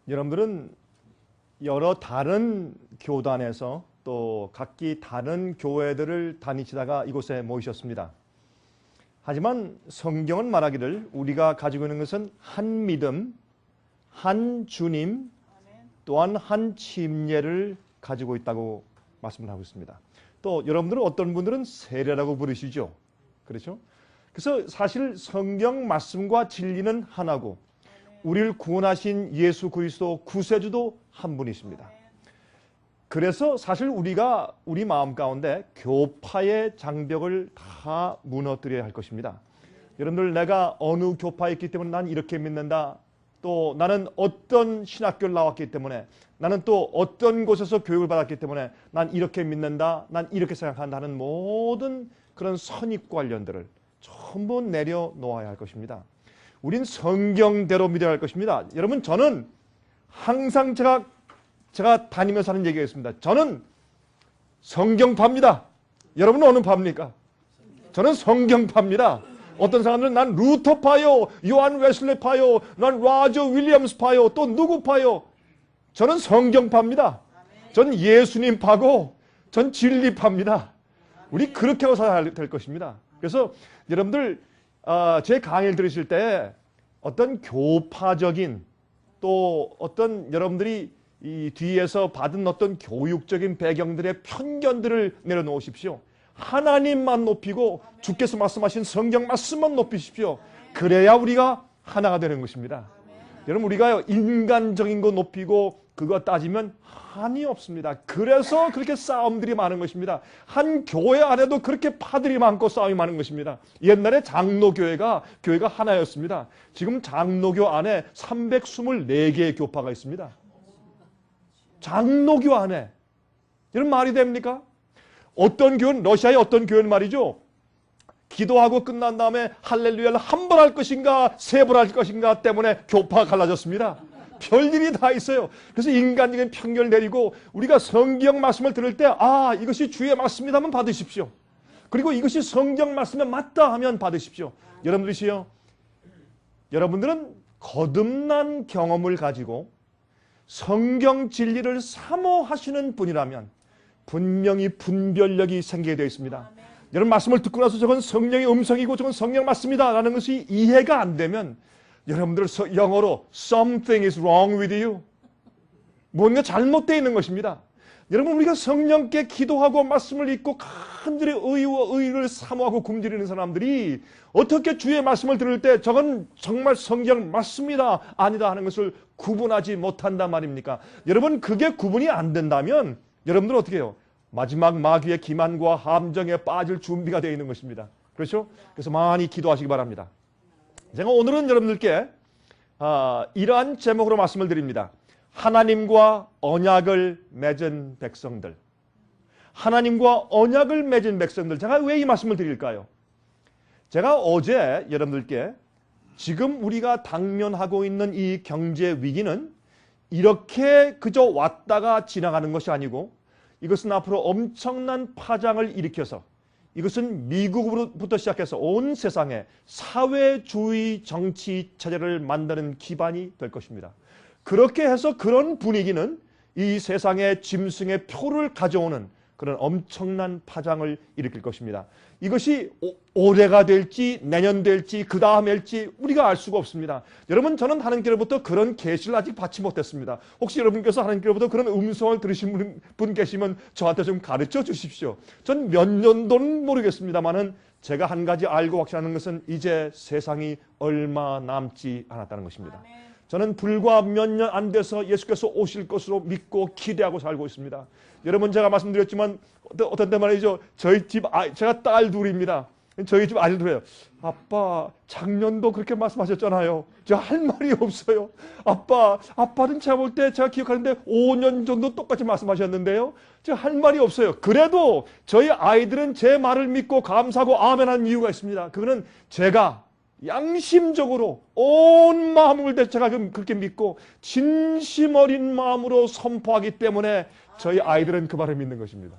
여러분들은 여러 다른 교단에서 또 각기 다른 교회들을 다니시다가 이곳에 모이셨습니다. 하지만 성경은 말하기를 우리가 가지고 있는 것은 한 믿음, 한 주님, 또한 한 침례를 가지고 있다고 말씀을 하고 있습니다. 또 여러분들은 어떤 분들은 세례라고 부르시죠. 그렇죠? 그래서 사실 성경 말씀과 진리는 하나고 우리를 구원하신 예수 그리스도 구세주도 한 분이십니다. 그래서 사실 우리가 우리 마음 가운데 교파의 장벽을 다 무너뜨려야 할 것입니다. 여러분들, 내가 어느 교파에 있기 때문에 난 이렇게 믿는다. 또 나는 어떤 신학교를 나왔기 때문에, 나는 또 어떤 곳에서 교육을 받았기 때문에 난 이렇게 믿는다, 는 이렇게 생각한다는 모든 그런 선입 관련들을 전부 내려놓아야 할 것입니다. 우린 성경대로 믿어야 할 것입니다. 여러분, 저는 항상 제가 다니면서 하는 얘기가 있습니다. 저는 성경파입니다. 여러분은 어느 파입니까? 저는 성경파입니다. 어떤 사람들은 난 루터파요, 요한 웨슬레파요, 난 라저 윌리엄스파요, 또 누구파요. 저는 성경파입니다. 전 예수님파고 전 진리파입니다. 우리 그렇게 하고 살아야 될 것입니다. 그래서 여러분들 제 강의를 들으실 때 어떤 교파적인 또 어떤 여러분들이 이 뒤에서 받은 어떤 교육적인 배경들의 편견들을 내려놓으십시오. 하나님만 높이고 주께서 말씀하신 성경 말씀만 높이십시오. 그래야 우리가 하나가 되는 것입니다. 여러분, 우리가 인간적인 거 높이고 그거 따지면 한이 없습니다. 그래서 그렇게 싸움들이 많은 것입니다. 한 교회 안에도 그렇게 파들이 많고 싸움이 많은 것입니다. 옛날에 장로교회가 하나였습니다. 지금 장로교 안에 324개의 교파가 있습니다. 장로교 안에. 이런 말이 됩니까? 어떤 교회는, 러시아의 어떤 교회는 말이죠, 기도하고 끝난 다음에 할렐루야를 한 번 할 것인가 세 번 할 것인가 때문에 교파가 갈라졌습니다. 별일이 다 있어요. 그래서 인간적인 편견을 내리고 우리가 성경 말씀을 들을 때 이것이 주의 말씀이라면 받으십시오. 그리고 이것이 성경 말씀에 맞다 하면 받으십시오. 여러분들이시요, 여러분들은 거듭난 경험을 가지고 성경 진리를 사모하시는 분이라면 분명히 분별력이 생기게 되어 있습니다. 여러분, 말씀을 듣고 나서 저건 성령의 음성이고 저건 성령 맞습니다 라는 것이 이해가 안 되면 여러분들 영어로 something is wrong with you, 뭔가 잘못되어 있는 것입니다. 여러분, 우리가 성령께 기도하고 말씀을 읽고 간절히 의와 의를 사모하고 굶주리는 사람들이 어떻게 주의 말씀을 들을 때 저건 정말 성경 맞습니다 아니다 하는 것을 구분하지 못한단 말입니까? 여러분, 그게 구분이 안 된다면 여러분들은 어떻게 해요? 마지막 마귀의 기만과 함정에 빠질 준비가 되어 있는 것입니다. 그렇죠? 그래서 많이 기도하시기 바랍니다. 제가 오늘은 여러분들께 이러한 제목으로 말씀을 드립니다. 하나님과 언약을 맺은 백성들. 하나님과 언약을 맺은 백성들. 제가 왜 이 말씀을 드릴까요? 제가 어제 여러분들께 지금 우리가 당면하고 있는 이 경제 위기는 이렇게 그저 왔다가 지나가는 것이 아니고 이것은 앞으로 엄청난 파장을 일으켜서 이것은 미국으로부터 시작해서 온 세상에 사회주의 정치 체제를 만드는 기반이 될 것입니다. 그렇게 해서 그런 분위기는 이 세상의 짐승의 표를 가져오는 그런 엄청난 파장을 일으킬 것입니다. 이것이 올해가 될지 내년 될지 그 다음일지 우리가 알 수가 없습니다. 여러분, 저는 하나님께로부터 그런 계시를 아직 받지 못했습니다. 혹시 여러분께서 하나님께로부터 그런 음성을 들으신 분 계시면 저한테 좀 가르쳐 주십시오. 전 몇 년도는 모르겠습니다만은 제가 한 가지 알고 확신하는 것은 이제 세상이 얼마 남지 않았다는 것입니다. 저는 불과 몇 년 안 돼서 예수께서 오실 것으로 믿고 기대하고 살고 있습니다. 여러분, 제가 말씀드렸지만 어떤 때 말이죠, 저희 집 제가 딸 둘입니다. 저희 집 아들 둘이에요. 아빠, 작년도 그렇게 말씀하셨잖아요. 제가 할 말이 없어요. 아빠는 제가 볼 때 제가 기억하는데 5년 정도 똑같이 말씀하셨는데요. 제가 할 말이 없어요. 그래도 저희 아이들은 제 말을 믿고 감사하고 아멘하는 이유가 있습니다. 그거는 제가 양심적으로 온 마음을 다 제가 그렇게 믿고 진심 어린 마음으로 선포하기 때문에 저희 아이들은 그 말을 믿는 것입니다.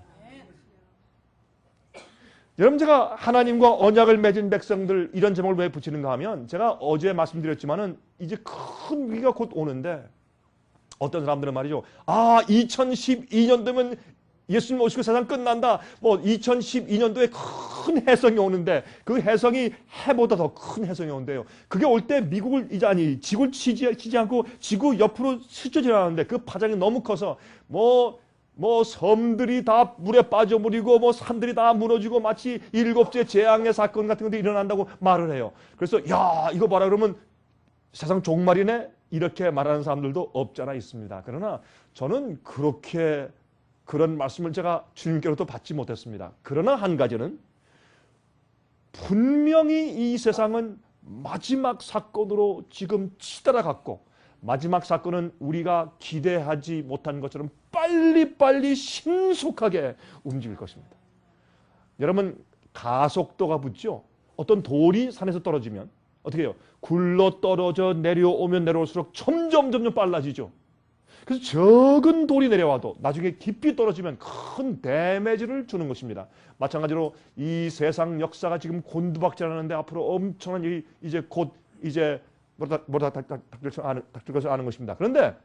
여러분, 제가 하나님과 언약을 맺은 백성들 이런 제목을 왜 붙이는가 하면 제가 어제 말씀드렸지만은 이제 큰 위기가 곧 오는데 어떤 사람들은 말이죠. 2012년도면 예수님 오시고 세상 끝난다. 뭐 2012년도에 큰 해성이 오는데 그 해성이 해보다 더 큰 해성이 온대요. 그게 올 때 미국을 지구를 치지 않고 지구 옆으로 스쳐 지나가는데 그 파장이 너무 커서 뭐 섬들이 다 물에 빠져버리고 뭐 산들이 다 무너지고 마치 일곱째 재앙의 사건 같은 것들이 일어난다고 말을 해요. 그래서 야 이거 봐라 그러면 세상 종말이네 이렇게 말하는 사람들도 없잖아 있습니다. 그러나 저는 그런 말씀을 제가 주님께로도 받지 못했습니다. 그러나 한 가지는 분명히 이 세상은 마지막 사건으로 지금 치달아갔고 마지막 사건은 우리가 기대하지 못한 것처럼 빨리빨리 신속하게 움직일 것입니다. 여러분 가속도가 붙죠. 어떤 돌이 산에서 떨어지면 어떻게 해요? 굴러 떨어져 내려오면 내려올수록 점점 빨라지죠. 그래서 적은 돌이 내려와도 나중에 깊이 떨어지면 큰 데미지를 주는 것입니다. 마찬가지로 이 세상 역사가 지금 곤두박질하는데 앞으로 엄청난 이제 곧 이제 뭐다 닥칠 것을 아는 것입니다. 그런데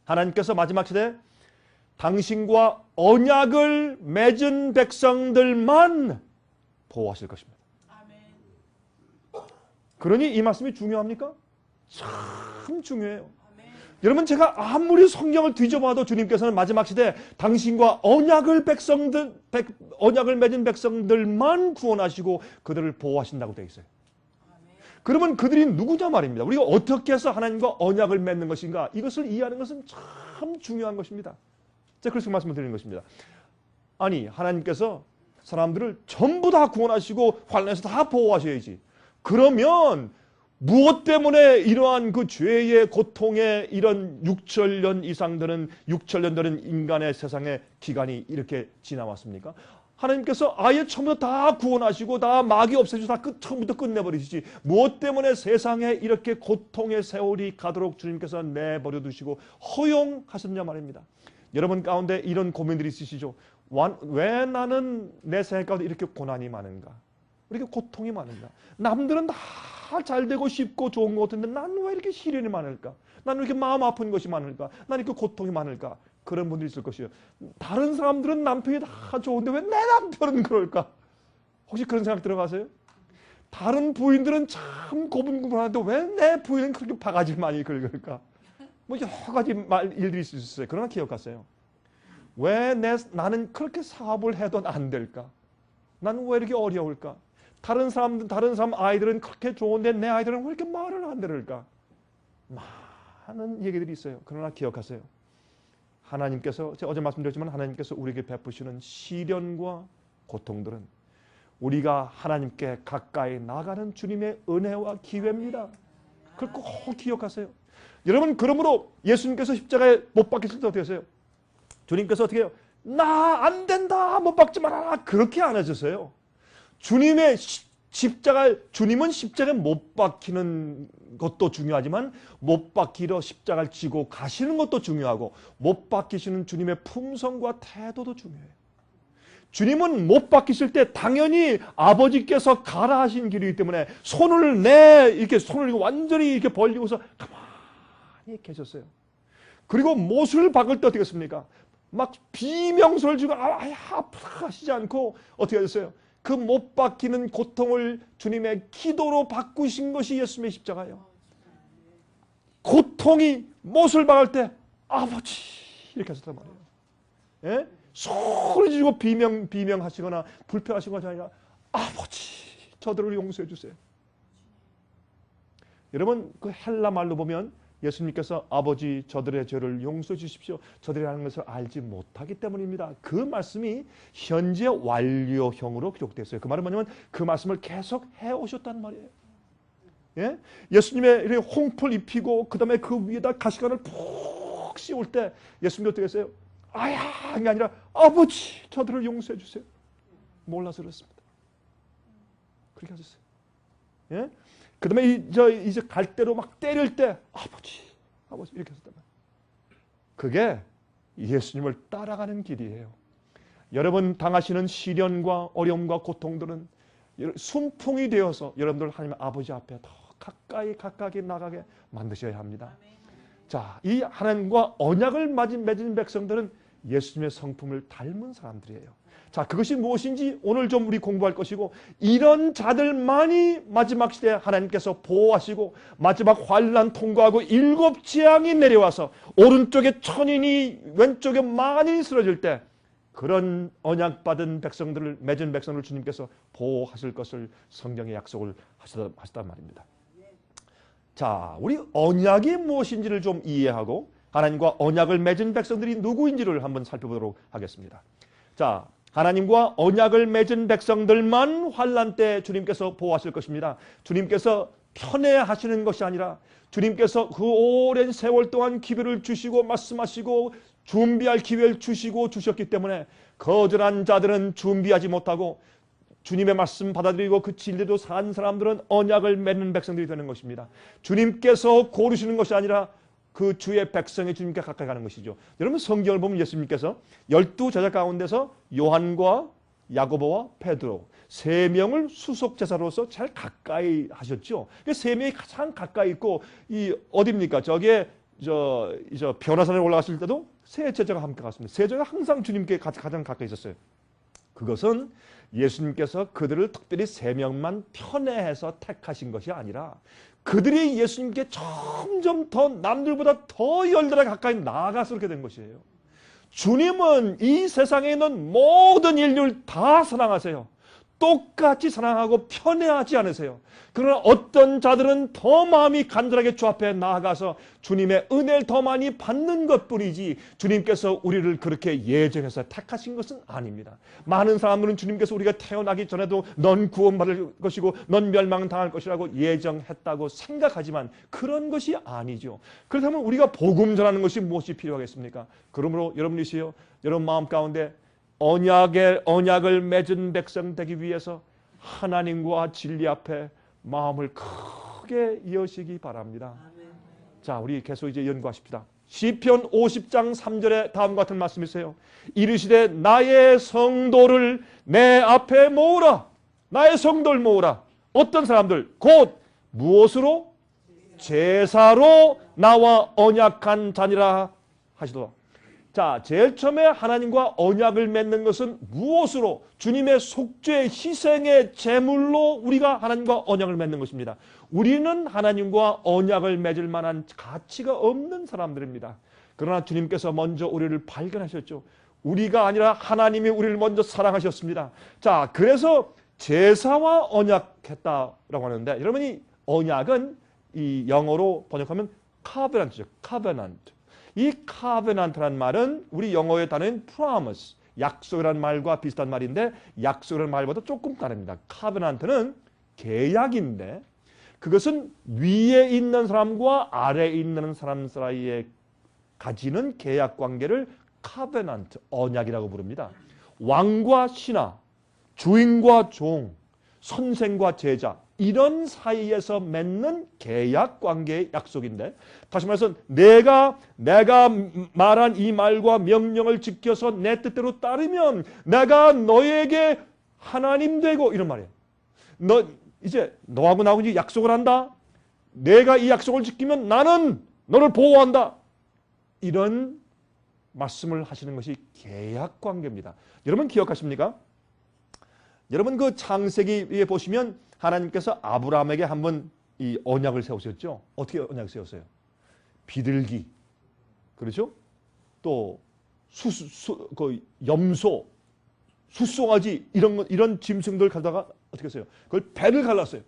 하나님께서 마지막 시대에 당신과 언약을 맺은 백성들만 보호하실 것입니다. 그러니 이 말씀이 중요합니까? 참 중요해요. 여러분 제가 아무리 성경을 뒤져봐도 주님께서는 마지막 시대에 당신과 언약을 맺은 백성들만 구원하시고 그들을 보호하신다고 되어 있어요. 그러면 그들이 누구냐 말입니다. 우리가 어떻게 해서 하나님과 언약을 맺는 것인가 이것을 이해하는 것은 참 중요한 것입니다. 제가 그래서 말씀을 드리는 것입니다. 아니 하나님께서 사람들을 전부 다 구원하시고 환난에서 다 보호하셔야지. 그러면 무엇 때문에 이러한 그 죄의 고통에 이런 6천년 이상 되는 6천년 되는 인간의 세상의 기간이 이렇게 지나왔습니까? 하나님께서 아예 처음부터 다 구원하시고 다 마귀 없애주고 다 처음부터 끝내버리시지 무엇 때문에 세상에 이렇게 고통의 세월이 가도록 주님께서 내버려 두시고 허용하셨냐 말입니다. 여러분 가운데 이런 고민들이 있으시죠? 왜 나는 내 생애 가운데 이렇게 고난이 많은가? 이렇게 고통이 많은가? 남들은 다 잘 되고 쉽고 좋은 것 같은데 나는 왜 이렇게 시련이 많을까? 나는 왜 이렇게 마음 아픈 것이 많을까? 나는 이렇게 고통이 많을까? 그런 분들이 있을 것이에요. 다른 사람들은 남편이 다 좋은데 왜 내 남편은 그럴까? 혹시 그런 생각 들어가세요? 다른 부인들은 참 고분고분하는데 왜 내 부인은 그렇게 바가지 많이 긁을까? 뭐 여러 가지 일들이 있을 수 있어요. 그러나 기억하세요. 왜 나는 그렇게 사업을 해도 안 될까? 나는 왜 이렇게 어려울까? 다른 사람 아이들은 그렇게 좋은데 내 아이들은 왜 이렇게 말을 안 들을까? 많은 얘기들이 있어요. 그러나 기억하세요. 하나님께서 제가 어제 말씀드렸지만 하나님께서 우리에게 베푸시는 시련과 고통들은 우리가 하나님께 가까이 나가는 주님의 은혜와 기회입니다. 그걸 꼭 기억하세요. 여러분 그러므로 예수님께서 십자가에 못 박히실 때 어떻게 하세요? 주님께서 어떻게 해요? 나 안 된다 못 박지 말아라 그렇게 안 해주세요. 주님은 십자가에 못 박히는 것도 중요하지만 못 박히러 십자가를 지고 가시는 것도 중요하고 못 박히시는 주님의 품성과 태도도 중요해요. 주님은 못 박히실 때 당연히 아버지께서 가라 하신 길이기 때문에 손을 완전히 이렇게 벌리고서 가만히 계셨어요. 그리고 못을 박을 때 어떻게 했습니까? 막 비명소리를 지고 아프다 하시지 않고 어떻게 하셨어요? 그 못 박히는 고통을 주님의 기도로 바꾸신 것이 예수님의 십자가예요. 고통이 못을 박을 때 아버지 이렇게 하셨단 말이에요. 예? 소리 지르고 비명하시거나 불평하시는 것이 아니라 아버지 저들을 용서해 주세요. 여러분 그 헬라 말로 보면 예수님께서 아버지 저들의 죄를 용서해 주십시오. 저들이 하는 것을 알지 못하기 때문입니다. 그 말씀이 현재 완료형으로 기록되어 있어요. 그 말은 뭐냐면 그 말씀을 계속 해오셨단 말이에요. 예? 예수님의 이렇게 홍포를 입히고 그 다음에 그 위에다 가시관을 푹 씌울 때 예수님이 어떻게 했어요? 아야 이게 아니라 아버지 저들을 용서해 주세요. 몰라서 그렇습니다. 그렇게 하셨어요. 예? 그 다음에 이제 갈대로 막 때릴 때 아버지 이렇게 했었단 말이에요. 그게 예수님을 따라가는 길이에요. 여러분 당하시는 시련과 어려움과 고통들은 순풍이 되어서 여러분들 하나님 아버지 앞에 더 가까이 나가게 만드셔야 합니다. 자, 이 하나님과 언약을 맺은 백성들은 예수님의 성품을 닮은 사람들이에요. 자, 그것이 무엇인지 오늘 좀 우리 공부할 것이고, 이런 자들만이 마지막 시대에 하나님께서 보호하시고 마지막 환난 통과하고 7 재앙이 내려와서 오른쪽에 천인이 왼쪽에 만인이 쓰러질 때 그런 언약받은 백성들을 맺은 백성을 주님께서 보호하실 것을 성경에 약속을 하셨단 말입니다. 자, 우리 언약이 무엇인지를 좀 이해하고 하나님과 언약을 맺은 백성들이 누구인지를 한번 살펴보도록 하겠습니다. 자, 하나님과 언약을 맺은 백성들만 환난 때 주님께서 보호하실 것입니다. 주님께서 편애하시는 것이 아니라 주님께서 그 오랜 세월 동안 기회를 주시고 말씀하시고 준비할 기회를 주시고 주셨기 때문에 거절한 자들은 준비하지 못하고 주님의 말씀 받아들이고 그 진리로 산 사람들은 언약을 맺는 백성들이 되는 것입니다. 주님께서 고르시는 것이 아니라 그 주의 백성이 주님께 가까이 가는 것이죠. 여러분 성경을 보면 예수님께서 12 제자 가운데서 요한과 야고보와 베드로 3명을 수석 제사로서 제일 가까이 하셨죠. 3명이 가장 가까이 있고 이 어디입니까? 저기에 저 변화산에 올라갔을 때도 3 제자가 함께 갔습니다. 3 제자가 항상 주님께 가장 가까이 있었어요. 그것은 예수님께서 그들을 특별히 3명만 편애해서 택하신 것이 아니라 그들이 예수님께 점점 더 남들보다 더 열렬하게 가까이 나아가서 그렇게 된 것이에요. 주님은 이 세상에 있는 모든 인류를 다 사랑하세요. 똑같이 사랑하고 편애하지 않으세요. 그러나 어떤 자들은 더 마음이 간절하게 주 앞에 나아가서 주님의 은혜를 더 많이 받는 것뿐이지 주님께서 우리를 그렇게 예정해서 택하신 것은 아닙니다. 많은 사람들은 주님께서 우리가 태어나기 전에도 넌 구원받을 것이고 넌 멸망당할 것이라고 예정했다고 생각하지만 그런 것이 아니죠. 그렇다면 우리가 복음 전하는 것이 무엇이 필요하겠습니까? 그러므로 여러분이시여 여러분 마음 가운데 언약을 맺은 백성 되기 위해서 하나님과 진리 앞에 마음을 크게 여시기 바랍니다. 자, 우리 계속 이제 연구하십시다. 시편 50장 3절에 다음과 같은 말씀이 있어요. 이르시되 나의 성도를 내 앞에 모으라. 나의 성도를 모으라. 어떤 사람들? 곧 무엇으로? 제사로 나와 언약한 자니라 하시도다. 자, 제일 처음에 하나님과 언약을 맺는 것은 무엇으로? 주님의 속죄의 희생의 제물로 우리가 하나님과 언약을 맺는 것입니다. 우리는 하나님과 언약을 맺을 만한 가치가 없는 사람들입니다. 그러나 주님께서 먼저 우리를 발견하셨죠. 우리가 아니라 하나님이 우리를 먼저 사랑하셨습니다. 자, 그래서 제사와 언약했다라고 하는데 여러분이 언약은 이 영어로 번역하면 covenant죠. covenant. 이 covenant라는 말은 우리 영어의 단어인 promise, 약속이라는 말과 비슷한 말인데 약속이라는 말보다 조금 다릅니다. covenant는 계약인데 그것은 위에 있는 사람과 아래에 있는 사람 사이에 가지는 계약 관계를 covenant, 언약이라고 부릅니다. 왕과 신하, 주인과 종, 선생과 제자 이런 사이에서 맺는 계약 관계의 약속인데 다시 말해서 내가 말한 이 말과 명령을 지켜서 내 뜻대로 따르면 내가 너에게 하나님 되고 이런 말이에요. 이제 너하고 나하고 이제 약속을 한다. 내가 이 약속을 지키면 나는 너를 보호한다. 이런 말씀을 하시는 것이 계약 관계입니다. 여러분 기억하십니까? 여러분 그 창세기에 보시면 하나님께서 아브라함에게 한번 이 언약을 세우셨죠. 어떻게 언약을 세웠어요? 비둘기, 그렇죠? 또 그 염소, 숫송아지 이런 짐승들 가다가 어떻게 했어요? 그걸 배를 갈랐어요.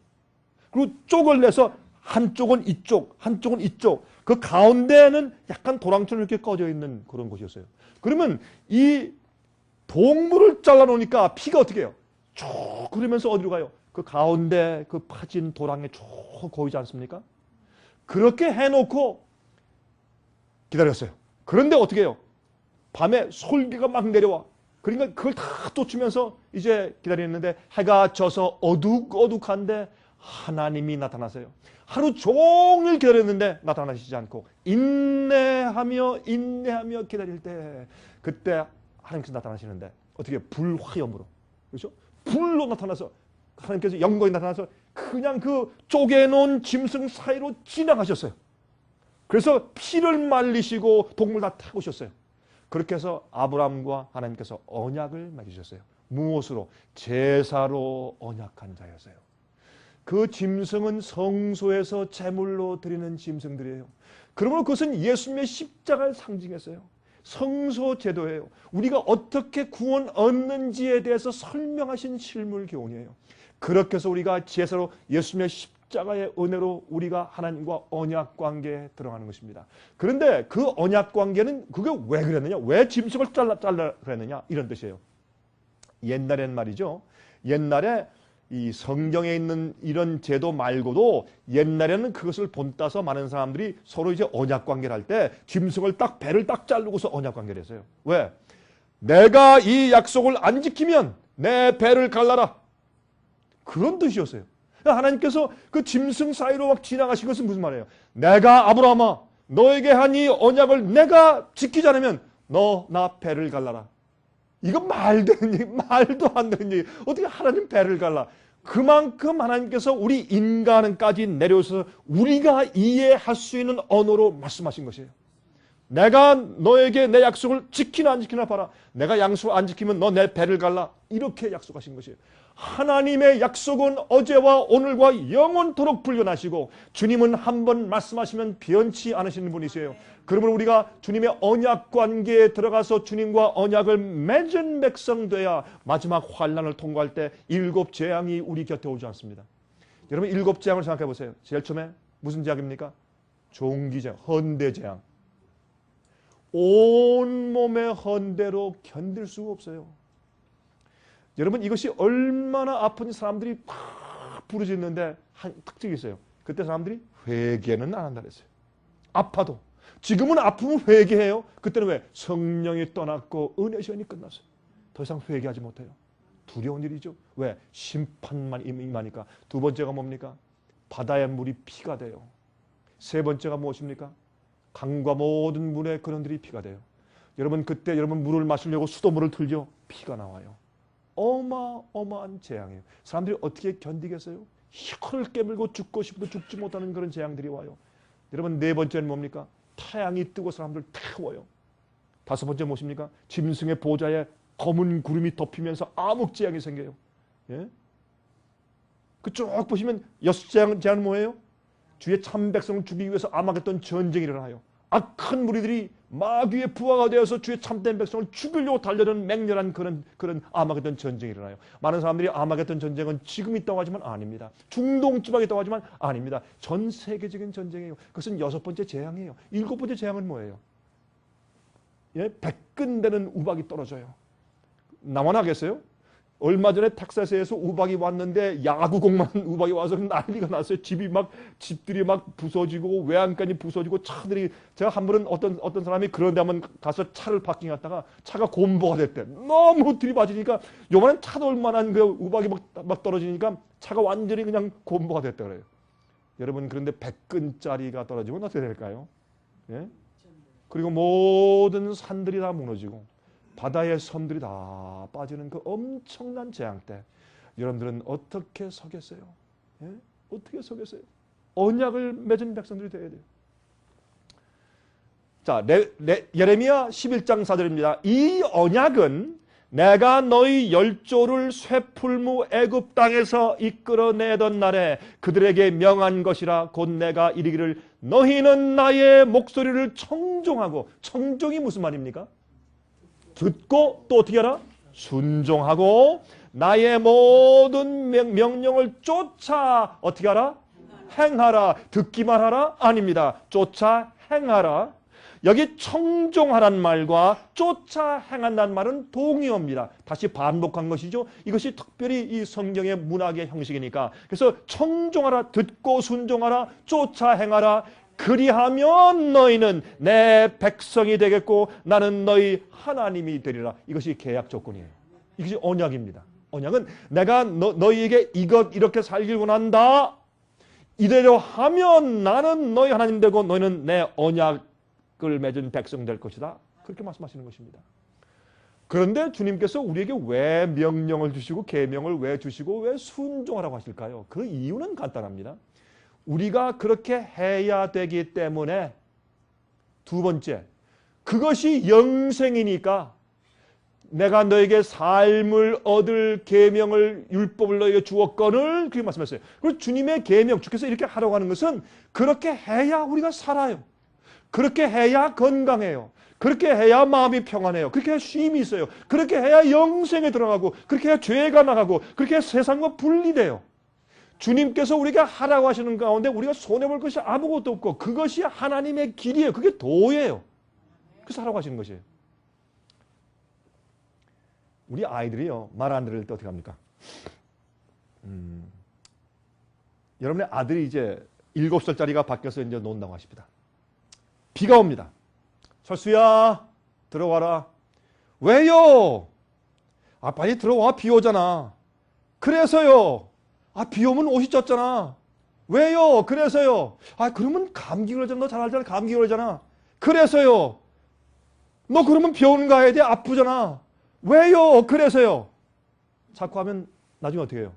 그리고 쪽을 내서 한쪽은 이쪽, 한쪽은 이쪽. 그 가운데는 약간 도랑처럼 이렇게 꺼져 있는 그런 곳이었어요. 그러면 이 동물을 잘라놓으니까 피가 어떻게 해요? 쭉 그러면서 어디로 가요? 그 가운데 그 파진 도랑에 쭉 고이지 않습니까? 그렇게 해놓고 기다렸어요. 그런데 어떻게 해요? 밤에 솔기가 막 내려와. 그러니까 그걸 다 쫓으면서 이제 기다리는데 해가 져서 어둑어둑한데 하나님이 나타나세요. 하루 종일 기다렸는데 나타나시지 않고 인내하며 기다릴 때 그때 하나님께서 나타나시는데 어떻게 불화염으로 그렇죠? 불로 나타나서 하나님께서 영광이 나타나서 그냥 그 쪼개놓은 짐승 사이로 지나가셨어요. 그래서 피를 말리시고 동물 다 태우셨어요. 그렇게 해서 아브라함과 하나님께서 언약을 맺으셨어요. 무엇으로? 제사로 언약한 자였어요. 그 짐승은 성소에서 제물로 드리는 짐승들이에요. 그러므로 그것은 예수님의 십자가를 상징했어요. 성소 제도예요. 우리가 어떻게 구원 얻는지에 대해서 설명하신 실물 교훈이에요. 그렇게 해서 우리가 제사로 예수님의 십자가의 은혜로 우리가 하나님과 언약 관계에 들어가는 것입니다. 그런데 그 언약 관계는 그게 왜 그랬느냐? 왜 짐승을 잘라 그랬느냐? 이런 뜻이에요. 옛날엔 말이죠. 옛날에 이 성경에 있는 이런 제도 말고도 옛날에는 그것을 본따서 많은 사람들이 서로 이제 언약 관계를 할 때 짐승을 딱 배를 딱 자르고서 언약 관계를 했어요. 왜? 내가 이 약속을 안 지키면 내 배를 갈라라. 그런 뜻이었어요. 하나님께서 그 짐승 사이로 막 지나가신 것은 무슨 말이에요? 내가 아브라함아 너에게 한 이 언약을 내가 지키지 않으면 너 나 배를 갈라라. 이거 말도 안 되는 얘기. 어떻게 하나님 배를 갈라? 그만큼 하나님께서 우리 인간은까지 내려오셔서 우리가 이해할 수 있는 언어로 말씀하신 것이에요. 내가 너에게 내 약속을 지키나 안 지키나 봐라. 내가 약속 안 지키면 너 내 배를 갈라. 이렇게 약속하신 것이에요. 하나님의 약속은 어제와 오늘과 영원토록 불변하시고 주님은 한 번 말씀하시면 변치 않으시는 분이세요. 그러므로 우리가 주님의 언약 관계에 들어가서 주님과 언약을 맺은 백성 돼야 마지막 환난을 통과할 때 7 재앙이 우리 곁에 오지 않습니다. 여러분 7 재앙을 생각해 보세요. 제일 처음에 무슨 재앙입니까? 종기재앙, 헌대재앙. 온몸의 헌대로 견딜 수가 없어요. 여러분 이것이 얼마나 아픈 사람들이 막 부르짖는데 한 특징이 있어요. 그때 사람들이 회개는 안 한다 그랬어요. 아파도. 지금은 아프면 회개해요. 그때는 왜? 성령이 떠났고 은혜 시간이 끝났어요. 더 이상 회개하지 못해요. 두려운 일이죠. 왜? 심판만 임하니까. 두 번째가 뭡니까? 바다의 물이 피가 돼요. 세 번째가 무엇입니까? 강과 모든 물의 근원들이 피가 돼요. 여러분 그때 여러분 물을 마시려고 수돗물을 틀죠. 피가 나와요. 어마어마한 재앙이에요. 사람들이 어떻게 견디겠어요? 혀를 깨물고 죽고 싶어도 죽지 못하는 그런 재앙들이 와요. 여러분 네 번째는 뭡니까? 태양이 뜨고 사람들 태워요. 다섯 번째 무엇입니까? 짐승의 보좌에 검은 구름이 덮이면서 암흑재앙이 생겨요. 예? 그쪽 보시면 6재앙은 뭐예요? 주의 참 백성을 죽이기 위해서 아마겟돈 전쟁이 일어나요. 악한 무리들이 마귀의 부하가 되어서 주의 참된 백성을 죽이려고 달려드는 맹렬한 그런 아마겟돈 전쟁이 일어나요. 많은 사람들이 아마겟돈 전쟁은 지금 있다고 하지만 아닙니다. 중동 지방에 있다고 하지만 아닙니다. 전 세계적인 전쟁이에요. 그것은 6번째 재앙이에요. 7번째 재앙은 뭐예요? 예? 백근되는 우박이 떨어져요. 나만 하겠어요? 얼마 전에 텍사스에서 우박이 왔는데 야구공만 우박이 와서 난리가 났어요. 집들이 막 부서지고 외양간이 부서지고 차들이 제가 한 번은 어떤 사람이 그런 데 한번 가서 차를 파킹했다가 차가 곰보가 됐대. 너무 들이받으니까 요만한 차도 얼만한 그 우박이 막 떨어지니까 차가 완전히 그냥 곰보가 됐다 그래요. 여러분 그런데 100근짜리가 떨어지면 어떻게 될까요? 예? 그리고 모든 산들이 다 무너지고 바다의 섬들이 다 빠지는 그 엄청난 재앙 때 여러분들은 어떻게 서겠어요? 예? 어떻게 서겠어요? 언약을 맺은 백성들이 되어야 돼요. 자, 예레미야 11장 4절입니다. 이 언약은 내가 너희 열조를 쇠풀무 애굽 땅에서 이끌어내던 날에 그들에게 명한 것이라. 곧 내가 이르기를 너희는 나의 목소리를 청종하고. 청종이 무슨 말입니까? 듣고 또 어떻게 하라? 순종하고 나의 모든 명령을 쫓아 어떻게 하라? 행하라. 듣기만 하라? 아닙니다. 쫓아 행하라. 여기 청종하란 말과 쫓아 행한다는 말은 동의어입니다. 다시 반복한 것이죠. 이것이 특별히 이 성경의 문학의 형식이니까. 그래서 청종하라, 듣고 순종하라, 쫓아 행하라. 그리하면 너희는 내 백성이 되겠고 나는 너희 하나님이 되리라. 이것이 계약 조건이에요. 이것이 언약입니다. 언약은 내가 너희에게 이렇게 살길 원한다. 이대로 하면 나는 너희 하나님 되고 너희는 내 언약을 맺은 백성 될 것이다. 그렇게 말씀하시는 것입니다. 그런데 주님께서 우리에게 왜 명령을 주시고 계명을 왜 주시고 왜 순종하라고 하실까요? 그 이유는 간단합니다. 우리가 그렇게 해야 되기 때문에 두 번째, 그것이 영생이니까 내가 너에게 삶을 얻을 계명을 율법을 너에게 주었거늘 그렇게 말씀했어요. 그리고 주님의 계명, 주께서 이렇게 하라고 하는 것은 그렇게 해야 우리가 살아요. 그렇게 해야 건강해요. 그렇게 해야 마음이 평안해요. 그렇게 해야 쉼이 있어요. 그렇게 해야 영생에 들어가고 그렇게 해야 죄가 나가고 그렇게 해야 세상과 분리돼요. 주님께서 우리가 하라고 하시는 가운데 우리가 손해볼 것이 아무것도 없고 그것이 하나님의 길이에요. 그게 도예요. 그래서 하라고 하시는 것이에요. 우리 아이들이요, 말 안 들을 때 어떻게 합니까? 여러분의 아들이 이제 7살짜리가 바뀌어서 이제 논다고 하십니다. 비가 옵니다. 철수야, 들어와라. 왜요? 아, 빨리 들어와. 비 오잖아. 그래서요. 아, 비 오면 옷이 젖잖아. 왜요? 그래서요. 아, 그러면 감기 걸리잖아. 너 잘 알잖아. 감기 걸리잖아. 그래서요. 너 그러면 병원 가야 돼. 아프잖아. 왜요? 그래서요. 자꾸 하면 나중에 어떻게 해요?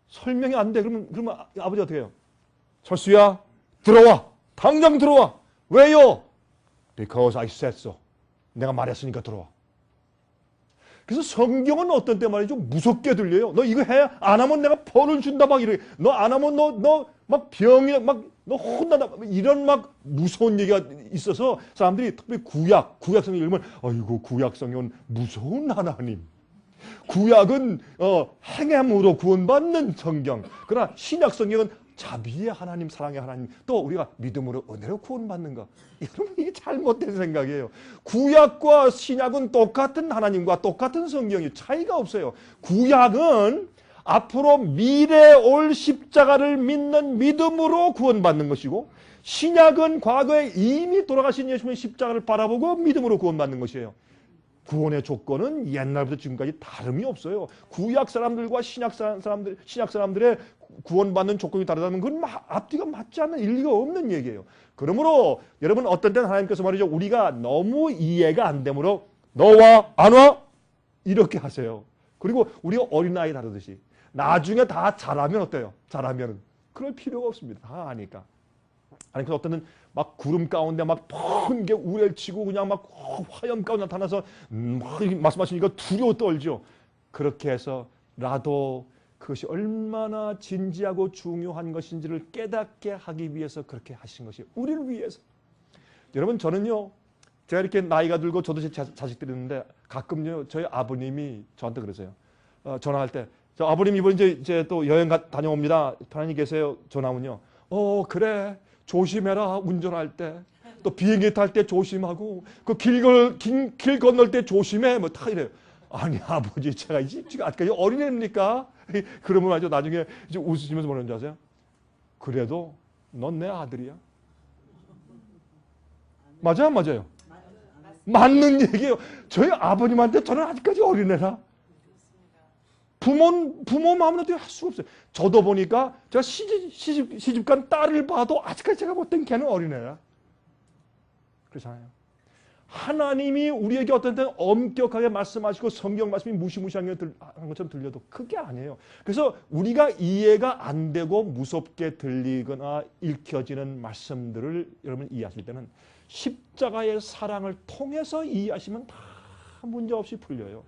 설명이 안 돼. 그러면 아버지 어떻게 해요? 철수야, 들어와. 당장 들어와. 왜요? Because I said so. 내가 말했으니까 들어와. 그래서 성경은 어떤 때 말이죠? 무섭게 들려요. 너 이거 해? 안 하면 내가 벌을 준다. 막 이래. 너 안 하면 너 막 병이나 막 너 혼난다. 이런 막 무서운 얘기가 있어서 사람들이 특별히 구약 성경 읽으면 아이고 구약 성경은 무서운 하나님. 구약은 행함으로 구원받는 성경. 그러나 신약 성경은 자비의 하나님, 사랑의 하나님, 또 우리가 믿음으로 은혜로 구원받는 것. 여러분 이게 잘못된 생각이에요. 구약과 신약은 똑같은 하나님과 똑같은 성경이 차이가 없어요. 구약은 앞으로 미래에 올 십자가를 믿는 믿음으로 구원받는 것이고 신약은 과거에 이미 돌아가신 예수님의 십자가를 바라보고 믿음으로 구원받는 것이에요. 구원의 조건은 옛날부터 지금까지 다름이 없어요. 구약 사람들과 신약 사람들의 구원받는 조건이 다르다면 그건 앞뒤가 맞지 않는 일리가 없는 얘기예요. 그러므로 여러분 어떤 때는 하나님께서 말이죠. 우리가 너무 이해가 안 되므로 너와 안 와? 이렇게 하세요. 그리고 우리가 어린아이 다루듯이 나중에 다 잘하면 어때요? 잘하면 그럴 필요가 없습니다. 다 아니까. 하나님께서 어떤 때는 막 구름 가운데 막 펑게 우레를 치고 그냥 막 화염 가운데 나타나서 막 말씀하시니까 두려워 떨죠. 그렇게 해서라도 그것이 얼마나 진지하고 중요한 것인지를 깨닫게 하기 위해서 그렇게 하신 것이 우리를 위해서. 여러분 저는요. 제가 이렇게 나이가 들고 저도 제 자식들이 있는데 가끔요. 저희 아버님이 저한테 그러세요. 전화할 때 저 아버님 이번 이제 또 여행 다녀옵니다. 편안히 계세요. 전화하면요. 그래. 조심해라. 운전할 때. 또 비행기 탈 때 조심하고 그 길 건널 때 조심해. 뭐 다 이래요. 아니 아버지 제가 지금 아직까지 어린애입니까? 그러면 아주 나중에 이제 웃으시면서 뭐라는 줄 아세요? 그래도 넌 내 아들이야. 맞아요? 맞아요? 맞는 얘기예요. 저희 아버님한테 저는 아직까지 어린애라. 부모 마음은 어떻게 할 수가 없어요. 저도 보니까 제가 시집간 딸을 봐도 아직까지 제가 볼 땐 걔는 어린애라. 그렇잖아요. 하나님이 우리에게 어떤 때는 엄격하게 말씀하시고 성경 말씀이 무시무시한 것처럼 들려도 그게 아니에요. 그래서 우리가 이해가 안 되고 무섭게 들리거나 읽혀지는 말씀들을 여러분 이해하실 때는 십자가의 사랑을 통해서 이해하시면 다 문제없이 풀려요.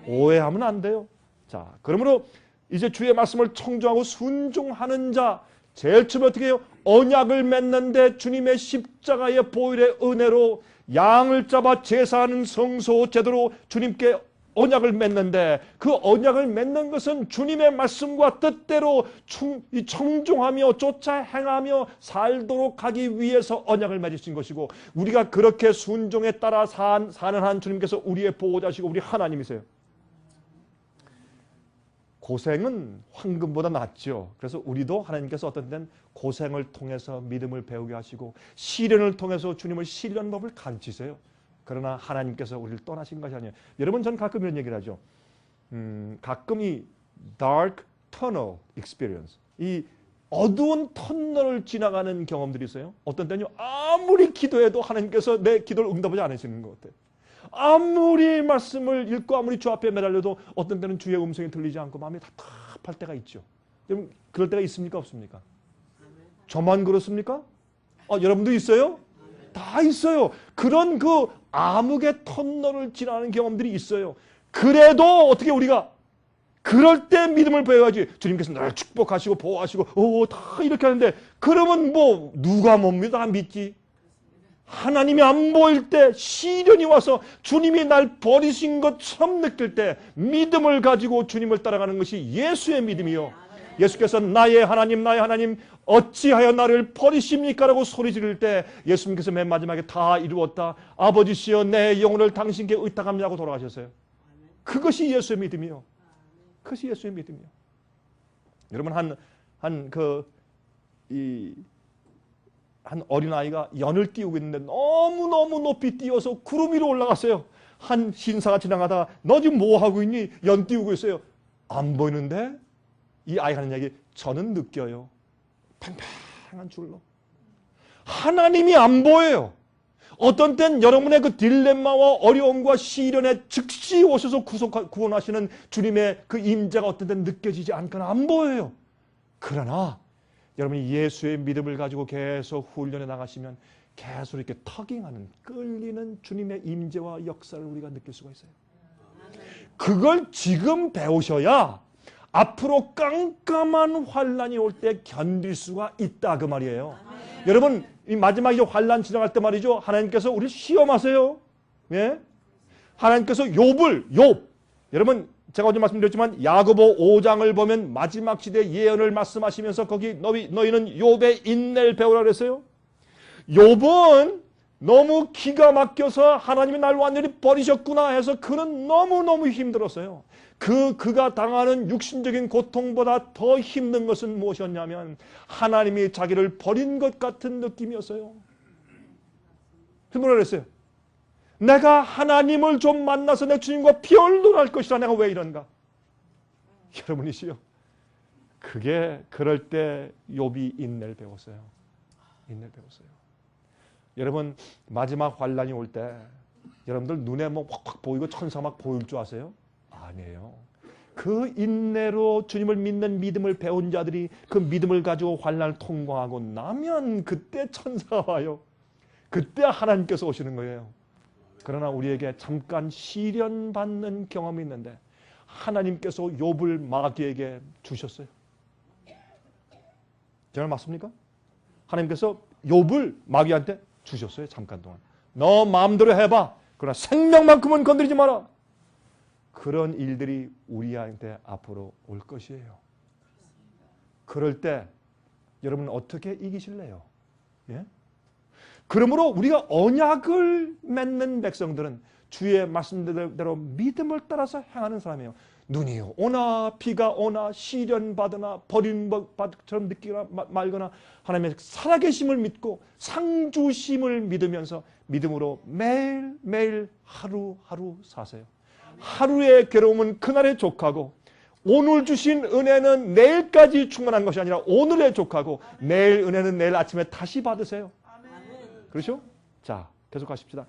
오해하면 안 돼요. 자, 그러므로 이제 주의 말씀을 청정하고 순종하는 자 제일 처음에 어떻게 해요? 언약을 맺는데 주님의 십자가의 보혈의 은혜로 양을 잡아 제사하는 성소 제도로 주님께 언약을 맺는데 그 언약을 맺는 것은 주님의 말씀과 뜻대로 청종하며 쫓아 행하며 살도록 하기 위해서 언약을 맺으신 것이고 우리가 그렇게 순종에 따라 사는 한 주님께서 우리의 보호자시고 우리 하나님이세요. 고생은 황금보다 낫죠. 그래서 우리도 하나님께서 어떤 때는 고생을 통해서 믿음을 배우게 하시고 시련을 통해서 주님을 신뢰하는 법을 가르치세요. 그러나 하나님께서 우리를 떠나신 것이 아니에요. 여러분 전 가끔 이런 얘기를 하죠. 가끔 이 dark tunnel experience, 이 어두운 터널을 지나가는 경험들이 있어요. 어떤 때는요. 아무리 기도해도 하나님께서 내 기도를 응답하지 않으시는 것 같아요. 아무리 말씀을 읽고 아무리 주 앞에 매달려도 어떤 때는 주의 음성이 들리지 않고 마음이 답답할 때가 있죠. 여러분 그럴 때가 있습니까? 없습니까? 저만 그렇습니까? 여러분도 있어요? 다 있어요. 그런 그 암흑의 터널을 지나는 경험들이 있어요. 그래도 어떻게 우리가 그럴 때 믿음을 배워야지. 주님께서 나를 축복하시고 보호하시고 다 이렇게 하는데 그러면 뭐 누가 뭡니다 믿지? 하나님이 안 보일 때 시련이 와서 주님이 날 버리신 것처럼 느낄 때 믿음을 가지고 주님을 따라가는 것이 예수의 믿음이요. 예수께서 나의 하나님 어찌하여 나를 버리십니까? 라고 소리 지를 때 예수님께서 맨 마지막에 다 이루었다. 아버지시여 내 영혼을 당신께 의탁합니다고 돌아가셨어요. 그것이 예수의 믿음이요. 그것이 예수의 믿음이요. 여러분 한 어린아이가 연을 띄우고 있는데 너무너무 높이 띄워서 구름 위로 올라갔어요. 한 신사가 지나가다가 너 지금 뭐 하고 있니? 연 띄우고 있어요. 안 보이는데 이 아이가 하는 얘기 저는 느껴요. 팽팽한 줄로. 하나님이 안 보여요. 어떤 땐 여러분의 그 딜레마와 어려움과 시련에 즉시 오셔서 구원하시는 주님의 그 임재가 어떤 땐 느껴지지 않거나 안 보여요. 그러나 여러분이 예수의 믿음을 가지고 계속 훈련해 나가시면 계속 이렇게 터깅하는 끌리는 주님의 임재와 역사를 우리가 느낄 수가 있어요. 그걸 지금 배우셔야 앞으로 깜깜한 환란이 올 때 견딜 수가 있다 그 말이에요. 여러분 이 마지막 환란 지나갈 때 말이죠. 하나님께서 우리 시험하세요. 예? 하나님께서 욥 여러분 제가 어제 말씀드렸지만 야고보 5장을 보면 마지막 시대 예언을 말씀하시면서 거기 너희는 욥의 인내를 배우라 그랬어요. 욥은 너무 기가 막혀서 하나님이 날 완전히 버리셨구나 해서 그는 너무너무 힘들었어요. 그가 당하는 육신적인 고통보다 더 힘든 것은 무엇이었냐면 하나님이 자기를 버린 것 같은 느낌이었어요. 그래서 뭐라 그랬어요? 내가 하나님을 좀 만나서 내 주님과 비언론할 것이라 내가 왜 이런가? 여러분이시요. 그게 그럴 때 욥이 인내를 배웠어요. 인내를 배웠어요. 여러분 마지막 환란이 올 때 여러분들 눈에 뭐 확확 보이고 천사 막 보일 줄 아세요? 아니에요. 그 인내로 주님을 믿는 믿음을 배운 자들이 그 믿음을 가지고 환란을 통과하고 나면 그때 천사가 와요. 그때 하나님께서 오시는 거예요. 그러나 우리에게 잠깐 시련받는 경험이 있는데 하나님께서 욥을 마귀에게 주셨어요. 정말 맞습니까? 하나님께서 욥을 마귀한테 주셨어요. 잠깐 동안. 너 마음대로 해봐. 그러나 생명만큼은 건드리지 마라. 그런 일들이 우리한테 앞으로 올 것이에요. 그럴 때 여러분 어떻게 이기실래요? 예? 그러므로 우리가 언약을 맺는 백성들은 주의 말씀대로 믿음을 따라서 행하는 사람이에요. 눈이 오나 비가 오나 시련 받으나 버린 것처럼 느끼거나 말거나 하나님의 살아계심을 믿고 상주심을 믿으면서 믿음으로 매일매일 하루하루 사세요. 하루의 괴로움은 그날에 족하고 오늘 주신 은혜는 내일까지 충만한 것이 아니라 오늘에 족하고 내일 은혜는 내일 아침에 다시 받으세요. 그렇죠? 자, 계속 가십시다.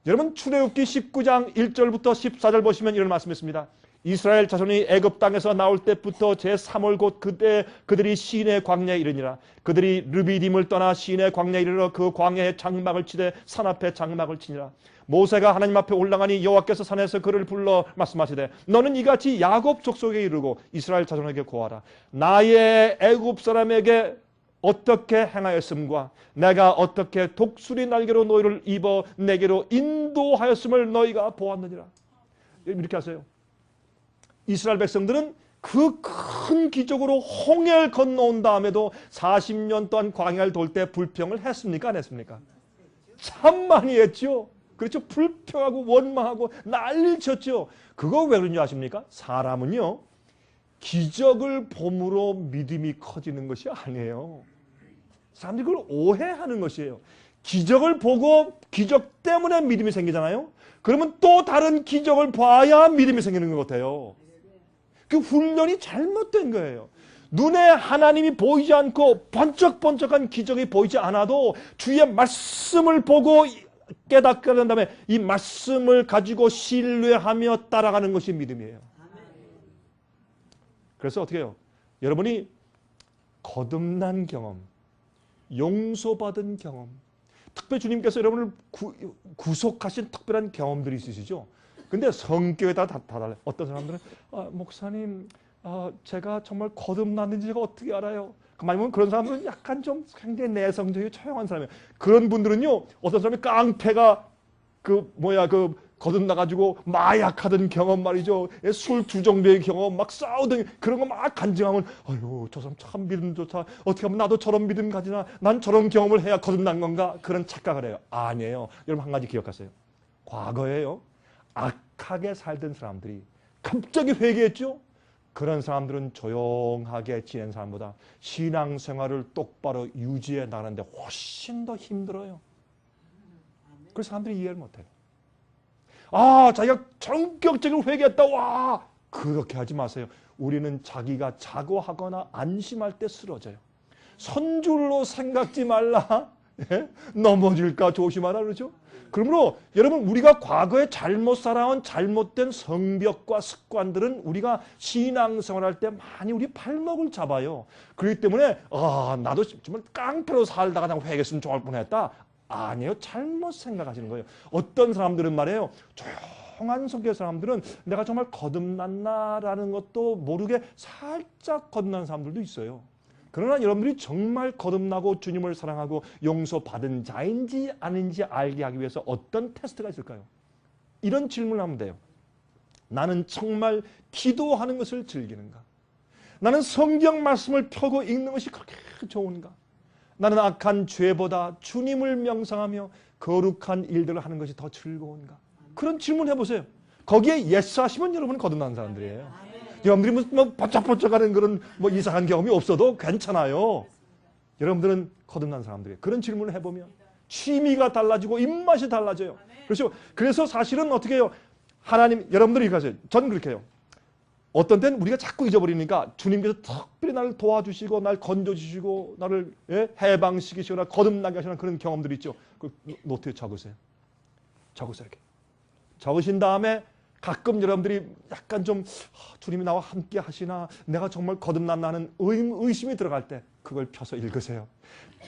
여러분 출애굽기 19장 1절부터 14절 보시면 이런 말씀이 있습니다. 이스라엘 자손이 애굽 땅에서 나올 때부터 제3월 곧 그때 그들이 시내 광야에 이르니라. 그들이 르비딤을 떠나 시내 광야에 이르러 그 광야에 장막을 치되 산 앞에 장막을 치니라. 모세가 하나님 앞에 올라가니 여호와께서 산에서 그를 불러 말씀하시되 너는 이같이 야곱 족속에 이르고 이스라엘 자손에게 고하라. 나의 애굽 사람에게 어떻게 행하였음과 내가 어떻게 독수리 날개로 너희를 입어 내게로 인도하였음을 너희가 보았느니라. 이렇게 하세요. 이스라엘 백성들은 그 큰 기적으로 홍해를 건너온 다음에도 40년 동안 광야를 돌 때 불평을 했습니까? 안 했습니까? 참 많이 했죠. 그렇죠. 불평하고 원망하고 난리를 쳤죠. 그거 왜 그런지 아십니까? 사람은요. 기적을 봄으로 믿음이 커지는 것이 아니에요. 사람들이 그걸 오해하는 것이에요. 기적을 보고 기적 때문에 믿음이 생기잖아요. 그러면 또 다른 기적을 봐야 믿음이 생기는 것 같아요. 그 훈련이 잘못된 거예요. 눈에 하나님이 보이지 않고 번쩍번쩍한 기적이 보이지 않아도 주의 말씀을 보고 깨닫게 된 다음에 이 말씀을 가지고 신뢰하며 따라가는 것이 믿음이에요. 그래서 어떻게 해요? 여러분이 거듭난 경험, 용서받은 경험, 특별히 주님께서 여러분을 구속하신 특별한 경험들이 있으시죠. 근데 성격에 따라 다 달라요. 어떤 사람들은 목사님 제가 정말 거듭났는지 제가 어떻게 알아요? 가만히 보면 그런 사람들은 약간 좀 굉장히 내성적이고 처형한 사람이에요. 그런 분들은요, 어떤 사람이 깡패가 거듭나가지고 마약하던 경험 말이죠. 술 2종류의 경험, 막 싸우던 그런 거 막 간증하면, 아유, 저 사람 참 믿음 좋다. 어떻게 하면 나도 저런 믿음 가지나? 난 저런 경험을 해야 거듭난 건가? 그런 착각을 해요. 아니에요. 여러분 한 가지 기억하세요. 과거에요, 악하게 살던 사람들이 갑자기 회개했죠? 그런 사람들은 조용하게 지낸 사람보다 신앙생활을 똑바로 유지해 나가는데 훨씬 더 힘들어요. 그래서 사람들이 이해를 못해요. 자기가 전격적으로 회개했다. 와! 그렇게 하지 마세요. 우리는 자기가 자고하거나 안심할 때 쓰러져요. 선줄로 생각지 말라. 예? 넘어질까 조심하라 그러죠. 그러므로 여러분, 우리가 과거에 잘못 살아온 잘못된 성벽과 습관들은 우리가 신앙생활할 때 많이 우리 발목을 잡아요. 그렇기 때문에 나도 정말 깡패로 살다가 그냥 회개했으면 좋을 뻔했다. 아니에요. 잘못 생각하시는 거예요. 어떤 사람들은 말이에요, 조용한 성격의 사람들은 내가 정말 거듭났나라는 것도 모르게 살짝 거듭난 사람들도 있어요. 그러나 여러분들이 정말 거듭나고 주님을 사랑하고 용서받은 자인지 아닌지 알게 하기 위해서 어떤 테스트가 있을까요? 이런 질문을 하면 돼요. 나는 정말 기도하는 것을 즐기는가? 나는 성경 말씀을 펴고 읽는 것이 그렇게 좋은가? 나는 악한 죄보다 주님을 명상하며 거룩한 일들을 하는 것이 더 즐거운가? 그런 질문 해보세요. 거기에 예스 하시면 여러분은 거듭난 사람들이에요. 여러분들이 무슨 번쩍번쩍하는 그런 이상한 경험이 없어도 괜찮아요. 여러분들은 거듭난 사람들이에요. 그런 질문을 해보면 취미가 달라지고 입맛이 달라져요. 그래서 사실은 어떻게 해요? 하나님, 여러분들이 이렇게 하세요. 전 그렇게 해요. 어떤 때는 우리가 자꾸 잊어버리니까 주님께서 특별히 나를 도와주시고 날 건져주시고 나를 해방시키시거나 거듭나게 하시는 그런 경험들이 있죠. 그 노트에 적으세요. 이렇게. 적으신 다음에 가끔 여러분들이 약간 좀 주님이 나와 함께 하시나, 내가 정말 거듭났나 하는 의심이 들어갈 때 그걸 펴서 읽으세요.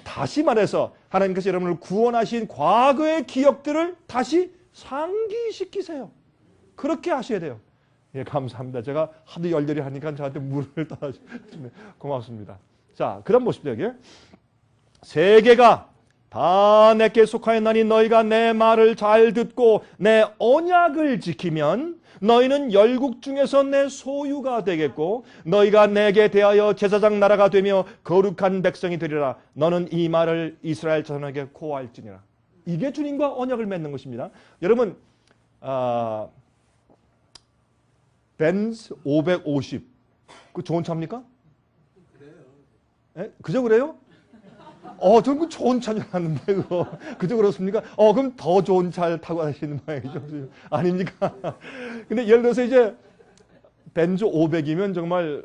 다시 말해서 하나님께서 여러분을 구원하신 과거의 기억들을 다시 상기시키세요. 그렇게 하셔야 돼요. 예, 감사합니다. 제가 하도 열렬히 하니까 저한테 물을 따라주시네. 고맙습니다. 자, 그 다음 보십시오. 여기. 세계가 다 내게 속하였나니 너희가 내 말을 잘 듣고 내 언약을 지키면 너희는 열국 중에서 내 소유가 되겠고 너희가 내게 대하여 제사장 나라가 되며 거룩한 백성이 되리라. 너는 이 말을 이스라엘 자손에게 고할지니라. 이게 주님과 언약을 맺는 것입니다. 여러분, 벤츠 550 그 좋은 차입니까? 그래요. 예? 그저 그래요? 저는 그 좋은 차인 줄 알았는데 그저 그렇습니까? 그럼 더 좋은 차를 타고 가시는 모양이죠. 아닙니까? 근데 예를 들어서 이제 벤츠 500이면 정말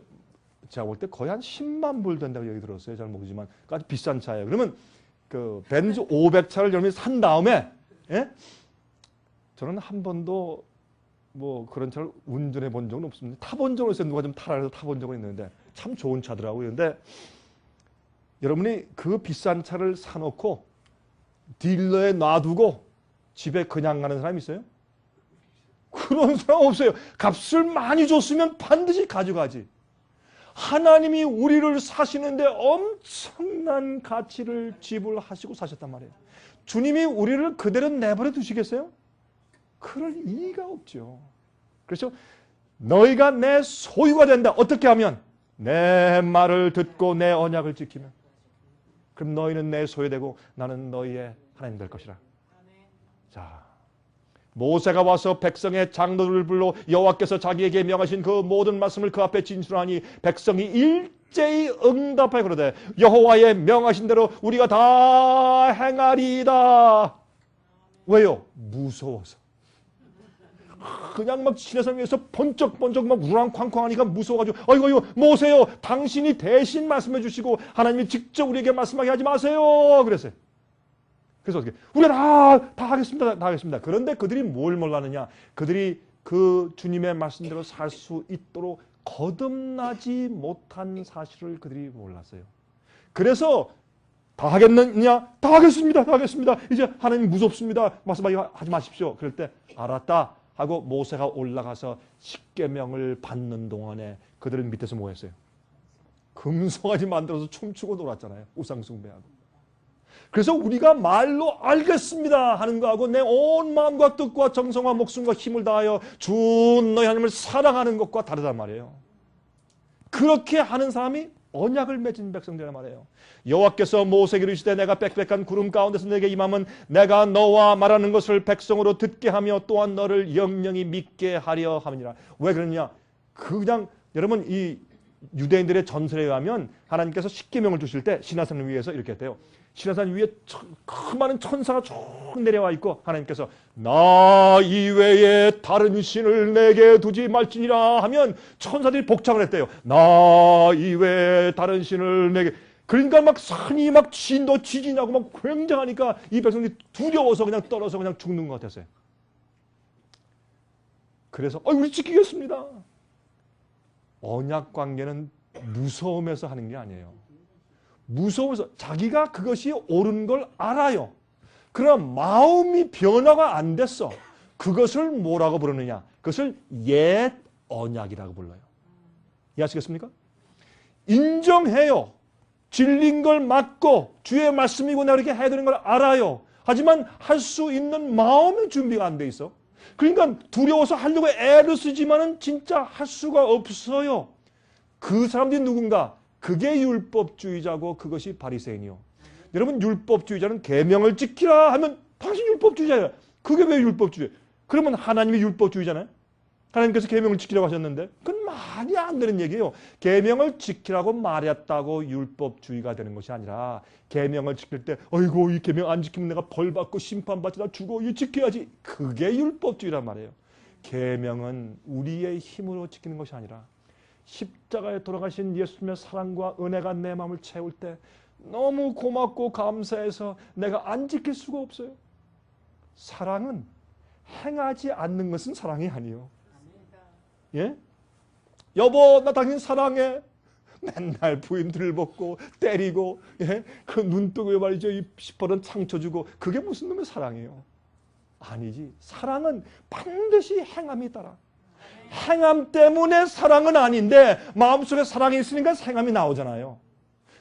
제가 볼 때 거의 한 10만 불 된다고 얘기 들었어요. 잘 모르지만 아주 비싼 차예요. 그러면 그 벤츠 500차를 여러분이 산 다음에 저는 한 번도 그런 차를 운전해 본 적은 없습니다. 타본 적은 있어요. 누가 좀 타라 해서 타본 적은 있는데 참 좋은 차더라고요. 근데 여러분이 그 비싼 차를 사놓고 딜러에 놔두고 집에 그냥 가는 사람 있어요? 그런 사람 없어요. 값을 많이 줬으면 반드시 가져가지. 하나님이 우리를 사시는데 엄청난 가치를 지불하시고 사셨단 말이에요. 주님이 우리를 그대로 내버려 두시겠어요? 그럴 이유가 없죠. 그래서 너희가 내 소유가 된다. 어떻게 하면? 내 말을 듣고 내 언약을 지키면. 그럼 너희는 내 소유되고 나는 너희의 하나님 될 것이라. 자, 모세가 와서 백성의 장로들을 불러 여호와께서 자기에게 명하신 그 모든 말씀을 그 앞에 진술하니 백성이 일제히 응답하여 그러되 여호와의 명하신 대로 우리가 다 행하리이다. 왜요? 무서워서. 그냥 막 시내산 위에서 번쩍번쩍 막 우랑쾅쾅 하니까 무서워가지고 어이구 모세요, 당신이 대신 말씀해 주시고 하나님이 직접 우리에게 말씀하게 하지 마세요 그랬어요. 그래서 어떻게 우리가 다 하겠습니다. 다 하겠습니다. 그런데 그들이 뭘 몰랐느냐, 그들이 그 주님의 말씀대로 살 수 있도록 거듭나지 못한 사실을 그들이 몰랐어요. 그래서 다 하겠느냐? 다 하겠습니다. 다 하겠습니다. 이제 하나님 무섭습니다. 말씀하지 마십시오. 그럴 때 알았다 하고 모세가 올라가서 십계명을 받는 동안에 그들은 밑에서 뭐 했어요? 금송아지 만들어서 춤추고 놀았잖아요. 우상숭배하고. 그래서 우리가 말로 알겠습니다 하는 거하고 내 온 마음과 뜻과 정성과 목숨과 힘을 다하여 주 너희 하나님을 사랑하는 것과 다르단 말이에요. 그렇게 하는 사람이 언약을 맺은 백성들이란 말이에요. 여호와께서 모세에게 이르시되 내가 빽빽한 구름 가운데서 내게 임함은 내가 너와 말하는 것을 백성으로 듣게 하며 또한 너를 영영히 믿게 하려 함이니라. 왜 그러냐? 그냥 여러분 이 유대인들의 전설에 의하면 하나님께서 십계명을 주실 때 시내산 위에서 이렇게 했대요. 시내산 위에 큰 많은 천사가 쭉 내려와 있고 하나님께서 나 이외에 다른 신을 내게 두지 말지니라 하면 천사들이 복창을 했대요. 나 이외에 다른 신을 내게. 그러니까 막 산이 막 진도 지진하고 막 굉장하니까 이 백성들이 두려워서 그냥 떨어서 그냥 죽는 것 같았어요. 그래서 우리 지키겠습니다. 언약 관계는 무서움에서 하는 게 아니에요. 무서워서 자기가 그것이 옳은 걸 알아요. 그럼 마음이 변화가 안 됐어. 그것을 뭐라고 부르느냐? 그것을 옛 언약이라고 불러요. 이해하시겠습니까? 인정해요. 진린 걸 맞고 주의 말씀이고 내가 이렇게 해야 되는 걸 알아요. 하지만 할 수 있는 마음의 준비가 안 돼 있어. 그러니까 두려워서 하려고 애를 쓰지만은 진짜 할 수가 없어요. 그 사람들이 누군가? 그게 율법주의자고 그것이 바리새인이요. 여러분 율법주의자는 계명을 지키라 하면 당신 율법주의자예요. 그게 왜 율법주의예요? 그러면 하나님이 율법주의잖아요. 하나님께서 계명을 지키라고 하셨는데 그건 말이 안 되는 얘기예요. 계명을 지키라고 말했다고 율법주의가 되는 것이 아니라 계명을 지킬 때 어이구 이 계명 안 지키면 내가 벌받고 심판받지 나 죽어 이 지켜야지. 그게 율법주의란 말이에요. 계명은 우리의 힘으로 지키는 것이 아니라 십자가에 돌아가신 예수님의 사랑과 은혜가 내 마음을 채울 때 너무 고맙고 감사해서 내가 안 지킬 수가 없어요. 사랑은 행하지 않는 것은 사랑이 아니에요. 예? 여보 나 당신 사랑해. 맨날 부인들을 벗고 때리고 예? 그 눈뜨고 말이죠. 이 시퍼런 상처 주고 그게 무슨 놈의 사랑이에요? 아니지. 사랑은 반드시 행함이 따라. 행함 때문에 사랑은 아닌데 마음속에 사랑이 있으니까 행함이 나오잖아요.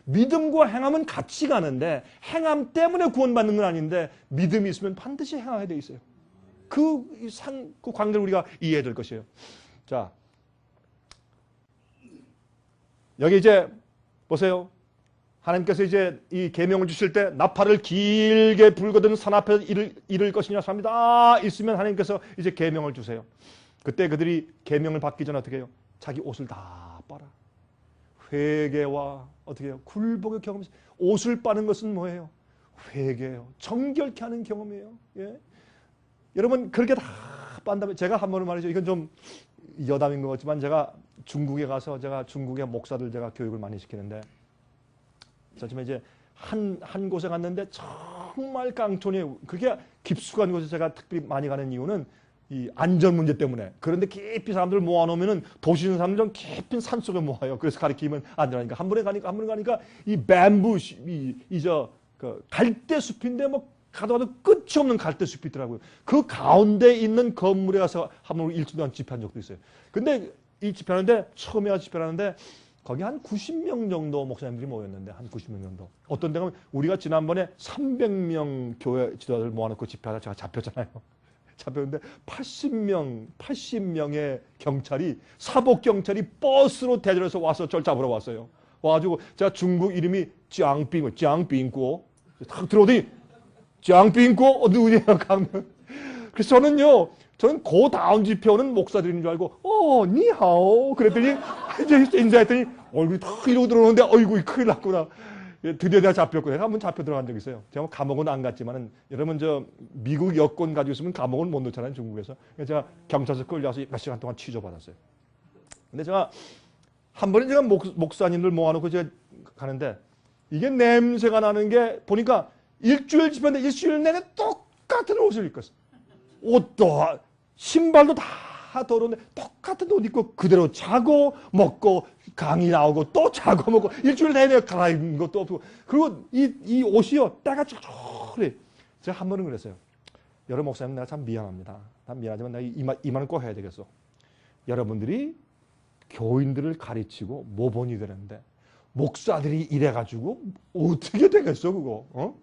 믿음과 행함은 같이 가는데 행함 때문에 구원받는 건 아닌데 믿음이 있으면 반드시 행하게 돼 있어요. 그 관계를 우리가 이해해야 될 것이에요. 자, 여기 이제 보세요. 하나님께서 이제 이 계명을 주실 때 나팔을 길게 불거든 산 앞에서 이를 것이냐 합니다. 있으면 하나님께서 이제 계명을 주세요. 그때 그들이 계명을 받기 전에 어떻게 해요? 자기 옷을 다 빨아. 회개와 어떻게 해요? 굴복의 경험. 옷을 빠는 것은 뭐예요? 회개예요. 정결케 하는 경험이에요. 예? 여러분 그렇게 다 빤다면 제가 한 번은 말이죠. 이건 좀 여담인 것 같지만 제가 중국에 가서 제가 중국의 목사들 제가 교육을 많이 시키는데 하지만 이제 한 곳에 갔는데 정말 깡촌이에요. 그게 깊숙한 곳에 제가 특별히 많이 가는 이유는 이 안전 문제 때문에. 그런데 깊이 사람들을 모아놓으면은 도시 있는 사람들 좀 깊은 산 속에 모아요. 그래서 가리키면 안 되니까 한 번에 가니까 이 뱀부 그 갈대 숲인데 뭐 가도 끝이 없는 갈대 숲이 있더라고요. 그 가운데 있는 건물에 가서 한 번 일주일 동안 집회한 적도 있어요. 근데 이 집회하는데 처음에 와서 집회하는데 거기 한 90명 정도 목사님들이 모였는데 한 90명 정도. 어떤 데가 우리가 지난번에 300명 교회 지도자들 모아놓고 집회하다 제가 잡혔잖아요. 잡혔는데 80명의 경찰이 사복 경찰이 버스로 대전에서 와서 저를 잡으러 왔어요. 와가지고 제가 중국 이름이 짱빙고 탁 들어오더니 짱빙고 누구냐 가면 그래서 저는 그 다음 집회 오는 목사들인 줄 알고 니하오 그랬더니 이제 인사했더니 얼굴이 탁 이러고 들어오는데 어이구 큰일 났구나. 드디어 내가 잡혔구나. 내가 한번 잡혀 들어간 적 있어요. 제가 감옥은 안 갔지만은 여러분 미국 여권 가지고 있으면 감옥은 못 넣잖아요. 중국에서. 그래서 제가 경찰서 끌려와서 몇 시간 동안 취조받았어요. 근데 제가 한 번에 제가 목사님들 모아놓고 제가 가는데 이게 냄새가 나는 게 보니까 일주일 집회인데 일주일 내내 똑같은 옷을 입고 있어요. 옷도 신발도 다 다 더러운데 똑같은 옷 입고 그대로 자고 먹고 강의 나오고 또 자고 먹고 일주일 내내 갈아입는 것도 없고 그리고 이 옷이요 때가 쫄쫄해. 제가 한 번은 그랬어요. 여러분 목사님 내가 참 미안합니다. 난 미안하지만 내가 이 말은 꼭 해야 되겠어. 여러분들이 교인들을 가르치고 모본이 되는데 목사들이 이래가지고 어떻게 되겠어 그거? 어?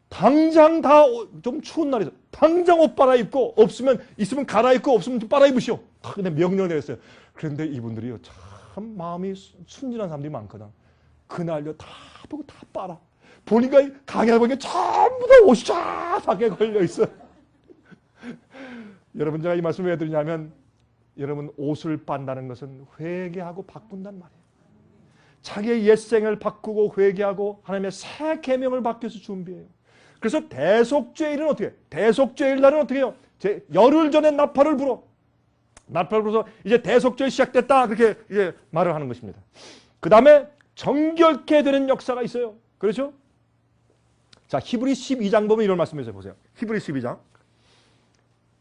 당장 다 좀 추운 날이 있어. 당장 옷 빨아입고 있으면 갈아입고 없으면 빨아입으시오. 근데 명령을 내렸어요. 그런데 이분들이요 참 마음이 순진한 사람들이 많거든. 그날요 다 보고 다 빨아. 보니까 가게 보니까 전부 다 옷이 쫙하게 걸려 있어. 여러분 제가 이 말씀을 왜 드리냐면 여러분 옷을 빤다는 것은 회개하고 바꾼단 말이에요. 자기의 옛생을 바꾸고 회개하고 하나님의 새 계명을 받기 위해서 준비해요. 그래서 대속죄일은 어떻게 해요? 대속죄일 날은 어떻게 해요? 열흘 전에 나팔을 불어. 나팔을 불어서 이제 대속죄일 시작됐다 그렇게 이제 말을 하는 것입니다. 그 다음에 정결케 되는 역사가 있어요. 그렇죠? 자, 히브리 12장 보면 이런 말씀이 있어요. 보세요. 히브리 12장.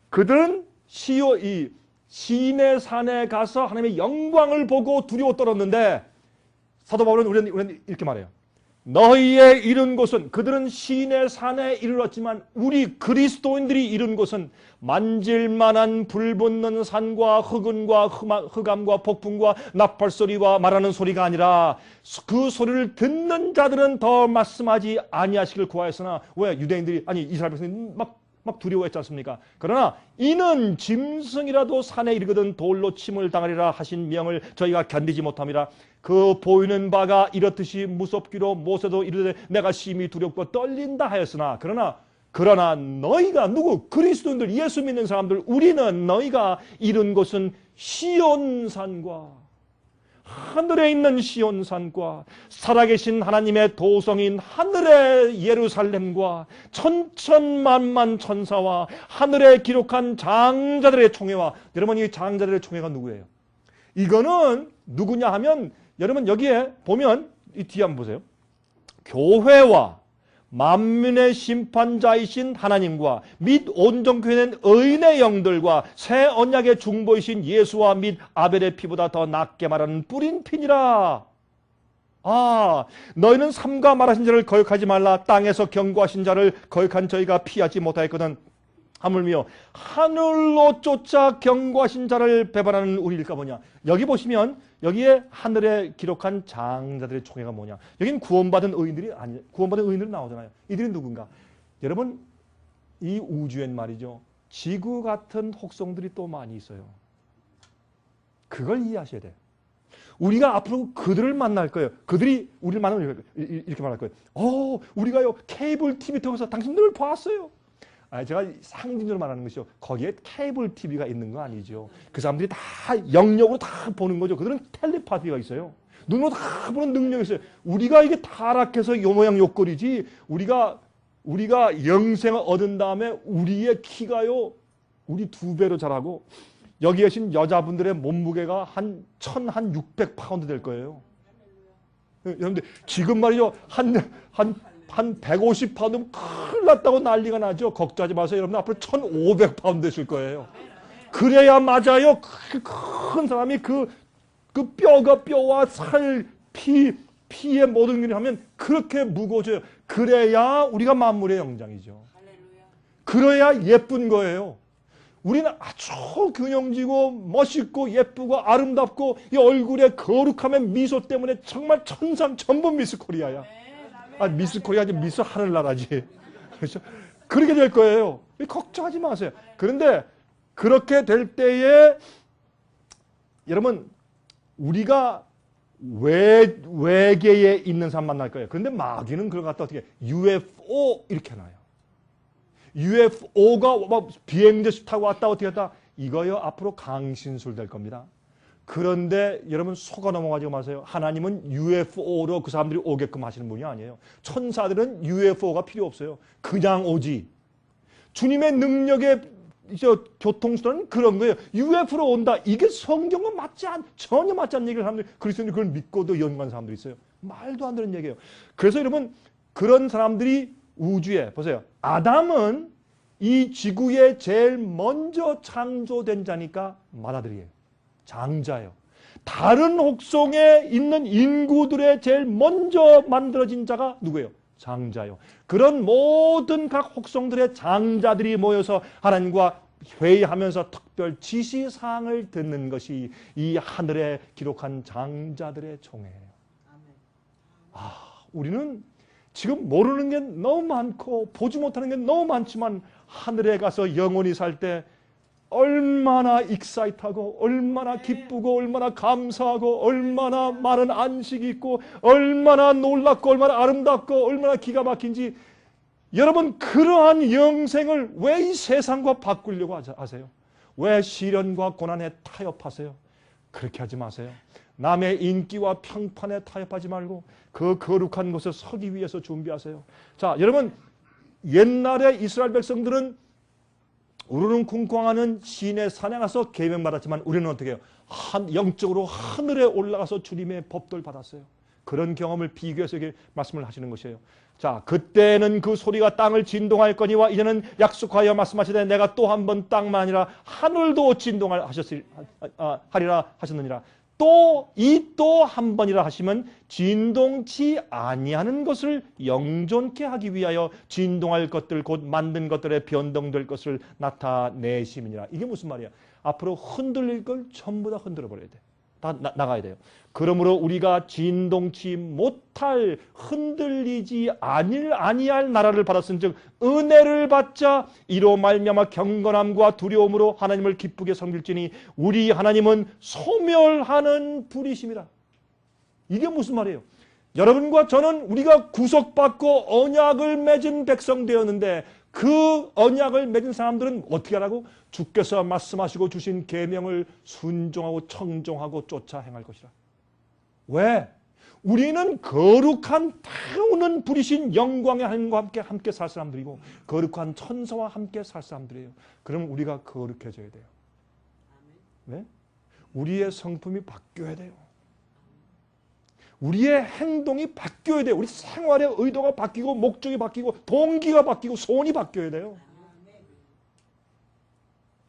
그들은 시내 산에 가서 하나님의 영광을 보고 두려워 떨었는데 사도 바울은 우리는 이렇게 말해요. 너희의 이른 곳은 그들은 시내 산에 이르렀지만 우리 그리스도인들이 이른 곳은 만질만한 불붙는 산과 흑은과 흑암과 폭풍과 나팔소리와 말하는 소리가 아니라 그 소리를 듣는 자들은 더 말씀하지 아니하시길 구하였으나 왜 유대인들이 아니 이스라엘 백성들이 막 두려워했지 않습니까? 그러나 이는 짐승이라도 산에 이르거든 돌로 침을 당하리라 하신 명을 저희가 견디지 못함이라. 그 보이는 바가 이렇듯이 무섭기로 모세도 이르되 내가 심히 두렵고 떨린다 하였으나 그러나 너희가 누구? 그리스도인들 예수 믿는 사람들 우리는 너희가 이른 곳은 시온산과 하늘에 있는 시온산과 살아계신 하나님의 도성인 하늘의 예루살렘과 천천만만 천사와 하늘에 기록한 장자들의 총회와 여러분 이 장자들의 총회가 누구예요? 이거는 누구냐 하면 여러분 여기에 보면 이 뒤에 한번 보세요. 교회와 만민의 심판자이신 하나님과 및 온전케된 의인의 영들과 새 언약의 중보이신 예수와 및 아벨의 피보다 더 낫게 말하는 뿌린 피니라. 너희는 삼가 말하신 자를 거역하지 말라. 땅에서 경고하신 자를 거역한 저희가 피하지 못하였거든. 하물며 하늘로 쫓아 경고하신 자를 배반하는 우리일까 뭐냐. 여기 보시면 여기에 하늘에 기록한 장자들의 총회가 뭐냐. 여기는 구원받은 의인들이 아니, 구원받은 의인들이 나오잖아요. 이들이 누군가? 여러분 이 우주엔 말이죠. 지구 같은 혹성들이 또 많이 있어요. 그걸 이해하셔야 돼요. 우리가 앞으로 그들을 만날 거예요. 그들이 우리를 만나면 이렇게 말할 거예요. 우리가요 케이블 TV 통해서 당신들을 봤어요. 제가 상징적으로 말하는 것이요. 거기에 케이블 TV가 있는 거 아니죠. 그 사람들이 다 영역으로 다 보는 거죠. 그들은 텔레파티가 있어요. 눈으로 다 보는 능력이 있어요. 우리가 이게 타락해서 요 모양 요 꼴이지 우리가 영생을 얻은 다음에 우리의 키가요. 우리 2배로 자라고 여기 계신 여자분들의 몸무게가 한 1,600파운드 될 거예요. 여러분들 지금 말이죠. 한 150파운드면 큰일 났다고 난리가 나죠. 걱정하지 마세요. 여러분 앞으로 1,500파운드 되실 거예요. 그래야 맞아요. 큰 사람이 그 뼈와 살, 피의 모든 일을 하면 그렇게 무거워져요. 그래야 우리가 만물의 영장이죠. 그래야 예쁜 거예요. 우리는 아주 균형지고 멋있고 예쁘고 아름답고 이 얼굴에 거룩함의 미소 때문에 정말 천상 전부 미스 코리아야. 미스 코리아지 미스 하늘나라지. 그렇죠? 그렇게 될 거예요. 걱정하지 마세요. 그런데 그렇게 될 때에 여러분 우리가 외계에 있는 사람 만날 거예요. 그런데 마귀는 그걸 갖다 어떻게 UFO 이렇게 놔요. UFO가 막 비행jet 타고 왔다 어떻게 했다. 이거요 앞으로 강신술 될 겁니다. 그런데 여러분 속아 넘어가지 마세요. 하나님은 UFO로 그 사람들이 오게끔 하시는 분이 아니에요. 천사들은 UFO가 필요 없어요. 그냥 오지. 주님의 능력의 교통수단은 그런 거예요. UFO로 온다. 이게 성경은 전혀 맞지 않는 얘기를 사람들이 그리스도인들이 그걸 믿고도 연구하는 사람들이 있어요. 말도 안 되는 얘기예요. 그래서 여러분 그런 사람들이 우주에 보세요. 아담은 이 지구에 제일 먼저 창조된 자니까 맏아들이에요. 장자예요. 다른 혹성에 있는 인구들의 제일 먼저 만들어진 자가 누구예요? 장자요. 그런 모든 각 혹성들의 장자들이 모여서 하나님과 회의하면서 특별 지시사항을 듣는 것이 이 하늘에 기록한 장자들의 총회예요. 우리는 지금 모르는 게 너무 많고 보지 못하는 게 너무 많지만 하늘에 가서 영원히 살 때 얼마나 익사이트하고 얼마나 기쁘고 얼마나 감사하고 얼마나 많은 안식이 있고 얼마나 놀랍고 얼마나 아름답고 얼마나 기가 막힌지. 여러분, 그러한 영생을 왜 이 세상과 바꾸려고 하세요? 왜 시련과 고난에 타협하세요? 그렇게 하지 마세요. 남의 인기와 평판에 타협하지 말고 그 거룩한 곳에 서기 위해서 준비하세요. 자, 여러분, 옛날에 이스라엘 백성들은 우르릉 쿵쾅하는 시내 산에 가서 계명받았지만 우리는 어떻게 해요? 영적으로 하늘에 올라가서 주님의 법도를 받았어요. 그런 경험을 비교해서 이렇게 말씀을 하시는 것이에요. 자, 그때는 그 소리가 땅을 진동할 거니와 이제는 약속하여 말씀하시되 내가 또 한 번 땅만 아니라 하늘도 진동하리라 하셨느니라. 또 한 번이라 하시면 진동치 아니하는 것을 영존케 하기 위하여 진동할 것들 곧 만든 것들의 변동될 것을 나타내심이니라. 이게 무슨 말이야? 앞으로 흔들릴 걸 전부 다 흔들어 버려야 돼. 다 나가야 돼요. 그러므로 우리가 진동치 못할 흔들리지 아니할 나라를 받았은즉 은혜를 받자 이로 말미암아 경건함과 두려움으로 하나님을 기쁘게 섬길지니 우리 하나님은 소멸하는 불이심이라. 이게 무슨 말이에요? 여러분과 저는 우리가 구속받고 언약을 맺은 백성 되었는데 그 언약을 맺은 사람들은 어떻게 하라고? 주께서 말씀하시고 주신 계명을 순종하고 청종하고 쫓아 행할 것이라. 왜? 우리는 거룩한 태우는 부리신 영광의 하나님과 함께 살 사람들이고 거룩한 천사와 함께 살 사람들이에요. 그럼 우리가 거룩해져야 돼요. 왜? 우리의 성품이 바뀌어야 돼요. 우리의 행동이 바뀌어야 돼요. 우리 생활의 의도가 바뀌고 목적이 바뀌고 동기가 바뀌고 소원이 바뀌어야 돼요.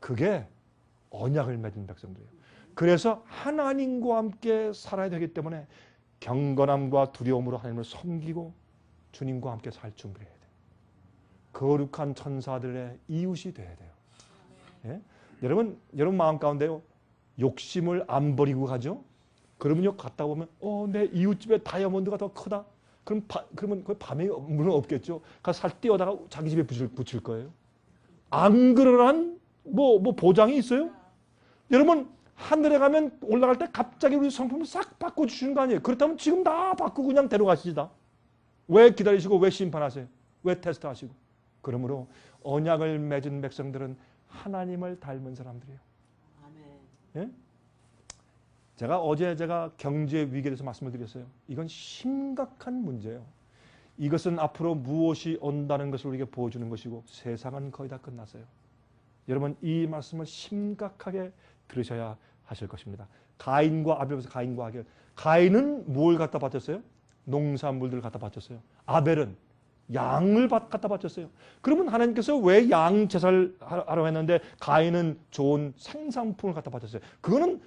그게 언약을 맺은 백성들이에요. 그래서 하나님과 함께 살아야 되기 때문에 경건함과 두려움으로 하나님을 섬기고 주님과 함께 살 준비를 해야 돼요. 거룩한 천사들의 이웃이 돼야 돼요. 예? 여러분 마음 가운데요, 욕심을 안 버리고 가죠? 그러면요, 갔다 보면 내 이웃집에 다이아몬드가 더 크다? 그러면 그 밤에 물론 없겠죠. 가서 살 띄어다가 자기 집에 붙일 거예요. 안 그러란 뭐 보장이 있어요? 여러분, 하늘에 가면 올라갈 때 갑자기 우리 성품을 싹 바꿔주시는 거 아니에요? 그렇다면 지금 다 바꾸고 그냥 데려가시지 다. 왜 기다리시고 왜 심판하세요? 왜 테스트하시고? 그러므로 언약을 맺은 백성들은 하나님을 닮은 사람들이에요. 예? 제가 어제 경제 위기에 대해서 말씀을 드렸어요. 이건 심각한 문제예요. 이것은 앞으로 무엇이 온다는 것을 우리에게 보여주는 것이고 세상은 거의 다 끝났어요. 여러분, 이 말씀을 심각하게 들으셔야 하실 것입니다. 가인과 아벨에서 가인과 아벨. 가인은 뭘 갖다 바쳤어요? 농산물들을 갖다 바쳤어요. 아벨은 양을 갖다 바쳤어요. 그러면 하나님께서 왜 양 제사를 하라고 했는데 가인은 좋은 생산품을 갖다 바쳤어요? 그거는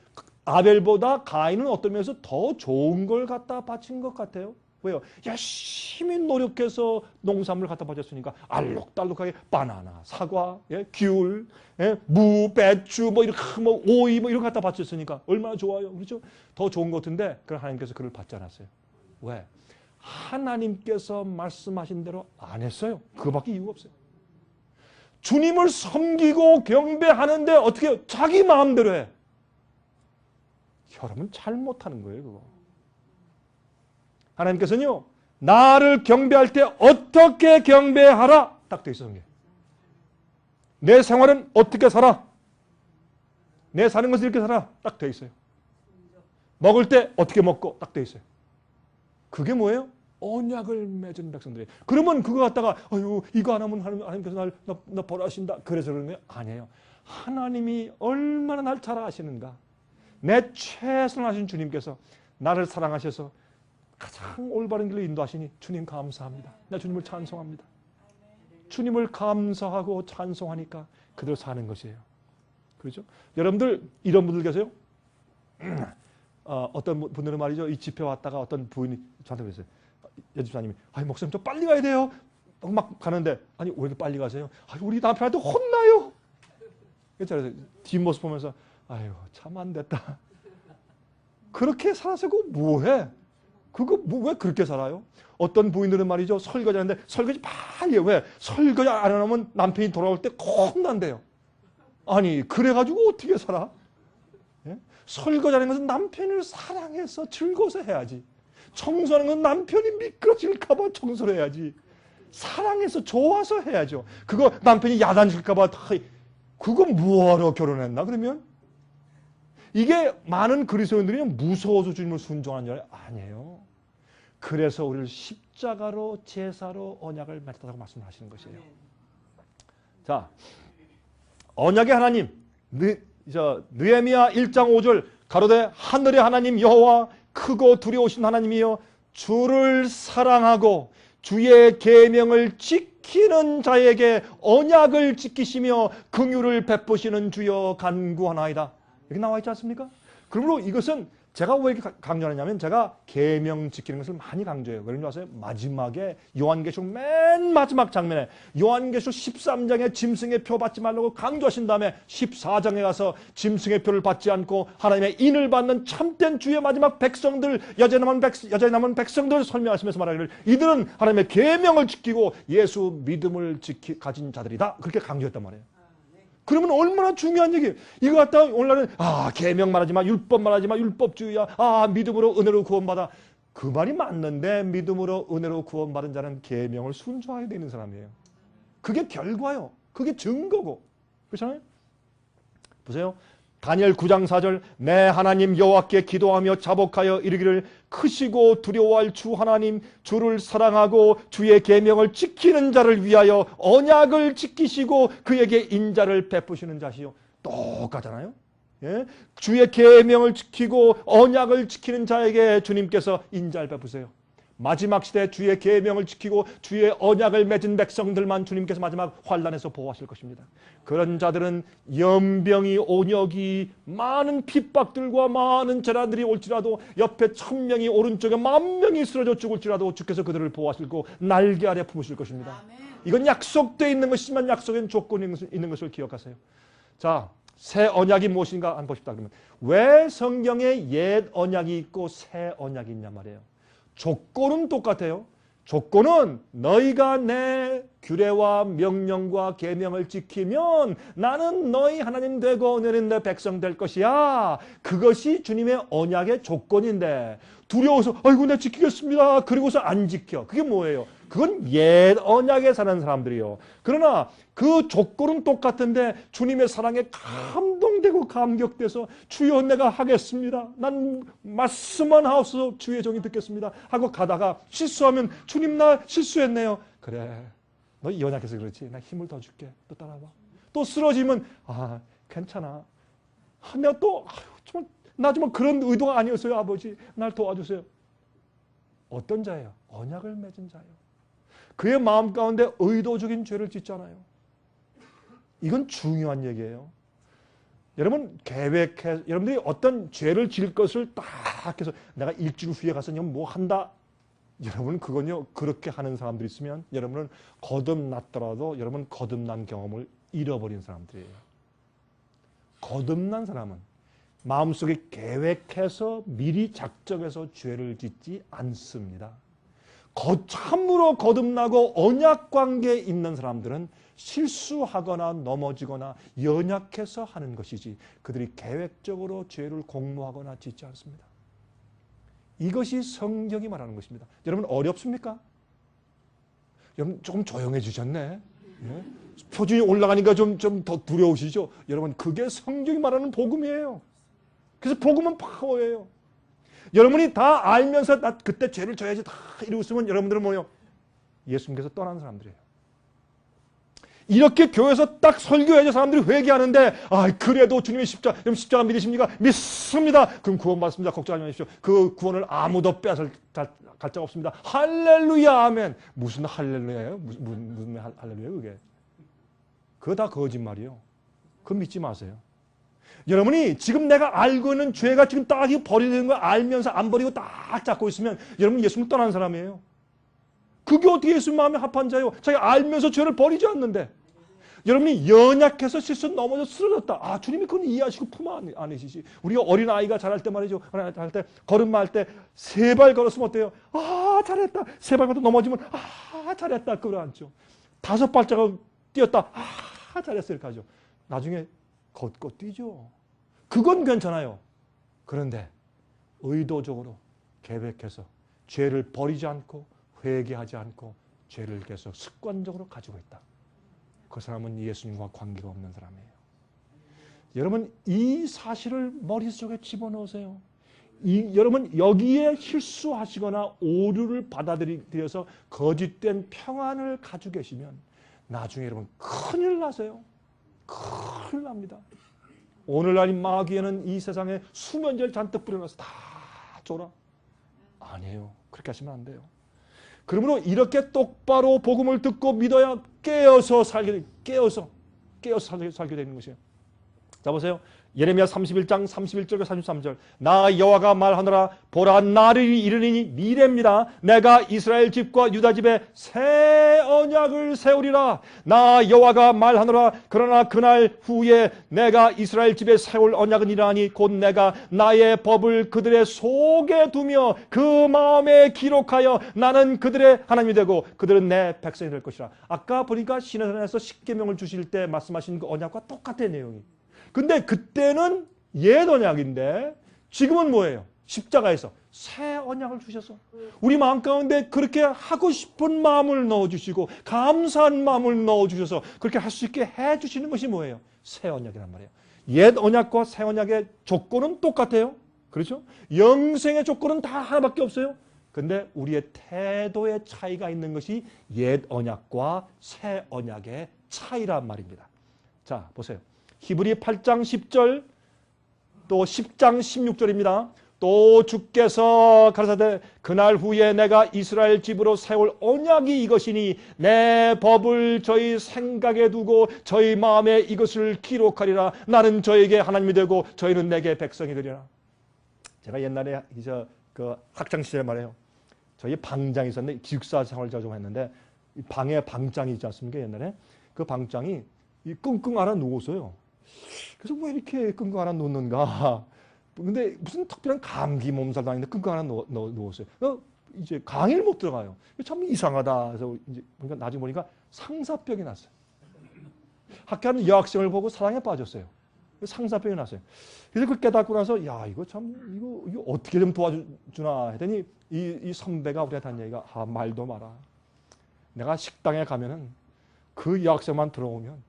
아벨보다 가인은 어떤 면에서 더 좋은 걸 갖다 바친 것 같아요. 왜요? 열심히 노력해서 농산물 갖다 바쳤으니까 알록달록하게 바나나, 사과, 귤, 무, 배추, 이렇게 오이 이런 거 갖다 바쳤으니까 얼마나 좋아요, 그렇죠? 더 좋은 것 같은데 그럼 하나님께서 그걸 받지 않았어요. 왜? 하나님께서 말씀하신 대로 안 했어요. 그거밖에 이유가 없어요. 주님을 섬기고 경배하는데 어떻게 해요? 자기 마음대로 해. 여러분 잘못하는 거예요, 그거. 하나님께서는요, 나를 경배할 때 어떻게 경배하라 딱 돼 있어요. 내 생활은 어떻게 살아? 내 사는 것은 이렇게 살아 딱 돼 있어요. 먹을 때 어떻게 먹고 딱 돼 있어요. 그게 뭐예요? 언약을 맺은 백성들이에요. 그러면 그거 갖다가 이거 안 하면 하나님께서 나 벌하신다 그래서 그런 게 아니에요. 하나님이 얼마나 날 잘 아시는가. 내 최선을 하신 주님께서 나를 사랑하셔서 가장 올바른 길로 인도하시니 주님 감사합니다. 나 주님을 찬송합니다. 주님을 감사하고 찬송하니까 그대로 사는 것이에요. 그렇죠? 여러분들 이런 분들 계세요? 어떤 분들은 말이죠. 이 집회 왔다가 어떤 부인이 저한테 그랬어요. 여집사님이 아니 목사님 좀 빨리 가야 돼요. 막 가는데 아니 왜 이렇게 빨리 가세요? 아니, 우리 남편한테 혼나요. 그래서 뒷모습 보면서 아유 참 안 됐다. 그렇게 살아서 그거 뭐해? 그거 왜 그렇게 살아요? 어떤 부인들은 말이죠. 설거지 하는데 설거지 빨리 해. 왜? 설거지 안 하면 남편이 돌아올 때 혼난대요. 아니 그래가지고 어떻게 살아? 예? 설거지하는 것은 남편을 사랑해서 즐거워서 해야지. 청소하는 건 남편이 미끄러질까 봐 청소를 해야지. 사랑해서 좋아서 해야죠. 그거 남편이 야단칠까 봐 그거 뭐하러 결혼했나 그러면? 이게 많은 그리스도인들이 무서워서 주님을 순종하는 줄 아니에요. 그래서 우리를 십자가로 제사로 언약을 맺었다고 말씀하시는 것이에요. 자, 언약의 하나님 느헤미야 1장 5절 가로되 하늘의 하나님 여호와 크고 두려우신 하나님이여 주를 사랑하고 주의 계명을 지키는 자에게 언약을 지키시며 긍휼을 베푸시는 주여 간구하나이다. 이렇게 나와 있지 않습니까? 그러므로 이것은 제가 왜 이렇게 강조하냐면 제가 계명 지키는 것을 많이 강조해요. 그런 줄 아세요? 마지막에 요한계시록 맨 마지막 장면에 요한계시록 13장에 짐승의 표 받지 말라고 강조하신 다음에 14장에 가서 짐승의 표를 받지 않고 하나님의 인을 받는 참된 주의 마지막 백성들 여자에 남은 백성들 설명하시면서 말하기를 이들은 하나님의 계명을 지키고 예수 믿음을 가진 자들이다. 그렇게 강조했단 말이에요. 그러면 얼마나 중요한 얘기예요. 이거 갖다가 오늘날은 계명 말하지 마, 율법 말하지 마, 율법주의야. 믿음으로 은혜로 구원받아. 그 말이 맞는데 믿음으로 은혜로 구원받은 자는 계명을 순종하게 되는 사람이에요. 그게 결과요. 그게 증거고. 그렇잖아요? 보세요. 다니엘 9장 4절 내 하나님 여호와께 기도하며 자복하여 이르기를 크시고 두려워할 주 하나님 주를 사랑하고 주의 계명을 지키는 자를 위하여 언약을 지키시고 그에게 인자를 베푸시는 자시요. 똑같잖아요. 예? 주의 계명을 지키고 언약을 지키는 자에게 주님께서 인자를 베푸세요. 마지막 시대 주의 계명을 지키고 주의 언약을 맺은 백성들만 주님께서 마지막 환난에서 보호하실 것입니다. 그런 자들은 연병이 온역이 많은 핍박들과 많은 재난들이 올지라도 옆에 1000명이 오른쪽에 10,000명이 쓰러져 죽을지라도 주께서 그들을 보호하시고 날개 아래 품으실 것입니다. 이건 약속되어 있는 것이지만 약속엔 조건이 있는 것을 기억하세요. 자, 새 언약이 무엇인가 한번 봅시다. 그러면 왜 성경에 옛 언약이 있고 새 언약이 있냐 말이에요. 조건은 똑같아요. 조건은 너희가 내 규례와 명령과 계명을 지키면 나는 너희 하나님 되고 너희는 내 백성 될 것이야. 그것이 주님의 언약의 조건인데 두려워서 아이고 내가 지키겠습니다. 그리고서 안 지켜. 그게 뭐예요? 그건 옛 언약에 사는 사람들이요. 그러나 그 조건은 똑같은데 주님의 사랑에 감동되고 감격돼서 주여 내가 하겠습니다. 난 말씀만 하옵소서 주의 종이 듣겠습니다. 하고 가다가 실수하면 주님 나 실수했네요. 그래 너 이 언약에서 그렇지. 나 힘을 더 줄게. 또 따라와. 또 쓰러지면 괜찮아. 내가 또 정말 나 정말 그런 의도가 아니었어요. 아버지 날 도와주세요. 어떤 자예요? 언약을 맺은 자예요. 그의 마음 가운데 의도적인 죄를 짓잖아요. 이건 중요한 얘기예요. 여러분 여러분들이 어떤 죄를 지을 것을 딱 해서 내가 일주일 후에 가서 뭐 한다. 여러분 그건요 그렇게 하는 사람들이 있으면 여러분은 거듭났더라도 여러분 거듭난 경험을 잃어버린 사람들이에요. 거듭난 사람은 마음속에 계획해서 미리 작정해서 죄를 짓지 않습니다. 참으로 거듭나고 언약 관계에 있는 사람들은 실수하거나 넘어지거나 연약해서 하는 것이지 그들이 계획적으로 죄를 공모하거나 짓지 않습니다. 이것이 성경이 말하는 것입니다. 여러분 어렵습니까? 여러분 조금 조용해지셨네. 예? 표준이 올라가니까 좀 더 두려우시죠? 여러분 그게 성경이 말하는 복음이에요. 그래서 복음은 파워예요. 여러분이 다 알면서 나 그때 죄를 져야지 다 이러고 있으면 여러분들은 뭐예요? 예수님께서 떠난 사람들이에요. 이렇게 교회에서 딱 설교해서 사람들이 회개하는데, 아, 그래도 주님의 십자가, 여러분 십자가 믿으십니까? 믿습니다. 그럼 구원 받습니다. 걱정하지 마십시오. 그 구원을 아무도 빼앗을 갈 자 없습니다. 할렐루야, 아멘. 무슨 할렐루야예요? 무슨 할렐루야예요, 그게? 그거 다 거짓말이에요. 그거 믿지 마세요. 여러분이 지금 내가 알고 있는 죄가 지금 딱 버리는 걸 알면서 안 버리고 딱 잡고 있으면 여러분 예수님 떠난 사람이에요. 그게 어떻게 예수님 마음에 합한 자예요? 자기가 알면서 죄를 버리지 않는데. 여러분이 연약해서 실수 넘어져 쓰러졌다. 아, 주님이 그건 이해하시고 품 안으시지. 우리가 어린아이가 자랄 때 말이죠. 자랄 때 걸음마 할 때 세 발 걸었으면 어때요? 아, 잘했다. 세 발 걸어 넘어지면 아, 잘했다. 그걸 안죠. 5발자국 뛰었다. 아, 잘했어. 이렇게 하죠. 나중에 걷고 뛰죠. 그건 괜찮아요. 그런데 의도적으로 계획해서 죄를 버리지 않고 회개하지 않고 죄를 계속 습관적으로 가지고 있다. 그 사람은 예수님과 관계가 없는 사람이에요. 여러분 이 사실을 머릿속에 집어넣으세요. 여러분 여기에 실수하시거나 오류를 받아들여서 거짓된 평안을 가지고 계시면 나중에 여러분 큰일 나세요. 큰일 납니다. 오늘날 이 마귀에는 이 세상에 수면제를 잔뜩 뿌려놔서 다 줘라. 아니에요. 그렇게 하시면 안 돼요. 그러므로 이렇게 똑바로 복음을 듣고 믿어야 깨어서 살게 되는 것이에요. 자 보세요. 예레미야 31장 31절과 33절. 나 여호와가 말하노라. 보라 날이 이르니 미래입니다. 내가 이스라엘 집과 유다 집에 새 언약을 세우리라. 나 여호와가 말하노라. 그러나 그날 후에 내가 이스라엘 집에 세울 언약은 이러하니 곧 내가 나의 법을 그들의 속에 두며 그 마음에 기록하여 나는 그들의 하나님이 되고 그들은 내 백성이 될 것이라. 아까 보니까 시내산에서 십계명을 주실 때 말씀하신 그 언약과 똑같은 내용이. 근데 그때는 옛 언약인데 지금은 뭐예요? 십자가에서 새 언약을 주셔서 우리 마음 가운데 그렇게 하고 싶은 마음을 넣어주시고 감사한 마음을 넣어주셔서 그렇게 할 수 있게 해주시는 것이 뭐예요? 새 언약이란 말이에요. 옛 언약과 새 언약의 조건은 똑같아요. 그렇죠? 영생의 조건은 다 하나밖에 없어요. 근데 우리의 태도의 차이가 있는 것이 옛 언약과 새 언약의 차이란 말입니다. 자 보세요. 히브리 8장 10절 또 10장 16절입니다. 또 주께서 가라사대 그날 후에 내가 이스라엘 집으로 세울 언약이 이것이니 내 법을 저희 생각에 두고 저희 마음에 이것을 기록하리라. 나는 저에게 하나님이 되고 저희는 내게 백성이 되리라. 제가 옛날에 그 학창시절에 말해요. 저희 방장이 있었는데 기숙사 생활을 좀 했는데 방에 방장이 있지 않습니까? 옛날에 그 방장이 끙끙 앓아 누웠어요. 그래서 왜 이렇게 끙끙 앓아 누웠는가? 근데 무슨 특별한 감기 몸살도 아닌데 끙끙 앓아 누웠어요. 이제 강의를 못 들어가요. 참 이상하다. 그래서 이제 보니까 나중에 보니까 상사병이 났어요. 학교 하는 여학생을 보고 사랑에 빠졌어요. 상사병이 났어요. 그래서 그걸 깨닫고 나서 야 이거 참 이거 어떻게 좀 도와주나 했더니 이 선배가 우리한테 한 얘기가 말도 마라. 내가 식당에 가면은 그 여학생만 들어오면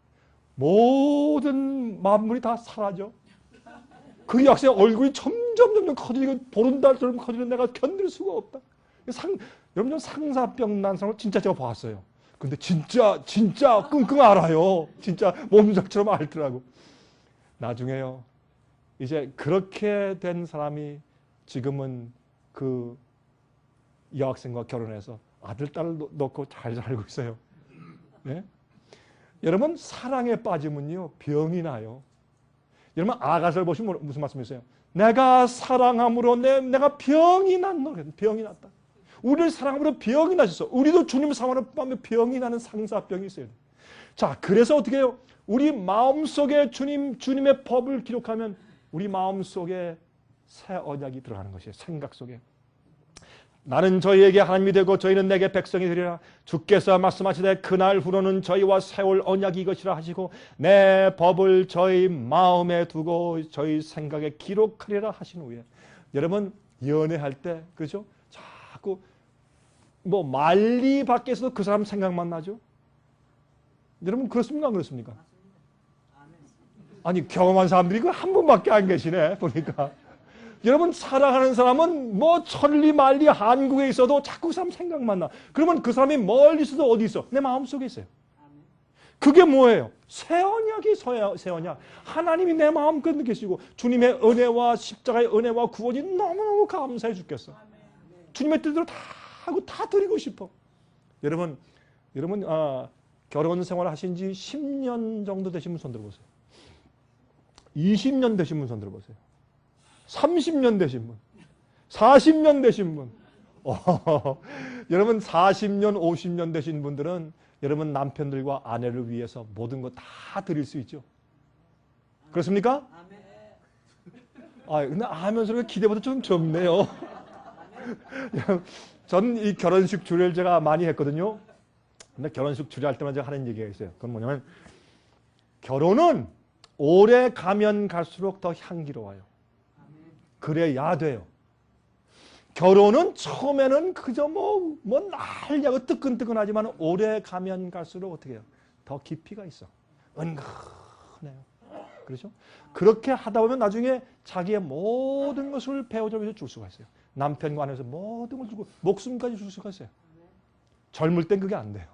모든 만물이 다 사라져. 그 여학생 얼굴이 점점 커지고 보름달처럼 커지는 내가 견딜 수가 없다. 여러분 상사병 난 사람을 진짜 제가 봤어요. 근데 진짜 끙끙 앓아요. 진짜 몸살처럼 앓더라고. 나중에요. 이제 그렇게 된 사람이 지금은 그 여학생과 결혼해서 아들, 딸을 놓고 잘 살고 있어요. 네? 여러분 사랑에 빠지면요 병이 나요. 여러분 아가서를 보시면 무슨 말씀이세요? 내가 사랑함으로 내가 병이 났다. 우리를 사랑함으로 병이 나셨어. 우리도 주님을 사랑하면 병이 나는 상사병이 있어요. 자 그래서 어떻게 해요? 우리 마음속에 주님의 법을 기록하면 우리 마음속에 새 언약이 들어가는 것이에요. 생각 속에. 나는 저희에게 하나님이 되고 저희는 내게 백성이 되리라. 주께서 말씀하시되 그날 후로는 저희와 세울 언약이 이것이라 하시고 내 법을 저희 마음에 두고 저희 생각에 기록하리라 하신 후에 여러분 연애할 때 그죠? 자꾸 뭐 말리 밖에서도 그 사람 생각만 나죠? 여러분 그렇습니까? 안 그렇습니까? 아니 경험한 사람들이 그 한 분밖에 안 계시네 보니까. 여러분 사랑하는 사람은 뭐 천리 만리 한국에 있어도 자꾸 그 사람 생각만 나. 그러면 그 사람이 멀리 있어도 어디 있어? 내 마음속에 있어요. 그게 뭐예요? 새 언약이 새 언약. 하나님이 내 마음껏 느끼시고 주님의 은혜와 십자가의 은혜와 구원이 너무너무 감사해 죽겠어. 주님의 뜻대로 다 하고 다 드리고 싶어. 여러분 결혼 생활 하신 지 10년 정도 되신 분 손 들어보세요. 20년 되신 분 손 들어보세요. 30년 되신 분. 40년 되신 분. 여러분 40년, 50년 되신 분들은 여러분 남편들과 아내를 위해서 모든 거 다 드릴 수 있죠. 그렇습니까? 근데 아멘 소리가 기대보다 좀 적네요. 전 이 결혼식 주례를 제가 많이 했거든요. 근데 결혼식 주례할 때마다 제가 하는 얘기가 있어요. 그건 뭐냐면 결혼은 오래 가면 갈수록 더 향기로워요. 그래야 돼요. 결혼은 처음에는 그저 뭐 난리하고 뜨끈뜨끈하지만 오래 가면 갈수록 어떻게 해요? 더 깊이가 있어. 은근해요. 그렇죠? 그렇게 하다 보면 나중에 자기의 모든 것을 배우자 위해서 줄 수가 있어요. 남편과 아내에서 모든 걸 주고 목숨까지 줄 수가 있어요. 젊을 땐 그게 안 돼요.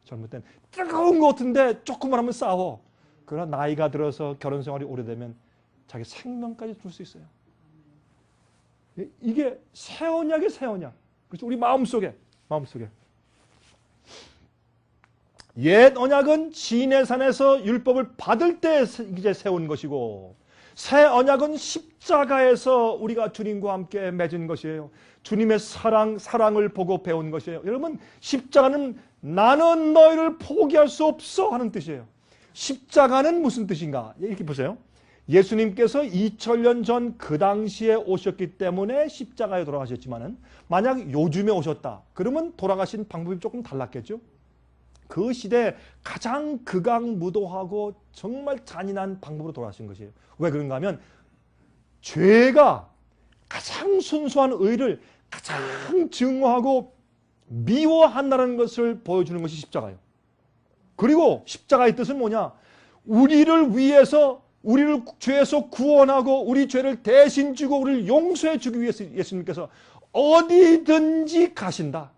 젊을 땐 뜨거운 것 같은데 조금만 하면 싸워. 그러나 나이가 들어서 결혼 생활이 오래되면 자기 생명까지 줄 수 있어요. 이게 새 언약의 새 언약. 그렇죠? 우리 마음속에. 옛 언약은 시내산에서 율법을 받을 때 이제 세운 것이고 새 언약은 십자가에서 우리가 주님과 함께 맺은 것이에요. 주님의 사랑을 보고 배운 것이에요. 여러분 십자가는 나는 너희를 포기할 수 없어 하는 뜻이에요. 십자가는 무슨 뜻인가? 이렇게 보세요. 예수님께서 2000년 전 그 당시에 오셨기 때문에 십자가에 돌아가셨지만은 만약 요즘에 오셨다. 그러면 돌아가신 방법이 조금 달랐겠죠? 그 시대에 가장 극악무도하고 정말 잔인한 방법으로 돌아가신 것이에요. 왜 그런가 하면 죄가 가장 순수한 의를 가장 증오하고 미워한다는 것을 보여주는 것이 십자가예요. 그리고 십자가의 뜻은 뭐냐? 우리를 위해서 우리를 죄에서 구원하고 우리 죄를 대신 지고 우리를 용서해 주기 위해서 예수님께서 어디든지 가신다.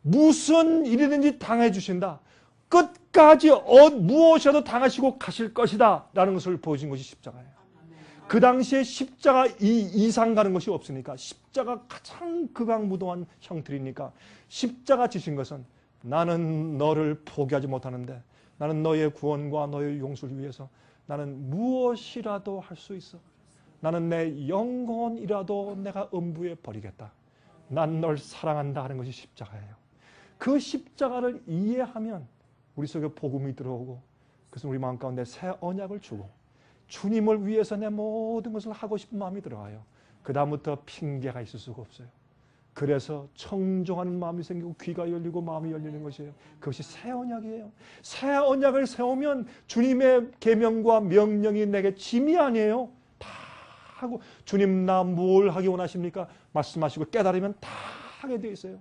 무슨 일이든지 당해 주신다. 끝까지 무엇이라도 당하시고 가실 것이다 라는 것을 보여준 것이 십자가예요. 그 당시에 십자가 이상 가는 것이 없으니까 십자가 가장 극악무도한 형틀이니까 십자가 지신 것은 나는 너를 포기하지 못하는데 나는 너의 구원과 너의 용서를 위해서 나는 무엇이라도 할 수 있어. 나는 내 영혼이라도 내가 음부에 버리겠다. 난 널 사랑한다 하는 것이 십자가예요. 그 십자가를 이해하면 우리 속에 복음이 들어오고 그래서 우리 마음 가운데 새 언약을 주고 주님을 위해서 내 모든 것을 하고 싶은 마음이 들어와요. 그 다음부터 핑계가 있을 수가 없어요. 그래서 청종하는 마음이 생기고 귀가 열리고 마음이 열리는 것이에요. 그것이 새 언약이에요. 새 언약을 세우면 주님의 계명과 명령이 내게 짐이 아니에요. 다 하고 주님 나 뭘 하기 원하십니까? 말씀하시고 깨달으면 다 하게 되어 있어요.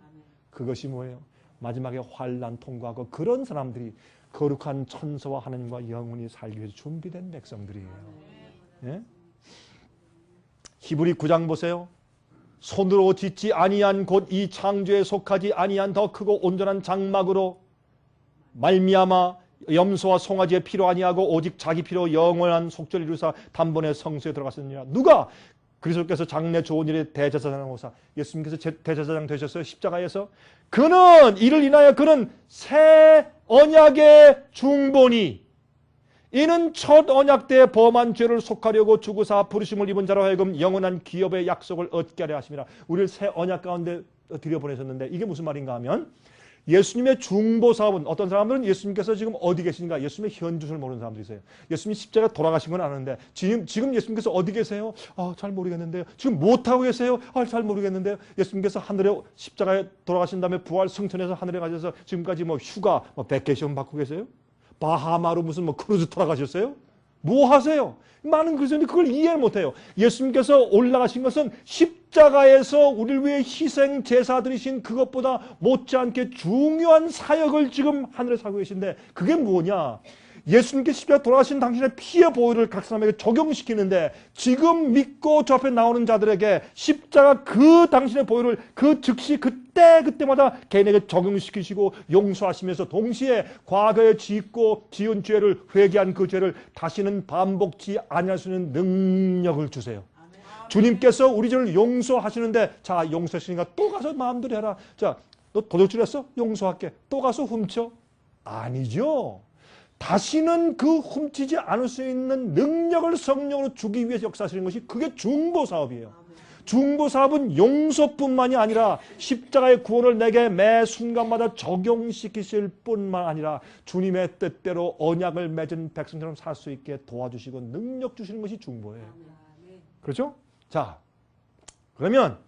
그것이 뭐예요? 마지막에 환난 통과하고 그런 사람들이 거룩한 천사와 하나님과 영원히 살기 위해서 준비된 백성들이에요. 예? 히브리 9장 보세요. 손으로 짓지 아니한 곧 이 창조에 속하지 아니한 더 크고 온전한 장막으로 말미암아 염소와 송아지의 피로 아니하고 오직 자기 피로 영원한 속죄를 이루사 단번에 성소에 들어갔느니라. 누가? 그리스도께서 장래 좋은 일의 대제사장 오사. 예수님께서 대제사장 되셨어요. 십자가에서. 그는 이를 인하여 그는 새 언약의 중보니 이는 첫 언약 때 범한 죄를 속하려고 죽으사 부르심을 입은 자로 하여금 영원한 기업의 약속을 얻게 하려 하심이라. 우리를 새 언약 가운데 들여보내셨는데 이게 무슨 말인가 하면 예수님의 중보 사업은 어떤 사람들은 예수님께서 지금 어디 계신가 예수님의 현주소를 모르는 사람들이 있어요. 예수님이 십자가에 돌아가신 건 아는데 지금 예수님께서 어디 계세요? 잘 모르겠는데요. 지금 못하고 계세요? 잘 모르겠는데요. 예수님께서 하늘에 십자가에 돌아가신 다음에 부활 승천해서 하늘에 가셔서 지금까지 휴가 베케이션 받고 계세요? 바하마로 무슨 크루즈 타러 가셨어요? 뭐 하세요? 많은 그리스도인들이 그걸 이해를 못해요. 예수님께서 올라가신 것은 십자가에서 우리를 위해 희생 제사드리신 그것보다 못지않게 중요한 사역을 지금 하늘에서 하고 계신데 그게 뭐냐? 예수님께 십자가 돌아가신 당신의 피의 보혈을 각 사람에게 적용시키는데 지금 믿고 저 앞에 나오는 자들에게 십자가 그 당신의 보혈을 그 즉시 그때마다 개인에게 적용시키시고 용서하시면서 동시에 과거에 짓고 지은 죄를 회개한 그 죄를 다시는 반복지 아니할 수 있는 능력을 주세요. 주님께서 우리 죄를 용서하시는데 자 용서했으니까 또 가서 마음대로 해라. 자 너 도둑질 했어? 용서할게. 또 가서 훔쳐? 아니죠. 다시는 그 훔치지 않을 수 있는 능력을 성령으로 주기 위해서 역사하시는 것이 그게 중보사업이에요. 중보사업은 용서뿐만이 아니라 십자가의 구원을 내게 매 순간마다 적용시키실 뿐만 아니라 주님의 뜻대로 언약을 맺은 백성처럼 살 수 있게 도와주시고 능력 주시는 것이 중보예요. 그렇죠? 자, 그러면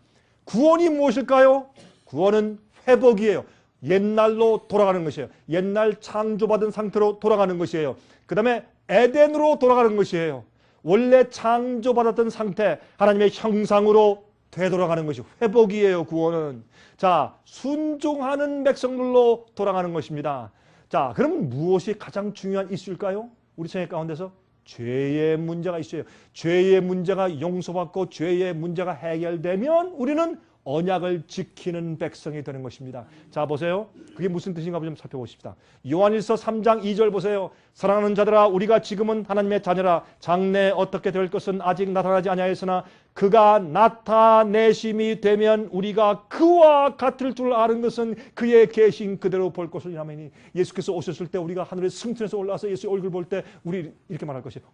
구원이 무엇일까요? 구원은 회복이에요. 옛날로 돌아가는 것이에요. 옛날 창조받은 상태로 돌아가는 것이에요. 그 다음에 에덴으로 돌아가는 것이에요. 원래 창조받았던 상태, 하나님의 형상으로 되돌아가는 것이 회복이에요. 구원은. 자, 순종하는 백성들로 돌아가는 것입니다. 자, 그럼 무엇이 가장 중요한 이슈일까요? 우리 생애 가운데서 죄의 문제가 있어요. 죄의 문제가 용서받고 죄의 문제가 해결되면 우리는 언약을 지키는 백성이 되는 것입니다. 자 보세요. 그게 무슨 뜻인가 좀 살펴보십시다. 요한일서 3장 2절 보세요. 사랑하는 자들아 우리가 지금은 하나님의 자녀라. 장래에 어떻게 될 것은 아직 나타나지 아니하였으나 그가 나타내심이 되면 우리가 그와 같을 줄 아는 것은 그의 계신 그대로 볼 것을 아멘이. 예수께서 오셨을 때 우리가 하늘에 승천해서 올라와서 예수의 얼굴 볼 때 우리 이렇게 말할 것이에요.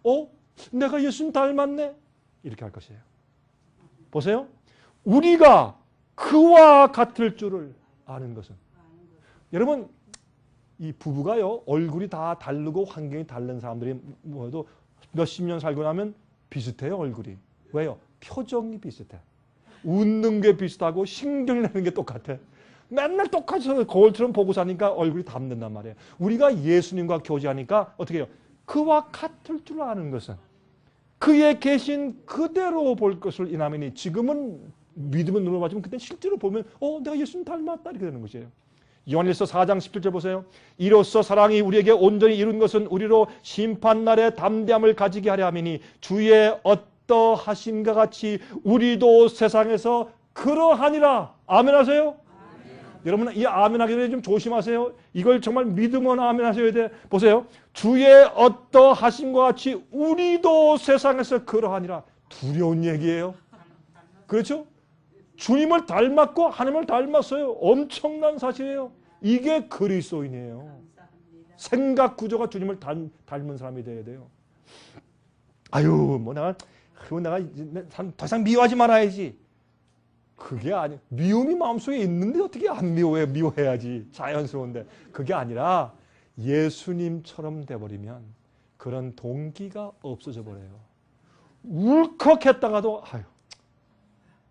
내가 예수님 닮았네? 이렇게 할 것이에요. 보세요. 우리가 그와 같을 줄을 아는 것은. 여러분 이 부부가요 얼굴이 다 다르고 환경이 다른 사람들이 뭐도 몇십 년 살고 나면 비슷해요. 얼굴이. 왜요? 표정이 비슷해. 웃는 게 비슷하고 신경이 나는 게 똑같아. 맨날 똑같이 거울처럼 보고 사니까 얼굴이 닮는단 말이에요. 우리가 예수님과 교제하니까 어떻게 해요? 그와 같을 줄 아는 것은 그의 계신 그대로 볼 것을 이나매니. 지금은 믿음은 눈으로 봐지만 그때 실제로 보면 내가 예수님 닮았다 이렇게 되는 것이에요. 요한일서 4장 17절 보세요. 이로써 사랑이 우리에게 온전히 이룬 것은 우리로 심판날에 담대함을 가지게 하려 함이니 주의 어떠하심과 같이 우리도 세상에서 그러하니라. 아멘 하세요? 아멘. 여러분 이 아멘 하기 전에 좀 조심하세요. 이걸 정말 믿으면 아멘 하셔야 돼. 보세요. 주의 어떠하심과 같이 우리도 세상에서 그러하니라. 두려운 얘기예요. 그렇죠? 주님을 닮았고 하나님을 닮았어요. 엄청난 사실이에요. 이게 그리스도인이에요. 생각 구조가 주님을 닮은 사람이 돼야 돼요. 내가 더 이상 미워하지 말아야지. 그게 아니. 미움이 마음속에 있는데 어떻게 안 미워해? 미워해야지. 자연스러운데. 그게 아니라 예수님처럼 돼버리면 그런 동기가 없어져 버려요. 울컥했다가도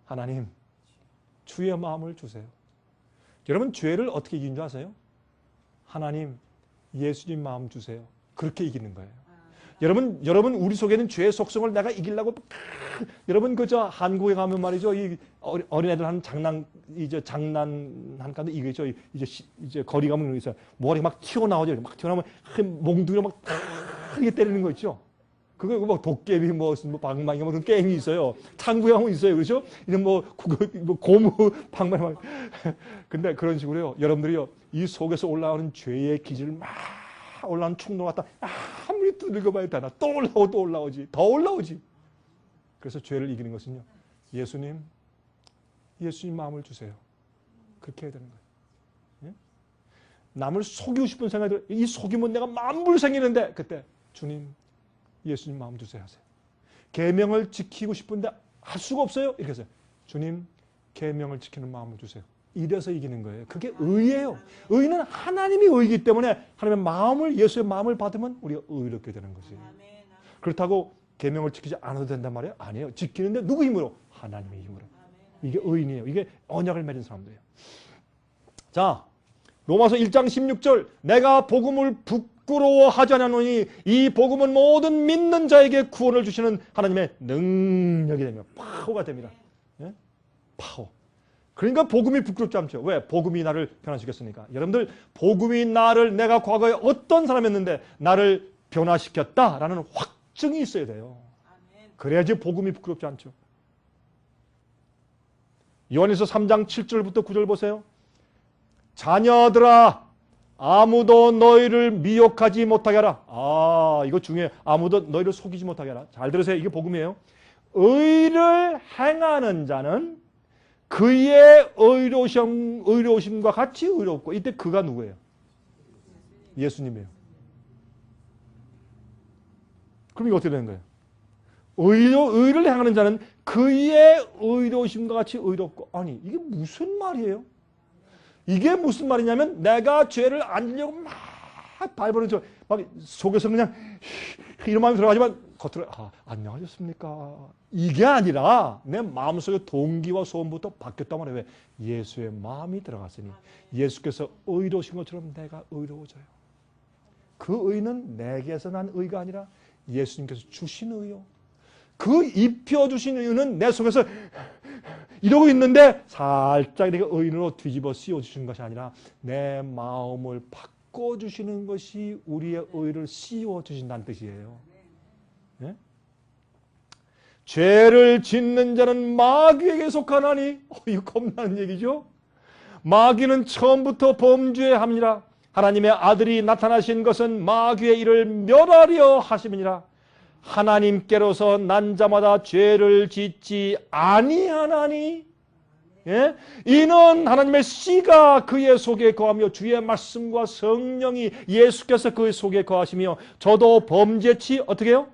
하나님 주의 마음을 주세요. 여러분 죄를 어떻게 이긴 줄 아세요? 하나님 예수님 마음 주세요. 그렇게 이기는 거예요. 여러분 우리 속에는 죄의 속성을 내가 이기려고 여러분 그저 한국에 가면 말이죠. 이 어린애들 하는 장난한 가운데 이거죠. 이제 거리 가면 있어요. 머리 막 튀어나오죠. 막 튀어나오면 몽둥이로 막 이렇게 때리는 거 있죠. 그거 뭐 도깨비 방망이 그런 게임이 있어요. 창구에 하면 있어요. 그렇죠? 이런 고무 방망이. 근데 그런 식으로요. 여러분들이요. 이 속에서 올라오는 죄의 기질을 막 올라오는 충동 같다. 아무리 두들겨봐야 되나. 또 올라오고 또 올라오지. 더 올라오지. 그래서 죄를 이기는 것은요. 예수님 마음을 주세요. 그렇게 해야 되는 거예요. 예? 남을 속이고 싶은 생각이 들어요. 이 속이면 내가 만불 생기는데 그때 주님 예수님 마음 주세요 하세요. 계명을 지키고 싶은데 할 수가 없어요. 이렇게 해서 주님 계명을 지키는 마음을 주세요. 이래서 이기는 거예요. 그게 의예요. 의는 하나님이 의이기 때문에 하나님의 마음을 예수의 마음을 받으면 우리가 의롭게 되는 것이에요. 그렇다고 계명을 지키지 않아도 된단 말이에요? 아니에요. 지키는데 누구 힘으로? 하나님의 힘으로. 이게 의인이에요. 이게 언약을 맺은 사람들이에요. 자, 로마서 1장 16절 내가 복음을 부끄러워하지 않으노니 이 복음은 모든 믿는 자에게 구원을 주시는 하나님의 능력이 됩니다. 파워가 됩니다. 예? 파워. 그러니까 복음이 부끄럽지 않죠. 왜? 복음이 나를 변화시켰으니까. 여러분들 복음이 나를 내가 과거에 어떤 사람이었는데 나를 변화시켰다라는 확증이 있어야 돼요. 그래야지 복음이 부끄럽지 않죠. 요한일서 3장 7절부터 9절 보세요. 자녀들아, 아무도 너희를 미혹하지 못하게 하라. 이거 중요해요. 아무도 너희를 속이지 못하게 하라. 잘 들으세요. 이게 복음이에요. 의를 행하는 자는 그의 의로우심과 같이 의롭고, 이때 그가 누구예요? 예수님이에요. 그럼 이거 어떻게 되는 거예요? 의를 행하는 자는 그의 의로우심과 같이 의롭고. 아니, 이게 무슨 말이에요? 이게 무슨 말이냐면, 내가 죄를 안 지려고 막 발버둥쳐, 막 속에서 그냥 이런 마음이 들어가지만 겉으로 안녕하셨습니까? 이게 아니라 내 마음속의 동기와 소원부터 바뀌었단 말이에요. 왜? 예수의 마음이 들어갔으니 예수께서 의로우신 것처럼 내가 의로워져요. 그 의는 내게서 난 의가 아니라 예수님께서 주신 의요. 그 입혀주신 의는 내 속에서 이러고 있는데 살짝 이렇게 의인으로 뒤집어 씌워주시는 것이 아니라 내 마음을 바꿔주시는 것이 우리의 의를 씌워주신다는 뜻이에요. 네? 죄를 짓는 자는 마귀에게 속하나니, 이거 겁나는 얘기죠. 마귀는 처음부터 범죄합니다. 하나님의 아들이 나타나신 것은 마귀의 일을 멸하려 하심이니라. 하나님께로서 난 자마다 죄를 짓지 아니하나니, 예? 이는 하나님의 씨가 그의 속에 거하며 주의 말씀과 성령이 예수께서 그의 속에 거하시며 저도 범죄치 어떻게 해요?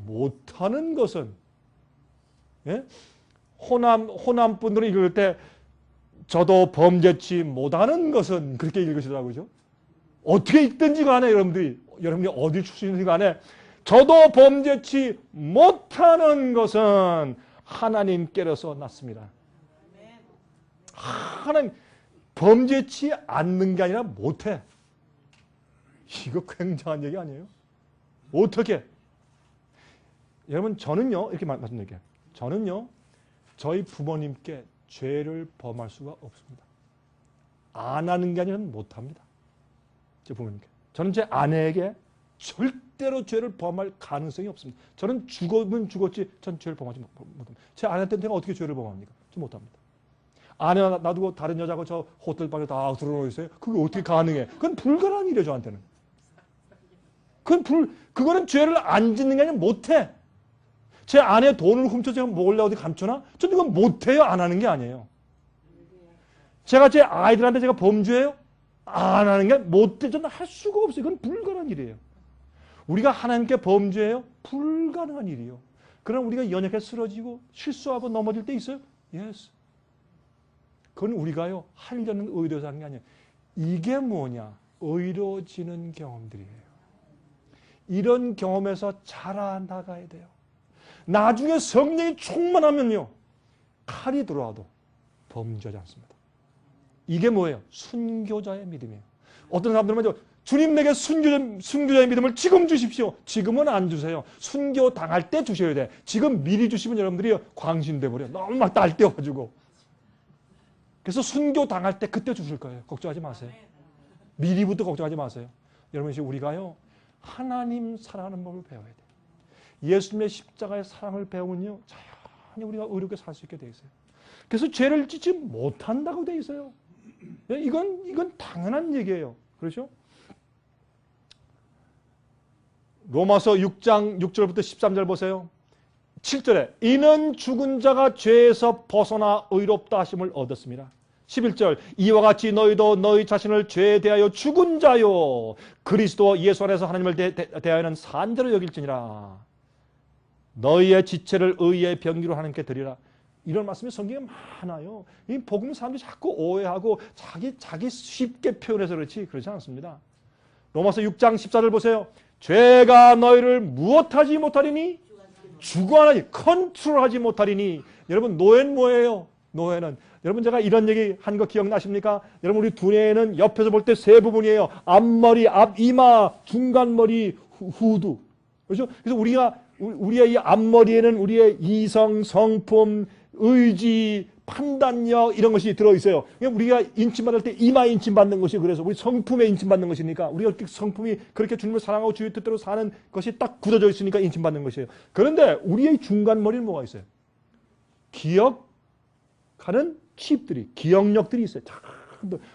못하는 것은, 예? 호남 분들은 읽을 때 저도 범죄치 못하는 것은 그렇게 읽으시더라고요. 어떻게 읽든지 간에 여러분들이 어디 출신이든지 간에 저도 범죄치 못하는 것은 하나님께로서 났습니다. 하나님, 범죄치 않는 게 아니라 못해. 이거 굉장한 얘기 아니에요? 어떻게? 여러분, 저는요, 이렇게 말씀드릴게요. 저는요, 저희 부모님께 죄를 범할 수가 없습니다. 안 하는 게 아니라 못합니다. 제 부모님께. 저는 제 아내에게 절대로 죄를 범할 가능성이 없습니다. 저는 죽으면 죽었지 전 죄를 범하지 못합니다. 제 아내한테 내가 어떻게 죄를 범합니까? 저 못합니다. 아내가 놔두고 다른 여자하고 저 호텔방에 다 들어놓고 있어요. 그게 어떻게 가능해? 그건 불가능한 일이에요, 저한테는. 그거는 죄를 안 짓는 게 아니라 못해. 제 아내 돈을 훔쳐서 제가 먹으려고 어디 감추나? 저는 이건 못해요. 안 하는 게 아니에요. 제가 제 아이들한테 제가 범죄해요? 안 하는 게 못해. 저는 할 수가 없어요. 이건 불가능한 일이에요. 우리가 하나님께 범죄해요? 불가능한 일이에요. 그럼 우리가 연약해 쓰러지고 실수하고 넘어질 때 있어요? 예스. 그건 우리가요, 하려는 의도에서 하는 게 아니에요. 이게 뭐냐? 의로워지는 경험들이에요. 이런 경험에서 자라나가야 돼요. 나중에 성령이 충만하면요, 칼이 들어와도 범죄하지 않습니다. 이게 뭐예요? 순교자의 믿음이에요. 어떤 사람들은 주님 내게 순교자의 믿음을 지금 주십시오. 지금은 안 주세요. 순교 당할 때 주셔야 돼. 지금 미리 주시면 여러분들이 광신돼 버려. 너무 막 딸때워가지고. 그래서 순교 당할 때 그때 주실 거예요. 걱정하지 마세요. 미리부터 걱정하지 마세요. 여러분, 우리가요, 하나님 사랑하는 법을 배워야 돼요. 예수님의 십자가의 사랑을 배우면요, 자연히 우리가 의롭게 살 수 있게 돼 있어요. 그래서 죄를 짓지 못한다고 돼 있어요. 이건 당연한 얘기예요. 그렇죠? 로마서 6장 6절부터 13절 보세요. 7절에 이는 죽은 자가 죄에서 벗어나 의롭다 하심을 얻었습니다. 11절 이와 같이 너희도 너희 자신을 죄에 대하여 죽은 자요 그리스도 예수 안에서 하나님을 대하여는 산자로 여길지니라. 너희의 지체를 의의 병기로 하나님께 드리라. 이런 말씀이 성경에 많아요. 이 복음 사람들이 자꾸 오해하고 자기 쉽게 표현해서 그렇지 않습니다. 로마서 6장 14절 보세요. 죄가 너희를 무엇하지 못하리니? 주관하지, 컨트롤하지 못하리니. 여러분, 노예는 뭐예요? 노예는, 여러분, 제가 이런 얘기 한 거 기억나십니까? 여러분, 우리 두뇌에는 옆에서 볼 때 세 부분이에요. 앞머리, 앞이마, 중간머리, 후두. 그렇죠? 그래서 우리의 이 앞머리에는 우리의 이성, 성품, 의지, 판단력 이런 것이 들어있어요. 우리가 인침받을 때 이마 인침받는 것이 그래서 우리 성품에 인침받는 것이니까 우리가 성품이 그렇게 주님을 사랑하고 주의 뜻대로 사는 것이 딱 굳어져 있으니까 인침받는 것이에요. 그런데 우리의 중간 머리는 뭐가 있어요? 기억하는 칩들이, 기억력들이 있어요.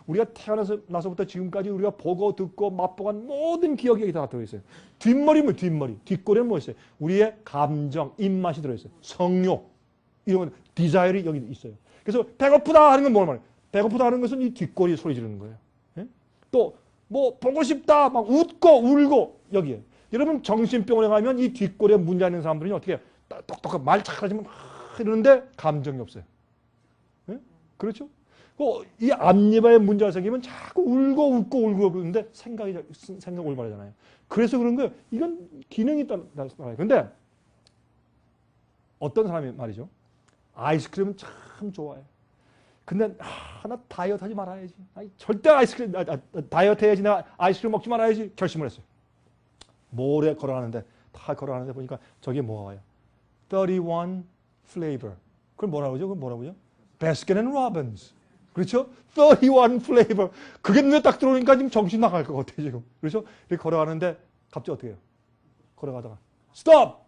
우리가 태어나서부터 지금까지 우리가 보고 듣고 맛보간 모든 기억이 다 들어있어요. 뒷머리는 뒷머리, 뒷골에는 뭐 있어요? 우리의 감정, 입맛이 들어있어요. 성욕, 이런 건 디자일이 여기 있어요. 그래서 배고프다 하는 건 뭘 말해요? 배고프다 하는 것은 이 뒷골이 소리 지르는 거예요. 예? 또 뭐 보고 싶다 막 웃고 울고 여기에. 여러분 정신병원에 가면 이 뒷골에 문제 있는 사람들은 어떻게 해요? 똑똑하게 말 잘하지만 이러는데 감정이 없어요. 예? 그렇죠? 이 앞니바에 문제가 생기면 자꾸 울고 웃고 울고 그러는데 생각 올바르잖아요. 그래서 그런 거예요. 이건 기능이 있다는 거예요. 근데 어떤 사람이 말이죠. 아이스크림은 참 좋아해. 근데 나 다이어트 하지 말아야지. 절대 아이스크림 다이어트 해야지. 나 아이스크림 먹지 말아야지. 결심을 했어요. 모래 걸어가는데 다 걸어가는데 보니까 저게 뭐예요? 31 flavor. 그걸 뭐라고 하죠? 그건 뭐라고 하죠? Baskin and Robbins. 그렇죠? 31 flavor. 그게 눈에 딱 들어오니까 지금 정신 나갈 것 같아요, 지금. 그렇죠? 이렇게 걸어가는데 갑자기 어떻게 해요? 걸어가다가 스톱!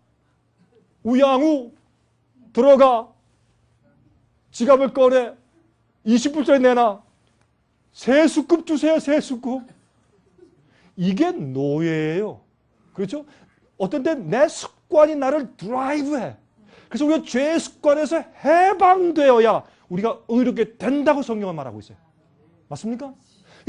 우양우! 들어가! 지갑을 꺼내! 20불짜리 내놔! 세수급 주세요, 세수급! 이게 노예예요. 그렇죠? 어떤 때 내 습관이 나를 드라이브해. 그래서 우리가 죄의 습관에서 해방되어야 우리가 의롭게 된다고 성경은 말하고 있어요. 맞습니까?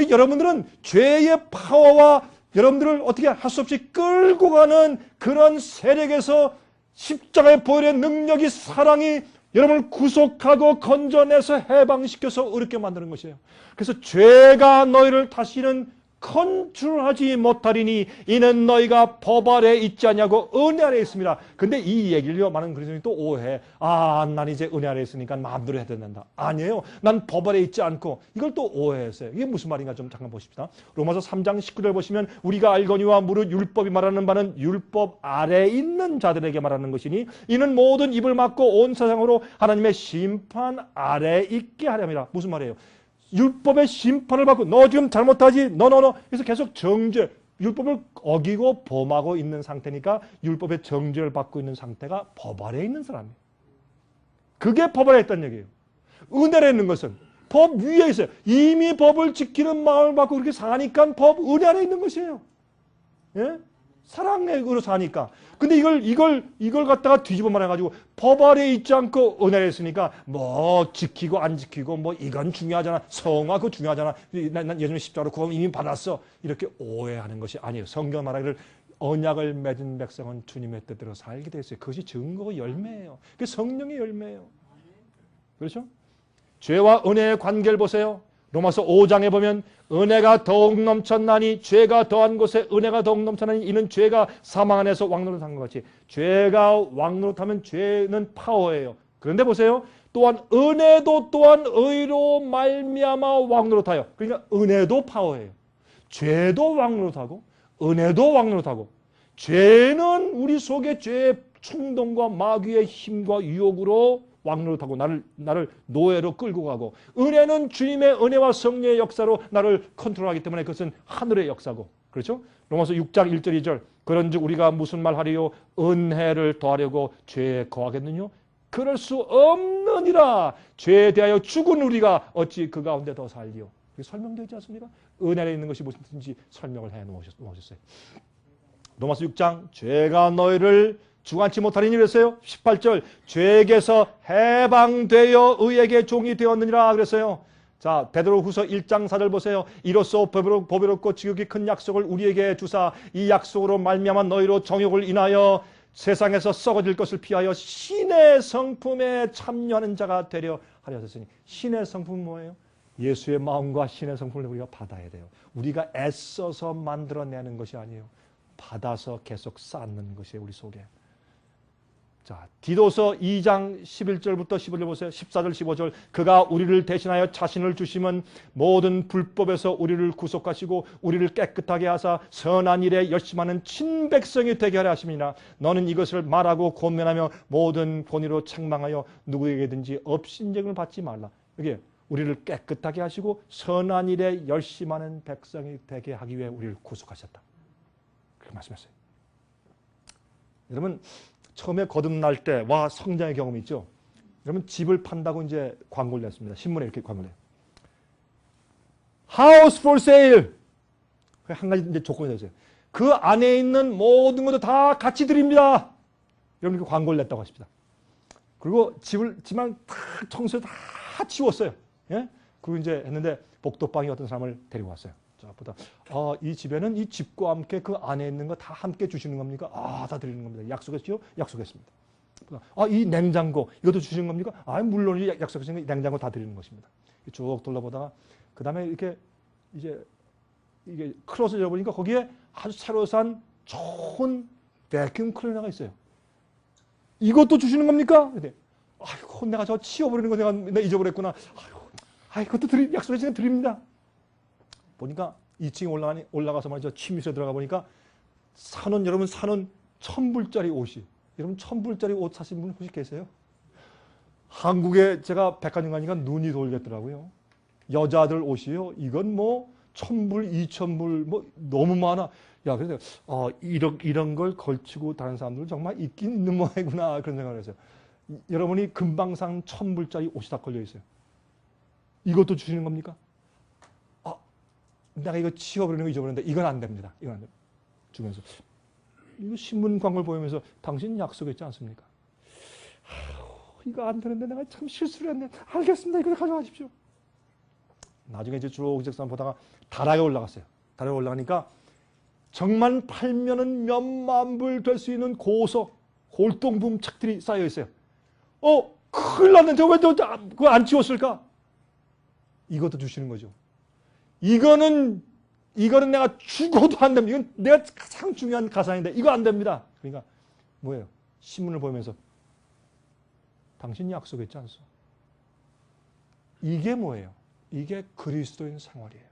여러분들은 죄의 파워와 여러분들을 어떻게 할 수 없이 끌고 가는 그런 세력에서 십자가의 보혈의 능력이 사랑이 여러분을 구속하고 건져내서 해방시켜서 의롭게 만드는 것이에요. 그래서 죄가 너희를 다시는 컨트롤하지 못하리니 이는 너희가 법 아래 있지 않냐고 은혜 아래 있습니다. 근데 이 얘기를 많은 그리스도인이 또 오해해. 난 이제 은혜 아래 있으니까 마음대로 해야 된다. 아니에요. 난 법 아래 있지 않고. 이걸 또 오해했어요. 이게 무슨 말인가 좀 잠깐 보십시다. 로마서 3장 19절 보시면 우리가 알거니와 무릇 율법이 말하는 바는 율법 아래 있는 자들에게 말하는 것이니 이는 모든 입을 막고 온 세상으로 하나님의 심판 아래 있게 하렵니다. 무슨 말이에요? 율법의 심판을 받고 너 지금 잘못하지 너 그래서 계속 정죄 율법을 어기고 범하고 있는 상태니까 율법의 정죄를 받고 있는 상태가 법 아래에 있는 사람이에요. 그게 법 아래에 있다는 얘기예요. 은혜에 있는 것은 법 위에 있어요. 이미 법을 지키는 마음을 받고 그렇게 사니까 법 은혜 아래에 있는 것이에요. 예? 사랑으로 사니까. 근데 이걸 갖다가 뒤집어 말해가지고 법 아래에 있지 않고 은혜에 있으니까 뭐 지키고 안 지키고 뭐 이건 중요하잖아. 성화 그거 중요하잖아. 난 예수님 십자가로 구원 이미 받았어. 이렇게 오해하는 것이 아니에요. 성경 말하기를 언약을 맺은 백성은 주님의 뜻대로 살게 됐어요. 그것이 증거고 열매예요. 그게 성령의 열매예요. 그렇죠? 죄와 은혜의 관계를 보세요. 로마서 5장에 보면 은혜가 더욱 넘쳤나니 죄가 더한 곳에 은혜가 더욱 넘쳤나니 이는 죄가 사망 안에서 왕노릇한 것 같이 죄가 왕노릇하면 죄는 파워예요. 그런데 보세요. 또한 은혜도 또한 의로 말미암아 왕노릇하여. 그러니까 은혜도 파워예요. 죄도 왕노릇하고 은혜도 왕노릇하고 죄는 우리 속에 죄의 충동과 마귀의 힘과 유혹으로 왕노릇하고 나를 노예로 끌고 가고 은혜는 주님의 은혜와 성령의 역사로 나를 컨트롤하기 때문에 그것은 하늘의 역사고 그렇죠? 로마서 6장 1절 2절 그런즉 우리가 무슨 말 하리요 은혜를 더하려고 죄에 거하겠느냐? 그럴 수 없느니라. 죄에 대하여 죽은 우리가 어찌 그 가운데 더 살리요? 설명되어 있지 않습니까? 은혜에 있는 것이 무엇인지 설명을 해 놓으셨어요. 로마서 6장 죄가 너희를 주관치 못하리니 그랬어요. 18절 죄에게서 해방되어 의에게 종이 되었느니라 그랬어요. 자 베드로후서 1장 4절 보세요. 이로써 보배롭고 지극히 큰 약속을 우리에게 주사 이 약속으로 말미암아 너희로 정욕을 인하여 세상에서 썩어질 것을 피하여 신의 성품에 참여하는 자가 되려 하려 하셨으니 신의 성품은 뭐예요? 예수의 마음과 신의 성품을 우리가 받아야 돼요. 우리가 애써서 만들어내는 것이 아니에요. 받아서 계속 쌓는 것이에요. 우리 속에. 자, 디도서 2장 11절부터 15절 보세요. 14절, 15절. 그가 우리를 대신하여 자신을 주시면 모든 불법에서 우리를 구속하시고 우리를 깨끗하게 하사 선한 일에 열심하는 친백성이 되게 하려 하심이나 너는 이것을 말하고 권면하며 모든 권위로 책망하여 누구에게든지 업신여김을 받지 말라. 여기 우리를 깨끗하게 하시고 선한 일에 열심하는 백성이 되게 하기 위해 우리를 구속하셨다. 그렇게 말씀했어요. 여러분, 처음에 거듭날 때와 성장의 경험이 있죠. 여러분, 집을 판다고 이제 광고를 냈습니다. 신문에 이렇게 광고를 해요. House for sale. 한 가지 이제 조건이 있어요. 그 안에 있는 모든 것도 다 같이 드립니다. 여러분, 이렇게 광고를 냈다고 하십니다. 그리고 집안 다 청소해 다 치웠어요. 예? 그리고 이제 했는데 복도방에 어떤 사람을 데리고 왔어요. 자, 보다 이 집에는 이 집과 함께 그 안에 있는 거 다 함께 주시는 겁니까? 다 드리는 겁니다. 약속했죠? 약속했습니다. 이 냉장고 이것도 주시는 겁니까? 물론 약속하신 거 냉장고 다 드리는 것입니다. 쭉 돌아보다가 그 다음에 이렇게 이제 이게 크로스 열어보니까 거기에 아주 새로 산 좋은 베큐um 클리너가 있어요. 이것도 주시는 겁니까? 근데 아이고, 내가 저 치워버리는 거 내가 잊어버렸구나. 그것도 약속하신 거 드립니다. 보니까 2층에 올라가서 말이죠. 침실에 들어가 보니까 여러분 사는 1,000불짜리 옷이. 여러분 1,000불짜리 옷 사신 분 혹시 계세요? 한국에 제가 백화점 가니까 눈이 돌겠더라고요. 여자들 옷이요. 이건 뭐 1,000불, 2,000불 뭐 너무 많아. 야, 그래서 이런 걸 걸치고 다른 사람들은 정말 있긴 있는 모양이구나 그런 생각을 했어요. 여러분이 금방산 1,000불짜리 옷이 다 걸려 있어요. 이것도 주시는 겁니까? 내가 이거 치워버리는 거 잊어버렸는데 이건 안 됩니다. 이건 안 됩니다. 주면서 이거 신문 광고를 보면서 당신 약속했지 않습니까? 이거 안 되는데 내가 참 실수를 했네. 알겠습니다. 이거 가져가십시오. 나중에 이제 쭉 보다가 다락에 올라갔어요. 다락에 올라가니까 정말 팔면은 몇만 불 될 수 있는 골동품 책들이 쌓여 있어요. 큰일 났는데 왜 그거 안 치웠을까? 이것도 주시는 거죠. 이거는 내가 죽어도 안 됩니다. 이건 내가 가장 중요한 가상인데 이거 안 됩니다. 그러니까 뭐예요? 신문을 보면서 당신이 약속했지 않소? 이게 뭐예요? 이게 그리스도인 생활이에요.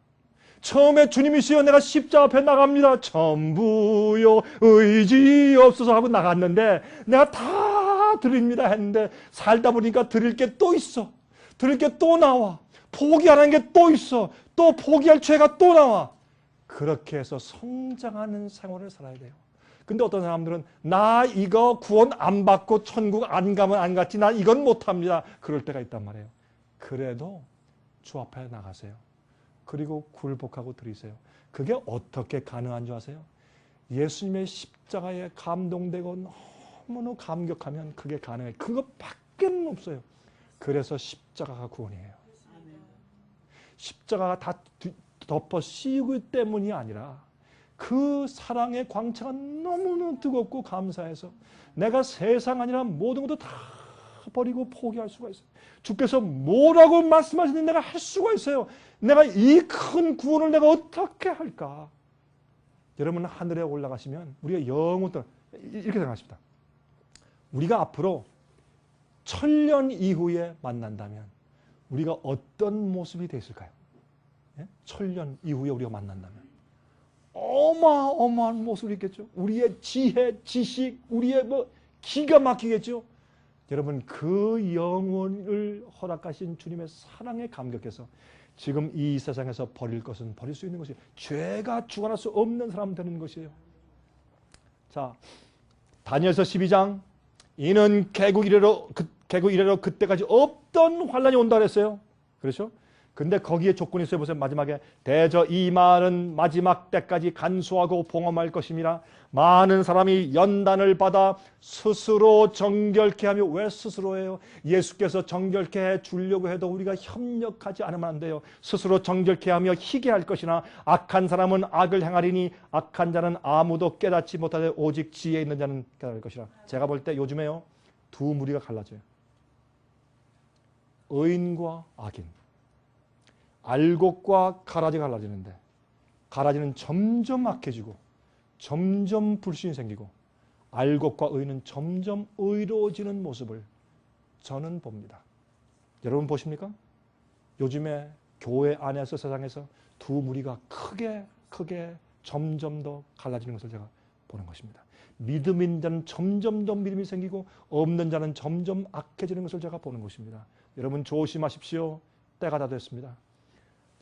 처음에 주님이시여 내가 십자가 앞에 나갑니다. 전부요 의지 없어서 하고 나갔는데 내가 다 드립니다 했는데 살다 보니까 드릴 게 또 있어. 드릴 게 또 나와. 포기 안 한 게 또 있어. 또 포기할 죄가 또 나와. 그렇게 해서 성장하는 생활을 살아야 돼요. 근데 어떤 사람들은 나 이거 구원 안 받고 천국 안 가면 안 갔지. 난 이건 못합니다. 그럴 때가 있단 말이에요. 그래도 주 앞에 나가세요. 그리고 굴복하고 드리세요. 그게 어떻게 가능한 줄 아세요? 예수님의 십자가에 감동되고 너무너무 감격하면 그게 가능해요. 그것밖에 없어요. 그래서 십자가가 구원이에요. 십자가가 다 덮어 씌우기 때문이 아니라 그 사랑의 광채가 너무너무 뜨겁고 감사해서 내가 세상 아니라 모든 것도 다 버리고 포기할 수가 있어요. 주께서 뭐라고 말씀하시는지 내가 할 수가 있어요. 내가 이 큰 구원을 내가 어떻게 할까? 여러분 하늘에 올라가시면 우리가 영원토록 이렇게 생각하십니다. 우리가 앞으로 1000년 이후에 만난다면 우리가 어떤 모습이 되었을까요? 1000년 이후에 우리가 만난다면 어마어마한 모습이 있겠죠. 우리의 지혜, 지식, 우리의 기가 막히겠죠. 여러분 그 영혼을 허락하신 주님의 사랑에 감격해서 지금 이 세상에서 버릴 것은 버릴 수 있는 것이에요. 죄가 주관할 수 없는 사람 되는 것이에요. 자, 다니엘서 12장 이는 개국 이래로 그때까지 없던 환란이 온다 그랬어요. 그렇죠? 근데 거기에 조건이 있어요. 보세요. 마지막에 대저 이 말은 마지막 때까지 간수하고 봉험할 것임이라. 많은 사람이 연단을 받아 스스로 정결케 하며. 왜 스스로예요? 예수께서 정결케 해 주려고 해도 우리가 협력하지 않으면 안 돼요. 스스로 정결케 하며 희게 할 것이나 악한 사람은 악을 행하리니 악한 자는 아무도 깨닫지 못하되 오직 지혜 있는 자는 깨달을 것이라. 제가 볼 때 요즘에요 두 무리가 갈라져요. 의인과 악인. 알곡과 가라지가 갈라지는데 가라지는 점점 악해지고 점점 불신이 생기고 알곡과 의는 점점 의로워지는 모습을 저는 봅니다. 여러분 보십니까? 요즘에 교회 안에서 세상에서 두 무리가 크게 점점 더 갈라지는 것을 제가 보는 것입니다. 믿음인 자는 점점 더 믿음이 생기고 없는 자는 점점 악해지는 것을 제가 보는 것입니다. 여러분 조심하십시오. 때가 다 됐습니다.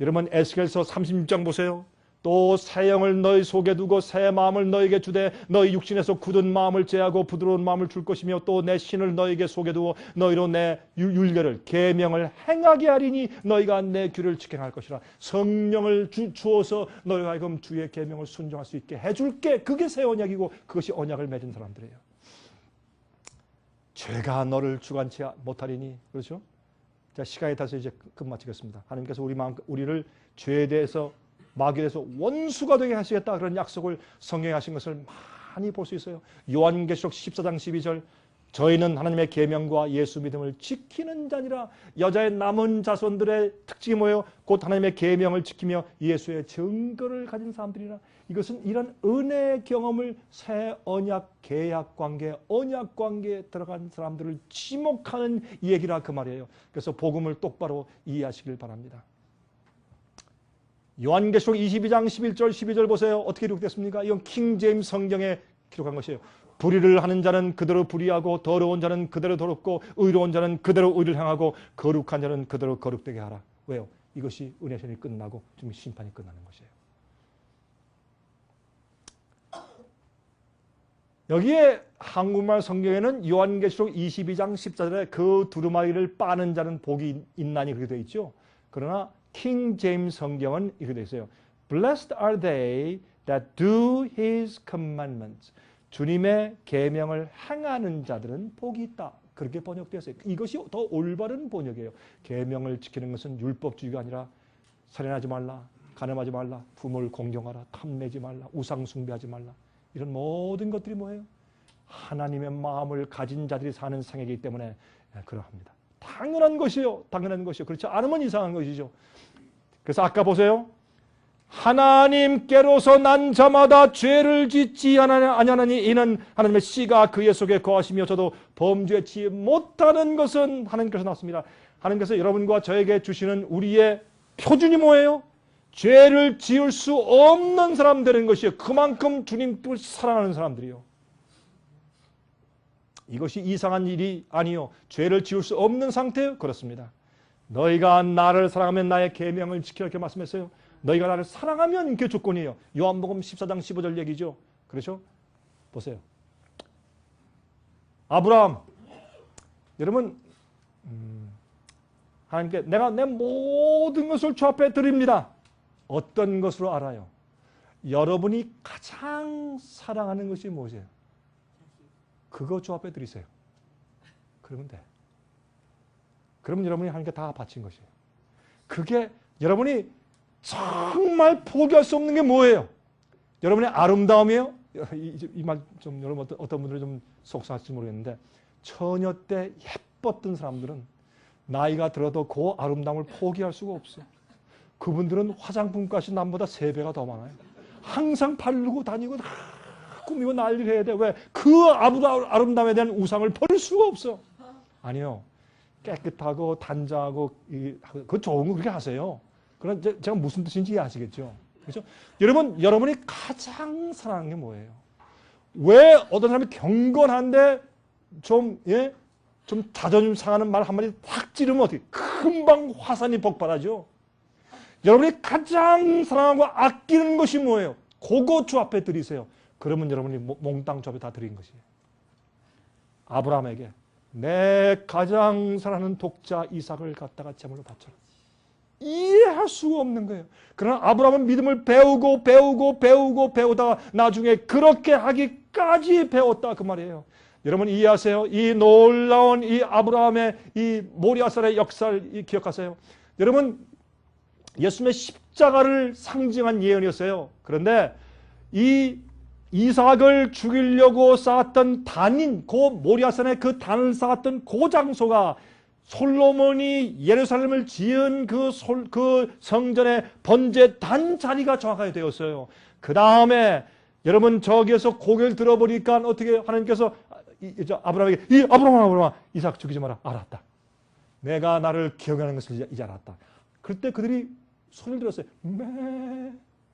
여러분 에스겔서 36장 보세요. 또 새 영을 너희 속에 두고 새 마음을 너희에게 주되 너희 육신에서 굳은 마음을 제하고 부드러운 마음을 줄 것이며 또 내 신을 너희에게 속에 두어 너희로 내 율례를 계명을 행하게 하리니 너희가 내 규를 지켜야 할 것이라. 성령을 주어서 너희가 하여금 주의 계명을 순종할 수 있게 해줄게. 그게 새 언약이고 그것이 언약을 맺은 사람들이에요. 죄가 너를 주관치 못하리니. 그렇죠? 자, 시간이 다서 이제 끝마치겠습니다. 하나님께서 우리를 죄에 대해서 마귀에 대해서 원수가 되게 하시겠다 그런 약속을 성경에 하신 것을 많이 볼 수 있어요. 요한계시록 14장 12절 저희는 하나님의 계명과 예수 믿음을 지키는 자니라. 여자의 남은 자손들의 특징이 뭐예요? 곧 하나님의 계명을 지키며 예수의 증거를 가진 사람들이라. 이것은 이런 은혜의 경험을 새 언약, 계약 관계, 언약 관계에 들어간 사람들을 지목하는 얘기라 그 말이에요. 그래서 복음을 똑바로 이해하시길 바랍니다. 요한계시록 22장 11절 12절 보세요. 어떻게 기록됐습니까? 이건 킹 제임스 성경에 기록한 것이에요. 불의를 하는 자는 그대로 불의하고 더러운 자는 그대로 더럽고 의로운 자는 그대로 의를 행하고 거룩한 자는 그대로 거룩되게 하라. 왜요? 이것이 은혜 시간이 끝나고 지금 심판이 끝나는 것이에요. 여기에 한국말 성경에는 요한계시록 22장 14절에 그 두루마리를 빠는 자는 복이 있나니 그렇게 되어 있죠. 그러나 킹 제임스 성경은 이렇게 되어 있어요. Blessed are they that do his commandments. 주님의 계명을 행하는 자들은 복이 있다. 그렇게 번역되었어요. 이것이 더 올바른 번역이에요. 계명을 지키는 것은 율법주의가 아니라 살인하지 말라, 간음하지 말라, 부모를 공경하라, 탐내지 말라, 우상 숭배하지 말라. 이런 모든 것들이 뭐예요? 하나님의 마음을 가진 자들이 사는 생애이기 때문에 그러합니다. 당연한 것이요. 당연한 것이요. 그렇지 않으면 이상한 것이죠. 그래서 아까 보세요. 하나님께로서 난 자마다 죄를 짓지 아니하나니 이는 하나님의 씨가 그의 속에 거하시며 저도 범죄치 못하는 것은 하나님께서 났습니다. 하나님께서 여러분과 저에게 주시는 우리의 표준이 뭐예요? 죄를 지을 수 없는 사람 되는 것이에요. 그만큼 주님을 사랑하는 사람들이요. 이것이 이상한 일이 아니요. 죄를 지을 수 없는 상태요. 그렇습니다. 너희가 나를 사랑하면 나의 계명을 지키라 이렇게 말씀했어요. 너희가 나를 사랑하면 이게 조건이에요. 요한복음 14장 15절 얘기죠. 그렇죠? 보세요. 아브라함. 여러분 하나님께 내가 내 모든 것을 주 앞에 드립니다. 어떤 것으로 알아요? 여러분이 가장 사랑하는 것이 무엇이에요? 그거 주 앞에 드리세요. 그러면 돼. 그러면 여러분이 하나님께 다 바친 것이에요. 그게 여러분이 정말 포기할 수 없는 게 뭐예요? 여러분의 아름다움이에요? 이 말 좀 여러분 어떤 분들은 좀 속상할지 모르겠는데 처녀 때 예뻤던 사람들은 나이가 들어도 그 아름다움을 포기할 수가 없어. 그분들은 화장품값이 남보다 3배가 더 많아요. 항상 바르고 다니고 꾸미고 난리를 해야 돼. 왜? 그 아름다움에 대한 우상을 버릴 수가 없어. 아니요. 깨끗하고 단자하고 그 좋은 거 그렇게 하세요. 그럼 제가 무슨 뜻인지 이해하시겠죠? 그렇죠? 여러분이 가장 사랑하는 게 뭐예요? 왜 어떤 사람이 경건한데 좀 자존심 상하는 말 한마디 탁 찌르면 어떻게 금방 화산이 폭발하죠? 여러분이 가장 사랑하고 아끼는 것이 뭐예요? 그거 주 앞에 드리세요. 그러면 여러분이 몽땅 주 앞에 다 드린 것이에요. 아브라함에게 내 가장 사랑하는 독자 이삭을 갖다가 제물로 바쳐라. 이해할 수가 없는 거예요. 그러나 아브라함은 믿음을 배우다가 나중에 그렇게 하기까지 배웠다 그 말이에요. 여러분 이해하세요? 이 놀라운 이 아브라함의 이 모리아산의 역사를 기억하세요? 여러분 예수님의 십자가를 상징한 예언이었어요. 그런데 이 이삭을 죽이려고 쌓았던 단인 그 모리아산의 그 단을 쌓았던 그 장소가 솔로몬이 예루살렘을 지은 그 성전의 번제단 자리가 정확하게 되었어요. 그 다음에 여러분 저기에서 고개를 들어보니까 어떻게 하나님께서 아브라함에게 아브라함아 이삭 죽이지 마라. 알았다. 내가 나를 기억하는 것을 이제 알았다. 그때 그들이 손을 들었어요.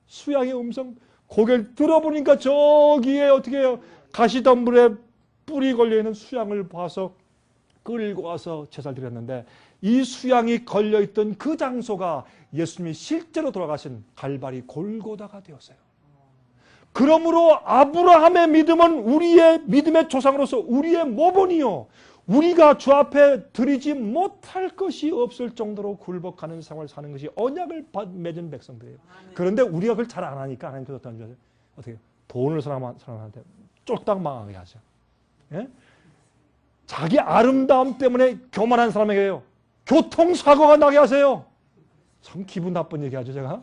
수양의 음성 고개를 들어보니까 저기에 어떻게 해요? 가시덤불에 뿔이 걸려있는 수양을 봐서 끌고 와서 제사를 드렸는데 이 수양이 걸려있던 그 장소가 예수님이 실제로 돌아가신 갈바리 골고다가 되었어요. 그러므로 아브라함의 믿음은 우리의 믿음의 조상으로서 우리의 모본이요. 우리가 주 앞에 드리지 못할 것이 없을 정도로 굴복하는 생활을 사는 것이 언약을 맺은 백성들이에요. 그런데 우리가 그걸 잘 안 하니까 하나님께서 어떻게 해요? 돈을 사람한테 쫄딱 망하게 하죠. 예? 자기 아름다움 때문에 교만한 사람에게요. 교통사고가 나게 하세요. 참 기분 나쁜 얘기하죠, 제가.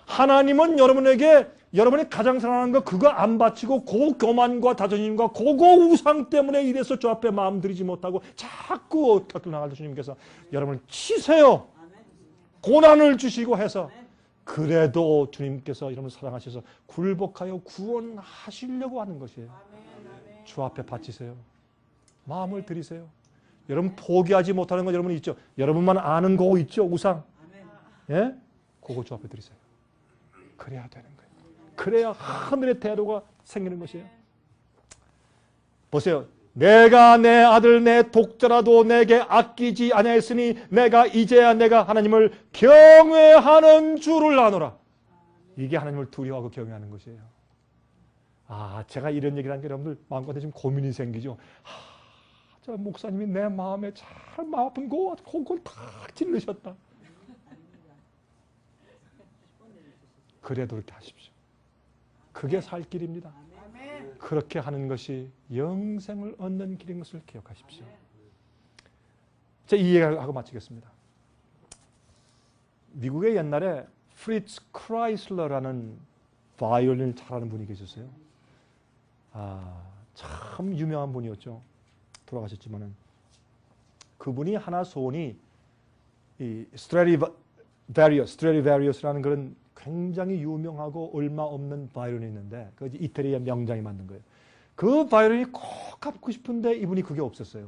하나님은 여러분에게 여러분이 가장 사랑하는 거 그거 안 바치고 그 교만과 자존심과 그거 우상 때문에 이래서 주 앞에 마음 들이지 못하고 자꾸 곁을 나갈 주님께서 여러분을 치세요. 고난을 주시고 해서 그래도 주님께서 여러분을 사랑하셔서 굴복하여 구원하시려고 하는 것이에요. 주 앞에 바치세요. 마음을 드리세요. 여러분 포기하지 못하는 건 여러분이 있죠. 여러분만 아는 거 있죠. 우상. 예? 그거 주 앞에 드리세요. 그래야 되는 거예요. 그래야 하늘의 대로가 생기는 것이에요. 보세요. 내가 내 아들 내 독자라도 내게 아끼지 아니하였으니 내가 이제야 내가 하나님을 경외하는 줄을 아노라. 이게 하나님을 두려워하고 경외하는 것이에요. 아, 제가 이런 얘기를 하니까 여러분들 마음껏 지금 고민이 생기죠. 저 목사님이 내 마음에 잘 마음 아픈 그걸 탁 찔르셨다. 그래도 그렇게 하십시오. 그게 살 길입니다. 그렇게 하는 것이 영생을 얻는 길인 것을 기억하십시오. 자, 이 얘기하고 마치겠습니다. 미국에 옛날에 프리츠 크라이슬러라는 바이올린을 잘하는 분이 계셨어요. 참 유명한 분이었죠. 돌아가셨지만은 그분이 하나 소원이 이 스트라디바리우스라는 그런 굉장히 유명하고 얼마 없는 바이올린이 있는데 그 이태리의 명장이 만든 거예요. 그 바이올린이 꼭 갖고 싶은데 이분이 그게 없었어요.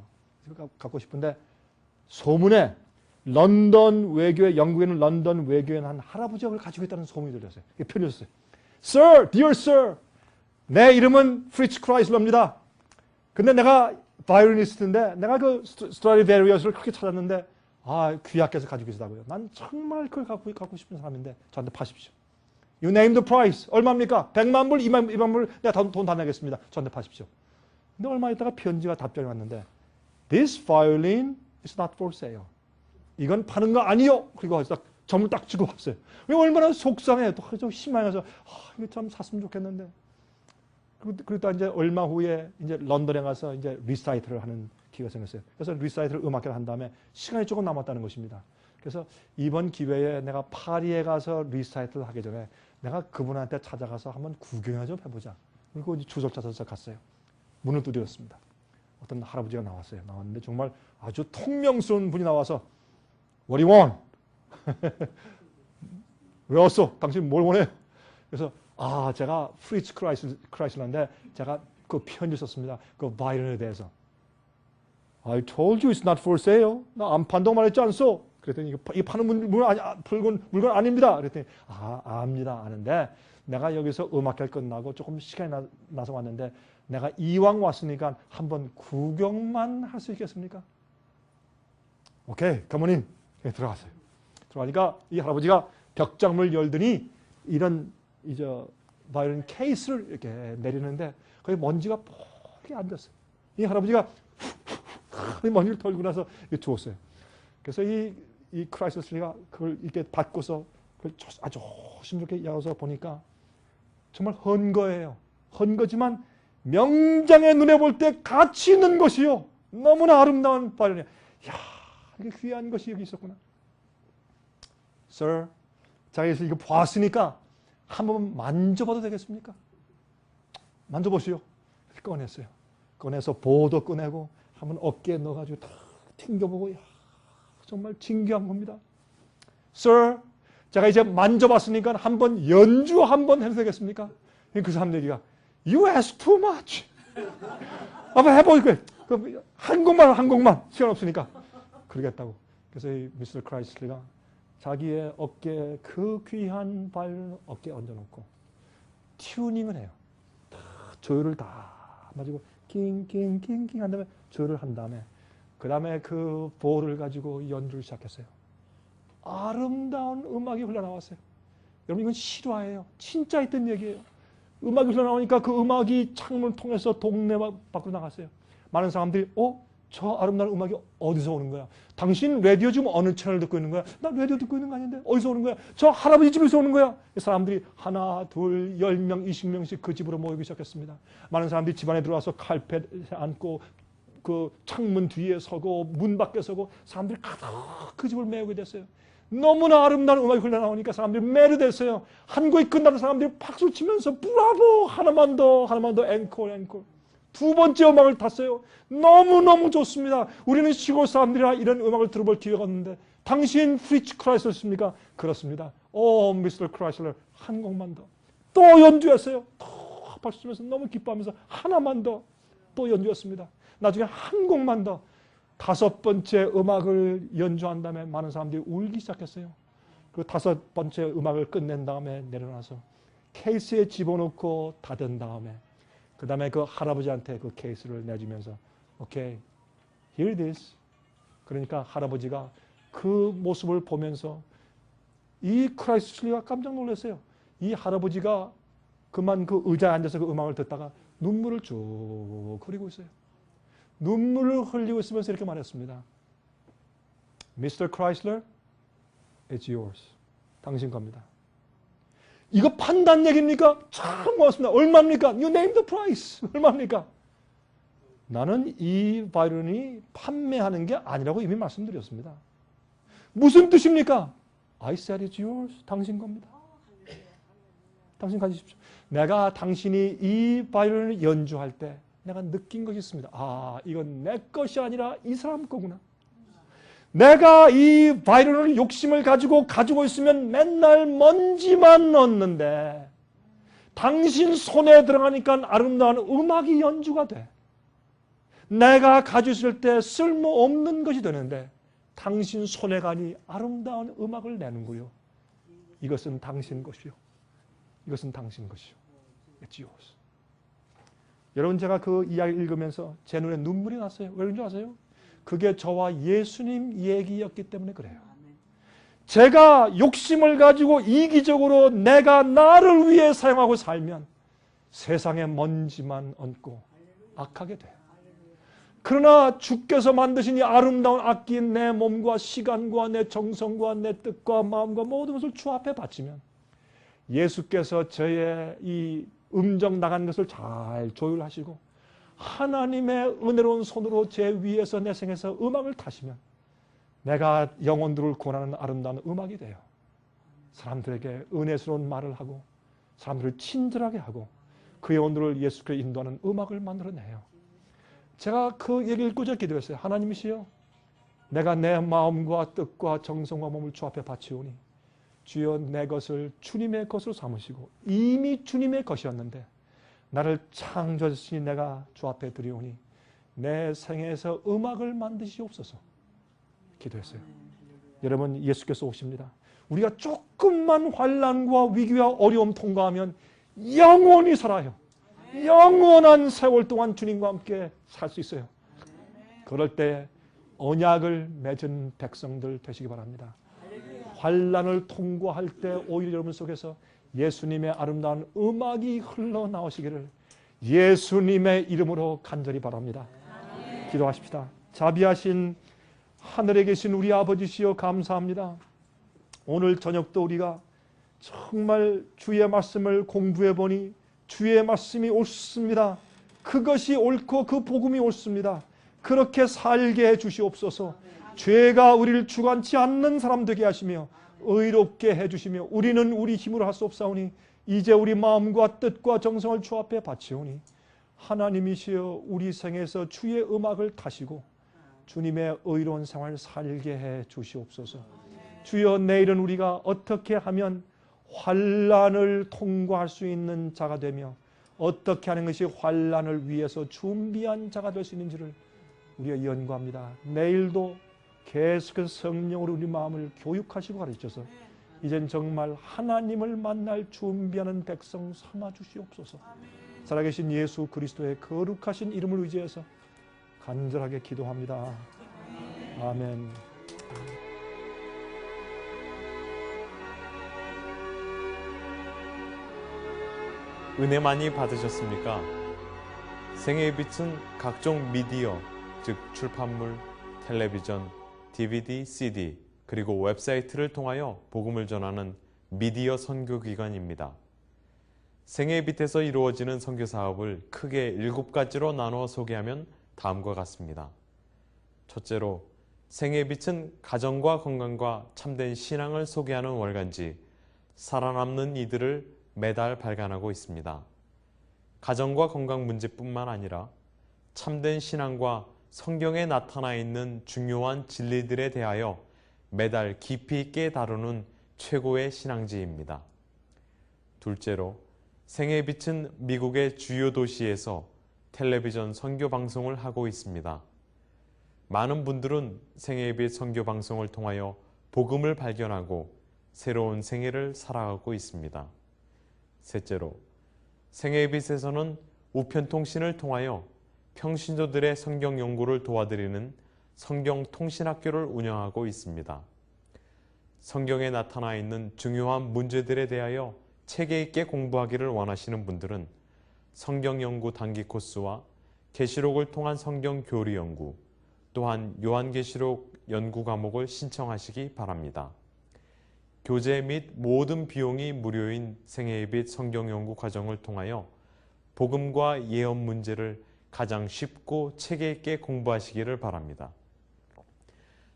갖고 싶은데 소문에 런던 외교에 영국에는 런던 외교에 한 할아버지가 그걸 가지고 있다는 소문이 들렸어요. 편지였어요. Sir, dear sir, 내 이름은 프리츠 크라이슬러입니다. 근데 내가 바이올리니스트인데 내가 그 스트라디바리우스를 그렇게 찾았는데 귀하께서 가지고 계시다고요. 난 정말 그걸 갖고 싶은 사람인데 저한테 파십시오. You name the price. 얼마입니까? 100만 불, 2만 불 내가 돈 다 내겠습니다. 저한테 파십시오. 근데 얼마 있다가 편지가 답장이 왔는데 This violin is not for sale. 이건 파는 거 아니요. 그리고 점을 딱 찍어 왔어요. 얼마나 속상해. 또 좀 희망해서 이거 참 샀으면 좋겠는데. 그러다 이제 얼마 후에 이제 런던에 가서 이제 리사이트를 하는 기회가 생겼어요. 그래서 리사이트를 음악회를 한 다음에 시간이 조금 남았다는 것입니다. 그래서 이번 기회에 내가 파리에 가서 리사이트를 하기 전에 내가 그분한테 찾아가서 한번 구경을 좀 해보자. 그리고 이제 주소를 찾아서 갔어요. 문을 두드렸습니다. 어떤 할아버지가 나왔어요. 나왔는데 정말 아주 통명스러운 분이 나와서 What do you want? 왜 왔어? 당신 뭘 원해? 그래서 제가 프리츠 크라이슬러인데 제가 그 편지 썼습니다. 그 바이올린에 대해서. I told you it's not for sale. 나 안 판다고 말했지 않소? 그랬더니 이 파는 물건 아닙니다. 그랬더니 압니다. 아는데 내가 여기서 음악회 끝나고 조금 시간이 나서 왔는데 내가 이왕 왔으니까 한번 구경만 할 수 있겠습니까? 오케이, 가모님. 들어갔어요. 들어가니까 이 할아버지가 벽장문을 열더니 이런 바이올린 케이스를 이렇게 내리는데 거기 먼지가 폴게 앉았어요. 이 할아버지가 먼지를 털고 나서 주웠어요. 그래서 이 크라이슬러가 그걸 이렇게 받고서 그걸 아주 조심스럽게 열어서 보니까 정말 헌거예요. 헌거지만 명장의 눈에 볼 때 가치 있는 것이요. 너무나 아름다운 바이올린. 이야, 이게 귀한 것이 여기 있었구나. Sir, 자, 그래서 이거 보았으니까 한번 만져봐도 되겠습니까? 만져보시오. 꺼냈어요. 꺼내서 보도 꺼내고 한번 어깨에 넣어가지고 다 튕겨보고 정말 진귀한 겁니다. Sir, 제가 이제 만져봤으니까 한번 연주 한번 해도 되겠습니까? 그 사람 얘기가 You ask too much. 한번 해보고 한 곡만 시간 없으니까 그러겠다고. 그래서 이 미스터 크라이슬리가 자기의 어깨에 그 귀한 바이올린을 어깨에 얹어놓고 튜닝을 해요. 다 조율을 다 맞추고 낑낑낑낑 한 다음에 조율을 한 다음에 그 다음에 그 볼을 가지고 연주를 시작했어요. 아름다운 음악이 흘러나왔어요. 여러분 이건 실화예요. 진짜 있던 얘기예요. 음악이 흘러나오니까 그 음악이 창문을 통해서 동네 밖으로 나갔어요. 많은 사람들이 저 아름다운 음악이 어디서 오는 거야? 당신 라디오 지금 어느 채널 듣고 있는 거야? 나 라디오 듣고 있는 거 아닌데 어디서 오는 거야? 저 할아버지 집에서 오는 거야? 사람들이 하나, 둘, 10명, 20명씩 그 집으로 모이기 시작했습니다. 많은 사람들이 집안에 들어와서 칼펫에 앉고 그 창문 뒤에 서고 문 밖에 서고 사람들이 가득 그 집을 메우게 됐어요. 너무나 아름다운 음악이 흘러나오니까 사람들이 매료됐어요. 한 곡이 끝나는 사람들이 박수 치면서 브라보! 하나만 더 앵콜. 두 번째 음악을 탔어요. 너무너무 좋습니다. 우리는 시골 사람들이라 이런 음악을 들어볼 기회가 없는데 당신 프리츠 크라이슬러십니까? 그렇습니다. 미스터 크라이슬러 한 곡만 더. 또 연주했어요. 또 박수 치면서 너무 기뻐하면서 하나만 더 또 연주했습니다. 나중에 한 곡만 더. 5번째 음악을 연주한 다음에 많은 사람들이 울기 시작했어요. 그 5번째 음악을 끝낸 다음에 내려놔서 케이스에 집어넣고 닫은 다음에 그 다음에 그 할아버지한테 그 케이스를 내주면서 오케이, here it is. 그러니까 할아버지가 그 모습을 보면서 이 크라이슬리가 깜짝 놀랐어요. 이 할아버지가 그만 그 의자에 앉아서 그 음악을 듣다가 눈물을 쭉 흐리고 있어요. 눈물을 흘리고 있으면서 이렇게 말했습니다. Mr. Chrysler, it's yours. 당신 겁니다. 이거 판단 얘기입니까? 참 고맙습니다. 얼마입니까? You name the price. 얼마입니까? 나는 이 바이올린이 판매하는 게 아니라고 이미 말씀드렸습니다. 무슨 뜻입니까? I said it's yours. 당신 겁니다. 당신 가지십시오. 내가 당신이 이 바이올린을 연주할 때 내가 느낀 것이 있습니다. 이건 내 것이 아니라 이 사람 거구나. 내가 이 바이올린을 욕심을 가지고 있으면 맨날 먼지만 넣는데 당신 손에 들어가니까 아름다운 음악이 연주가 돼. 내가 가지고 있을 때 쓸모없는 것이 되는데 당신 손에 가니 아름다운 음악을 내는구요. 이것은 당신 것이요. 이것은 당신 것이요. It's yours. 여러분 제가 그 이야기를 읽으면서 제 눈에 눈물이 났어요. 왜 그런지 아세요? 그게 저와 예수님 얘기였기 때문에 그래요. 제가 욕심을 가지고 이기적으로 내가 나를 위해 사용하고 살면 세상에 먼지만 얹고 악하게 돼요. 그러나 주께서 만드신 이 아름다운 악기인 내 몸과 시간과 내 정성과 내 뜻과 마음과 모든 것을 주 앞에 바치면 예수께서 저의 이 음정 나간 것을 잘 조율하시고 하나님의 은혜로운 손으로 제 위에서 내 생에서 음악을 타시면 내가 영혼들을 구원하는 아름다운 음악이 돼요. 사람들에게 은혜스러운 말을 하고 사람들을 친절하게 하고 그 영혼들을 예수께 인도하는 음악을 만들어내요. 제가 그 얘기를 읽고 저 기도했어요. 하나님이시여, 내가 내 마음과 뜻과 정성과 몸을 주 앞에 바치오니 주여 내 것을 주님의 것으로 삼으시고 이미 주님의 것이었는데 나를 창조하시니 내가 주 앞에 드리오니 내 생애에서 음악을 만드시옵소서 기도했어요. 여러분 예수께서 오십니다. 우리가 조금만 환난과 위기와 어려움 통과하면 영원히 살아요. 영원한 세월 동안 주님과 함께 살 수 있어요. 그럴 때 언약을 맺은 백성들 되시기 바랍니다. 환난을 통과할 때 오히려 여러분 속에서 예수님의 아름다운 음악이 흘러나오시기를 예수님의 이름으로 간절히 바랍니다. 기도하십시다. 자비하신 하늘에 계신 우리 아버지시여 감사합니다. 오늘 저녁도 우리가 정말 주의 말씀을 공부해 보니 주의 말씀이 옳습니다. 그것이 옳고 그 복음이 옳습니다. 그렇게 살게 해 주시옵소서. 죄가 우리를 주관치 않는 사람 되게 하시며 의롭게 해주시며 우리는 우리 힘으로 할 수 없사오니 이제 우리 마음과 뜻과 정성을 주 앞에 바치오니 하나님이시여 우리 생에서 주의 음악을 타시고 주님의 의로운 생활을 살게 해 주시옵소서. 주여, 내일은 우리가 어떻게 하면 환난을 통과할 수 있는 자가 되며 어떻게 하는 것이 환난을 위해서 준비한 자가 될 수 있는지를 우리가 연구합니다. 내일도 계속해서 성령으로 우리 마음을 교육하시고 가르쳐서 이젠 정말 하나님을 만날 준비하는 백성 삼아 주시옵소서. 살아계신 예수 그리스도의 거룩하신 이름을 의지해서 간절하게 기도합니다. 아멘. 은혜 많이 받으셨습니까? 생애의 빛은 각종 미디어, 즉 출판물, 텔레비전, DVD, CD, 그리고 웹사이트를 통하여 복음을 전하는 미디어 선교기관입니다. 생애의 빛에서 이루어지는 선교 사업을 크게 7가지로 나누어 소개하면 다음과 같습니다. 첫째로, 생애의 빛은 가정과 건강과 참된 신앙을 소개하는 월간지 살아남는 이들을 매달 발간하고 있습니다. 가정과 건강 문제뿐만 아니라 참된 신앙과 성경에 나타나 있는 중요한 진리들에 대하여 매달 깊이 있게 다루는 최고의 신앙지입니다. 둘째로, 생애의 빛은 미국의 주요 도시에서 텔레비전 선교 방송을 하고 있습니다. 많은 분들은 생애의 빛 선교 방송을 통하여 복음을 발견하고 새로운 생애를 살아가고 있습니다. 셋째로, 생애의 빛에서는 우편통신을 통하여 평신도들의 성경 연구를 도와드리는 성경통신학교를 운영하고 있습니다. 성경에 나타나 있는 중요한 문제들에 대하여 체계 있게 공부하기를 원하시는 분들은 성경 연구 단기 코스와 계시록을 통한 성경 교리 연구, 또한 요한계시록 연구 과목을 신청하시기 바랍니다. 교재 및 모든 비용이 무료인 생애의 빛 성경 연구 과정을 통하여 복음과 예언 문제를 가장 쉽고 체계 있게 공부하시기를 바랍니다.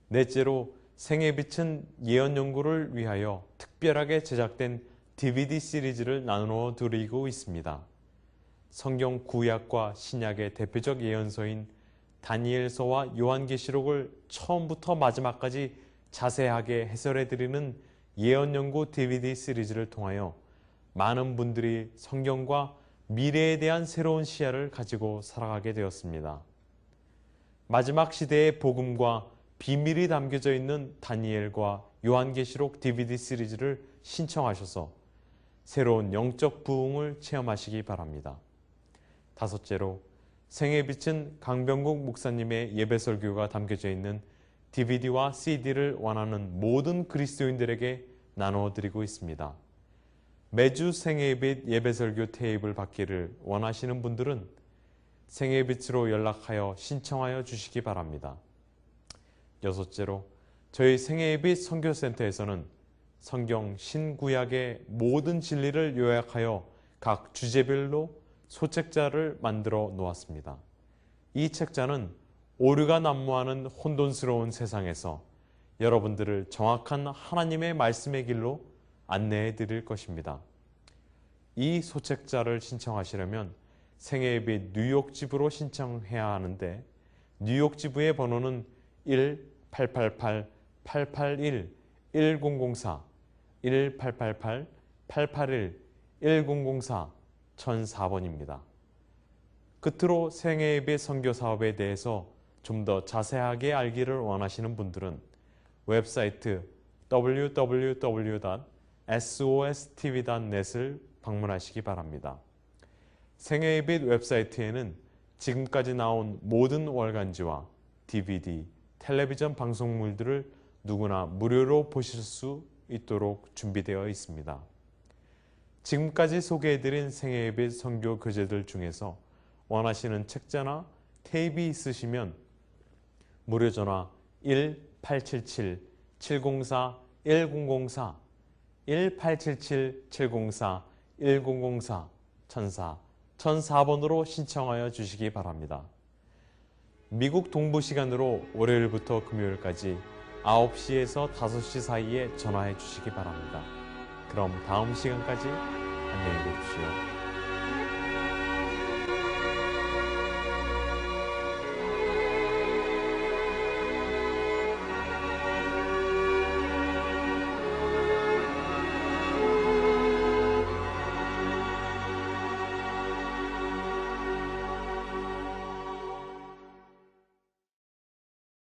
넷째로, 생애의 빛은 예언 연구를 위하여 특별하게 제작된 DVD 시리즈를 나누어 드리고 있습니다. 성경 구약과 신약의 대표적 예언서인 다니엘서와 요한계시록을 처음부터 마지막까지 자세하게 해설해 드리는 예언 연구 DVD 시리즈를 통하여 많은 분들이 성경과 미래에 대한 새로운 시야를 가지고 살아가게 되었습니다. 마지막 시대의 복음과 비밀이 담겨져 있는 다니엘과 요한계시록 DVD 시리즈를 신청하셔서 새로운 영적 부흥을 체험하시기 바랍니다. 다섯째로, 생애의 빛은 강병국 목사님의 예배 설교가 담겨져 있는 DVD와 CD를 원하는 모든 그리스도인들에게 나누어 드리고 있습니다. 매주 생애의 빛 예배 설교 테이프를 받기를 원하시는 분들은 생애의 빛으로 연락하여 신청하여 주시기 바랍니다. 여섯째로, 저희 생애의 빛 선교센터에서는 성경 신구약의 모든 진리를 요약하여 각 주제별로 소책자를 만들어 놓았습니다. 이 책자는 오류가 난무하는 혼돈스러운 세상에서 여러분들을 정확한 하나님의 말씀의 길로 안내해 드릴 것입니다. 이 소책자를 신청하시려면 생애의 빛 뉴욕 지부로 신청해야 하는데, 뉴욕 지부의 번호는 1-888-881-1004, 1-888-881-1004 1004번입니다. 끝으로 생애의 빛 선교 사업에 대해서 좀 더 자세하게 알기를 원하시는 분들은 웹사이트 www.sostv.net을 방문하시기 바랍니다. 생애의 빛 웹사이트에는 지금까지 나온 모든 월간지와 DVD, 텔레비전 방송물들을 누구나 무료로 보실 수 있도록 준비되어 있습니다. 지금까지 소개해드린 생애의 빛 선교 교재들 중에서 원하시는 책자나 테이프 있으시면 무료 전화 1-877-704-1004, 1-877-704-1004, 1004번으로 신청하여 주시기 바랍니다. 미국 동부 시간으로 월요일부터 금요일까지 9시에서 5시 사이에 전화해 주시기 바랍니다. 그럼 다음 시간까지 안녕히 계십시오.